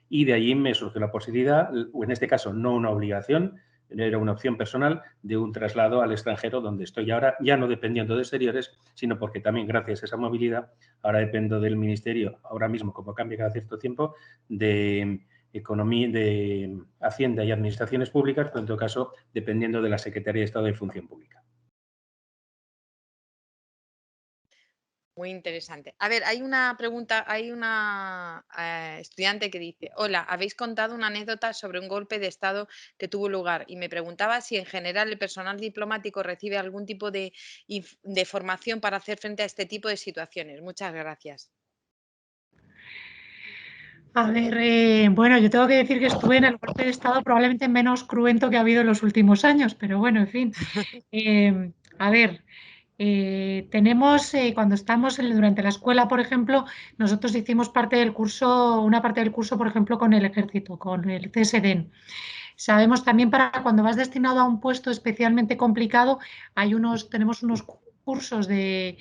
y de allí me surgió la posibilidad, o en este caso no una obligación, era una opción personal de un traslado al extranjero, donde estoy ahora, ya no dependiendo de exteriores, sino porque también gracias a esa movilidad ahora dependo del Ministerio, ahora mismo, como cambia cada cierto tiempo, de Economía, de Hacienda y Administraciones Públicas, pero en todo caso dependiendo de la Secretaría de Estado de Función Pública. Muy interesante. A ver, hay una pregunta, hay una estudiante que dice, hola, habéis contado una anécdota sobre un golpe de Estado que tuvo lugar y me preguntaba si en general el personal diplomático recibe algún tipo de formación para hacer frente a este tipo de situaciones. Muchas gracias. A ver, bueno, yo tengo que decir que estuve en el golpe de Estado probablemente menos cruento que ha habido en los últimos años, pero bueno, en fin. A ver, tenemos, cuando estamos durante la escuela, por ejemplo, nosotros hicimos una parte del curso, por ejemplo, con el ejército, con el CSDEN. Sabemos también para cuando vas destinado a un puesto especialmente complicado, tenemos unos cursos de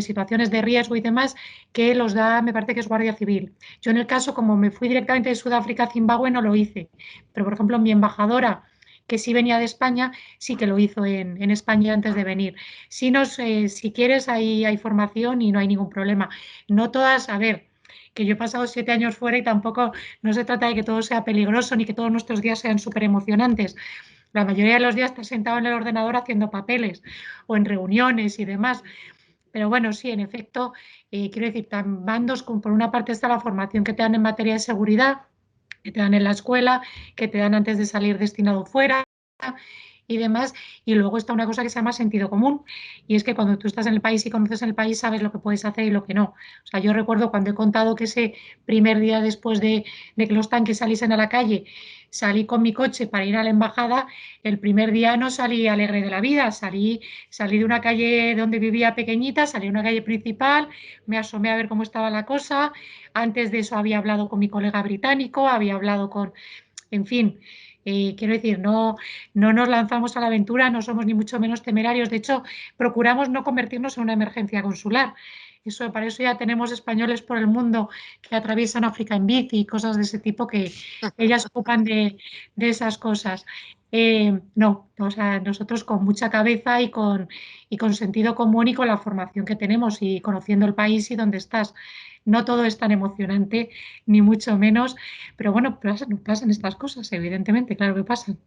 situaciones de riesgo y demás que los da, me parece que es Guardia Civil. Yo en el caso, como me fui directamente de Sudáfrica a Zimbabue, no lo hice, pero por ejemplo mi embajadora, que sí venía de España, sí que lo hizo en España antes de venir. Si quieres, hay formación y no hay ningún problema. No todas, a ver, que yo he pasado 7 años fuera y tampoco no se trata de que todo sea peligroso ni que todos nuestros días sean súper emocionantes. La mayoría de los días estás sentado en el ordenador haciendo papeles o en reuniones y demás. Pero bueno, sí, en efecto, quiero decir, van dos, por una parte está la formación que te dan en materia de seguridad, que te dan en la escuela, que te dan antes de salir destinado fuera y demás, y luego está una cosa que se llama sentido común, y es que cuando tú estás en el país y conoces el país sabes lo que puedes hacer y lo que no. O sea, yo recuerdo cuando he contado que ese primer día después de que los tanques saliesen a la calle, salí con mi coche para ir a la embajada, el primer día no salí alegre de la vida, salí de una calle donde vivía pequeñita, salí a una calle principal, me asomé a ver cómo estaba la cosa, antes de eso había hablado con mi colega británico, había hablado con, en fin, quiero decir, no nos lanzamos a la aventura, no somos ni mucho menos temerarios. De hecho, procuramos no convertirnos en una emergencia consular. Para eso ya tenemos españoles por el mundo que atraviesan África en bici y cosas de ese tipo que ellas ocupan de esas cosas. No, o sea, nosotros con mucha cabeza y con sentido común y con la formación que tenemos y conociendo el país y dónde estás. No todo es tan emocionante, ni mucho menos, pero bueno, pasan estas cosas, evidentemente, claro que pasan.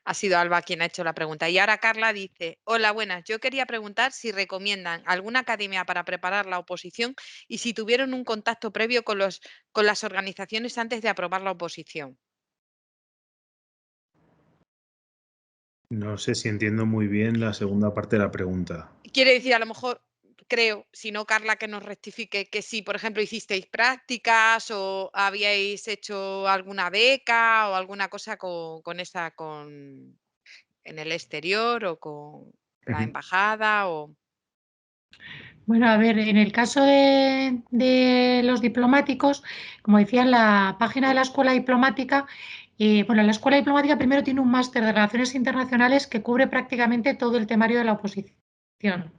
Ha sido Alba quien ha hecho la pregunta. Y ahora Carla dice, hola, buenas. Yo quería preguntar si recomiendan alguna academia para preparar la oposición y si tuvieron un contacto previo con las organizaciones antes de aprobar la oposición. No sé si entiendo muy bien la segunda parte de la pregunta. Quiere decir, a lo mejor, creo, si no, Carla, que nos rectifique, que si, por ejemplo, hicisteis prácticas o habíais hecho alguna beca o alguna cosa en el exterior o con la embajada o... Bueno, a ver, en el caso de los diplomáticos, como decía, en la página de la Escuela Diplomática, bueno, la Escuela Diplomática primero tiene un máster de Relaciones Internacionales que cubre prácticamente todo el temario de la oposición.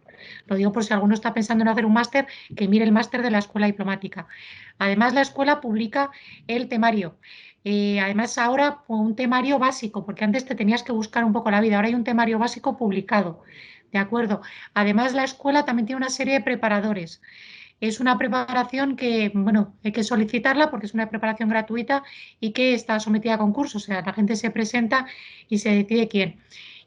Lo digo por si alguno está pensando en hacer un máster, que mire el máster de la Escuela Diplomática. Además, la escuela publica el temario. Además, ahora un temario básico, porque antes te tenías que buscar un poco la vida, ahora hay un temario básico publicado. ¿De acuerdo? Además, la escuela también tiene una serie de preparadores. Es una preparación que, bueno, hay que solicitarla porque es una preparación gratuita y que está sometida a concurso. O sea, la gente se presenta y se decide quién.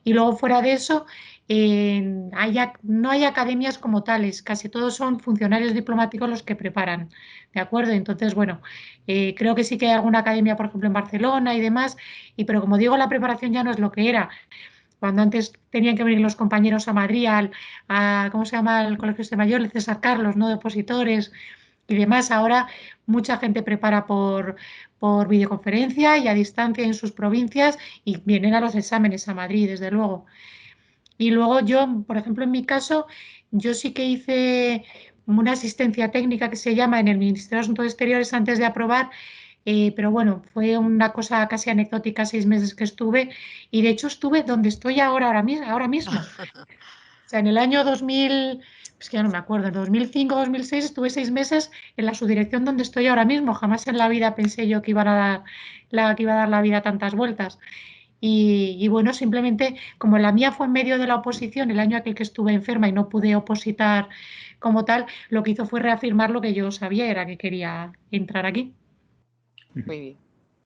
Y luego, fuera de eso, no hay academias como tales. Casi todos son funcionarios diplomáticos los que preparan. ¿De acuerdo? Entonces, bueno, creo que sí que hay alguna academia, por ejemplo, en Barcelona y demás. Pero como digo, la preparación ya no es lo que era. Cuando antes tenían que venir los compañeros a Madrid, ¿cómo se llama? El Colegio de Mayor, el César Carlos, ¿no? De opositores y demás. Ahora mucha gente prepara por videoconferencia y a distancia en sus provincias y vienen a los exámenes a Madrid, desde luego. Y luego yo, por ejemplo, en mi caso, yo sí que hice una asistencia técnica que se llama en el Ministerio de Asuntos Exteriores antes de aprobar, pero bueno, fue una cosa casi anecdótica, 6 meses que estuve y de hecho estuve donde estoy ahora mismo. O sea, en el año 2000, es que ya no me acuerdo, en 2005, 2006 estuve 6 meses en la subdirección donde estoy ahora mismo. Jamás en la vida pensé yo que iba a dar la vida tantas vueltas. Y bueno, simplemente como la mía fue en medio de la oposición, el año aquel que estuve enferma y no pude opositar como tal, lo que hizo fue reafirmar lo que yo sabía, era que quería entrar aquí. Muy bien.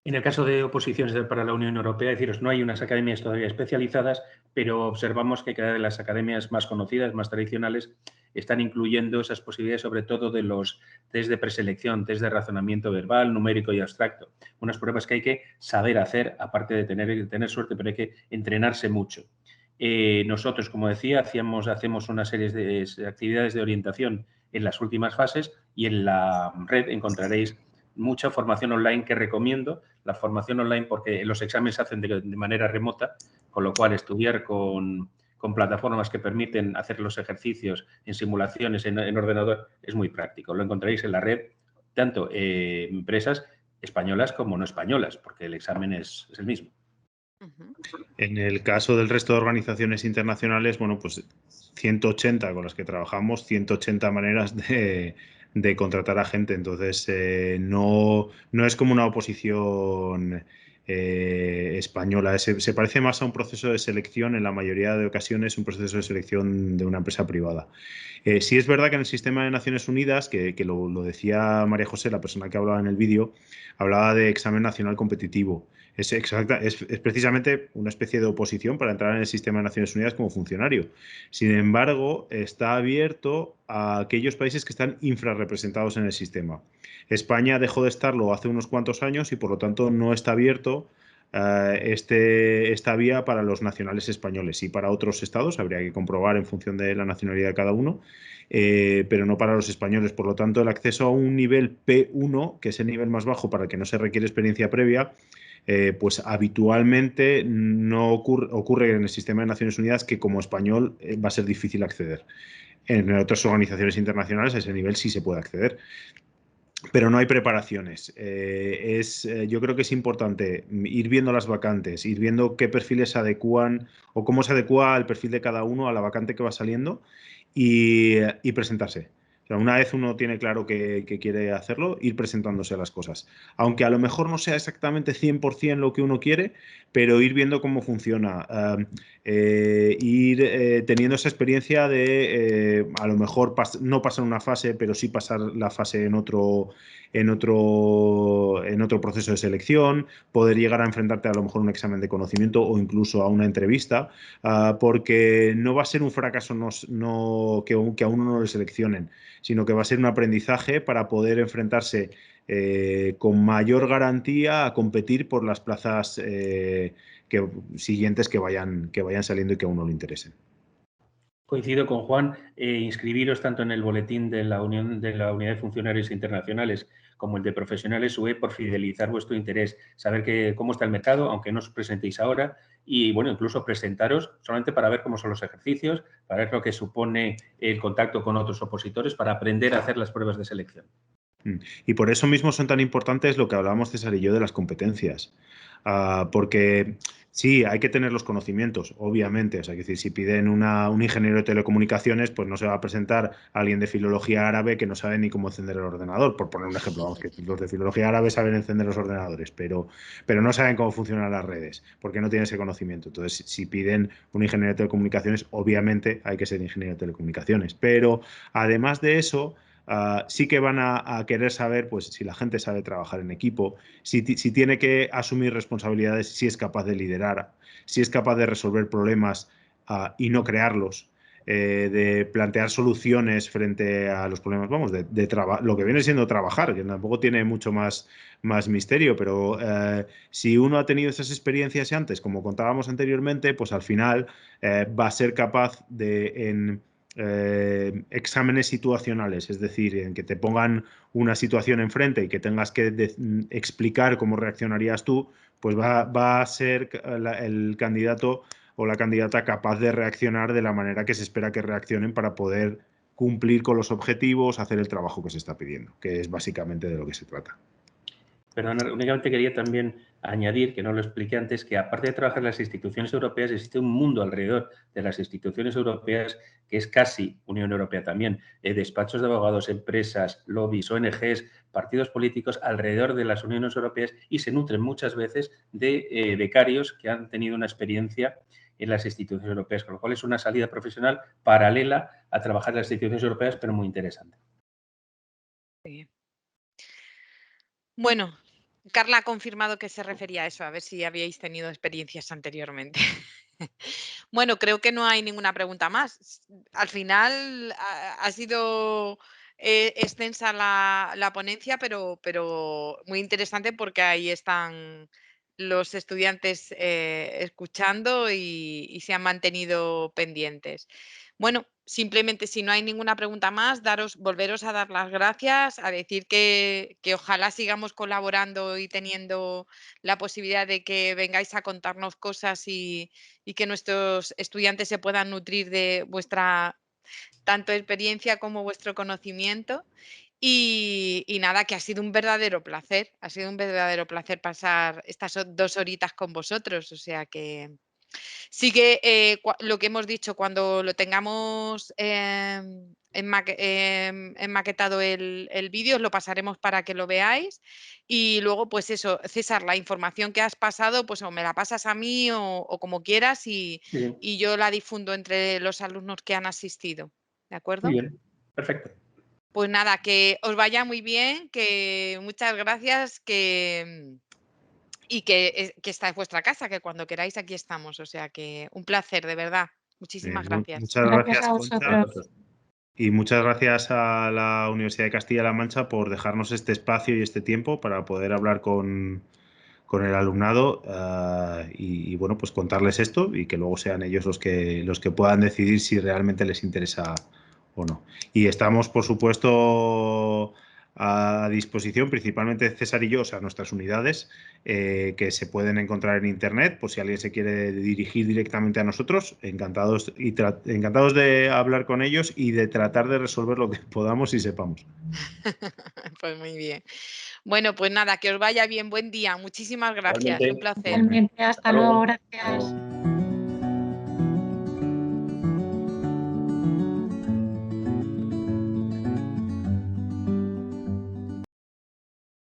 En el caso de oposiciones para la Unión Europea, deciros, no hay unas academias todavía especializadas, pero observamos que cada vez las academias más conocidas, más tradicionales, están incluyendo esas posibilidades, sobre todo de los test de preselección, test de razonamiento verbal, numérico y abstracto. Unas pruebas que hay que saber hacer, aparte de tener suerte, pero hay que entrenarse mucho. Nosotros, como decía, hacemos una serie de actividades de orientación en las últimas fases y en la red encontraréis mucha formación online que recomiendo. La formación online porque los exámenes se hacen de manera remota, con lo cual estudiar con plataformas que permiten hacer los ejercicios en simulaciones en ordenador es muy práctico. Lo encontraréis en la red, tanto empresas españolas como no españolas, porque el examen es el mismo. En el caso del resto de organizaciones internacionales, bueno, pues 180 con las que trabajamos, 180 maneras de contratar a gente. Entonces, no es como una oposición española. Se parece más a un proceso de selección, en la mayoría de ocasiones, un proceso de selección de una empresa privada. Sí es verdad que en el sistema de Naciones Unidas, que lo decía María José, la persona que hablaba en el vídeo, hablaba de examen nacional competitivo. Es precisamente una especie de oposición para entrar en el sistema de Naciones Unidas como funcionario. Sin embargo, está abierto a aquellos países que están infrarrepresentados en el sistema. España dejó de estarlo hace unos cuantos años y por lo tanto no está abierto esta vía para los nacionales españoles. Y para otros estados habría que comprobar en función de la nacionalidad de cada uno, pero no para los españoles. Por lo tanto, el acceso a un nivel P1, que es el nivel más bajo para el que no se requiere experiencia previa, pues habitualmente no ocurre en el sistema de Naciones Unidas, que como español va a ser difícil acceder. En otras organizaciones internacionales a ese nivel sí se puede acceder. Pero no hay preparaciones. Yo creo que es importante ir viendo las vacantes, ir viendo qué perfiles se adecúan o cómo se adecúa el perfil de cada uno a la vacante que va saliendo y presentarse. O sea, una vez uno tiene claro que quiere hacerlo, ir presentándose a las cosas. Aunque a lo mejor no sea exactamente 100% lo que uno quiere, pero ir viendo cómo funciona. Ir teniendo esa experiencia de a lo mejor no pasar una fase, pero sí pasar la fase en otro proceso de selección, poder llegar a enfrentarte a lo mejor a un examen de conocimiento o incluso a una entrevista, porque no va a ser un fracaso que a uno no le seleccionen, sino que va a ser un aprendizaje para poder enfrentarse con mayor garantía a competir por las plazas siguientes que vayan saliendo y que a uno le interesen. Coincido con Juan, inscribiros tanto en el boletín de la Unidad de Funcionarios Internacionales como el de Profesionales UE por fidelizar vuestro interés, saber cómo está el mercado, aunque no os presentéis ahora, y bueno, incluso presentaros solamente para ver cómo son los ejercicios, para ver lo que supone el contacto con otros opositores, para aprender a hacer las pruebas de selección. Y por eso mismo son tan importantes lo que hablábamos César y yo de las competencias. Porque sí, hay que tener los conocimientos, obviamente. O sea, que si piden un ingeniero de telecomunicaciones, pues no se va a presentar a alguien de filología árabe que no sabe ni cómo encender el ordenador, por poner un ejemplo. Vamos, que los de filología árabe saben encender los ordenadores, pero no saben cómo funcionan las redes, porque no tienen ese conocimiento. Entonces, si piden un ingeniero de telecomunicaciones, obviamente hay que ser ingeniero de telecomunicaciones. Pero además de eso, sí que van a querer saber pues, si la gente sabe trabajar en equipo, si tiene que asumir responsabilidades, si es capaz de liderar, si es capaz de resolver problemas y no crearlos, de plantear soluciones frente a los problemas, vamos, lo que viene siendo trabajar, que tampoco tiene mucho más misterio, pero si uno ha tenido esas experiencias antes, como contábamos anteriormente, pues al final va a ser capaz de exámenes situacionales, es decir, en que te pongan una situación enfrente y que tengas que explicar cómo reaccionarías tú, pues va a ser el candidato o la candidata capaz de reaccionar de la manera que se espera que reaccionen para poder cumplir con los objetivos, hacer el trabajo que se está pidiendo, que es básicamente de lo que se trata. Perdón, únicamente quería también añadir, que no lo expliqué antes, que aparte de trabajar en las instituciones europeas, existe un mundo alrededor de las instituciones europeas que es casi Unión Europea también. Despachos de abogados, empresas, lobbies, ONGs, partidos políticos alrededor de las uniones europeas y se nutren muchas veces de becarios que han tenido una experiencia en las instituciones europeas, con lo cual es una salida profesional paralela a trabajar en las instituciones europeas, pero muy interesante. Sí. Bueno, Carla ha confirmado que se refería a eso, a ver si habíais tenido experiencias anteriormente. Bueno, creo que no hay ninguna pregunta más. Al final ha sido extensa la ponencia, pero muy interesante porque ahí están los estudiantes escuchando y se han mantenido pendientes. Bueno, simplemente si no hay ninguna pregunta más, volveros a dar las gracias, a decir que ojalá sigamos colaborando y teniendo la posibilidad de que vengáis a contarnos cosas y que nuestros estudiantes se puedan nutrir de vuestra tanto experiencia como vuestro conocimiento. Y nada, que ha sido un verdadero placer, ha sido un verdadero placer pasar estas 2 horitas con vosotros. O sea que sí que lo que hemos dicho, cuando lo tengamos enmaquetado el vídeo, os lo pasaremos para que lo veáis. Y luego, pues eso, César, la información que has pasado, pues o me la pasas a mí o como quieras Sí. y yo la difundo entre los alumnos que han asistido. ¿De acuerdo? Muy bien, perfecto. Pues nada, que os vaya muy bien, que muchas gracias, y que esta es vuestra casa, que cuando queráis aquí estamos. O sea que un placer, de verdad. Muchísimas gracias. Muchas Gracias gracias, a Concha. vosotros. Y muchas gracias a la Universidad de Castilla-La Mancha por dejarnos este espacio y este tiempo para poder hablar con el alumnado y bueno, pues contarles esto y que luego sean ellos los que puedan decidir si realmente les interesa o no. Y estamos, por supuesto, a disposición, principalmente César y yo, o sea, nuestras unidades, que se pueden encontrar en Internet, por si alguien se quiere dirigir directamente a nosotros, encantados de hablar con ellos y de tratar de resolver lo que podamos y sepamos. Pues muy bien. Bueno, pues nada, que os vaya bien, buen día. Muchísimas gracias, Igualmente. un placer. Realmente, hasta Hasta luego. luego, gracias.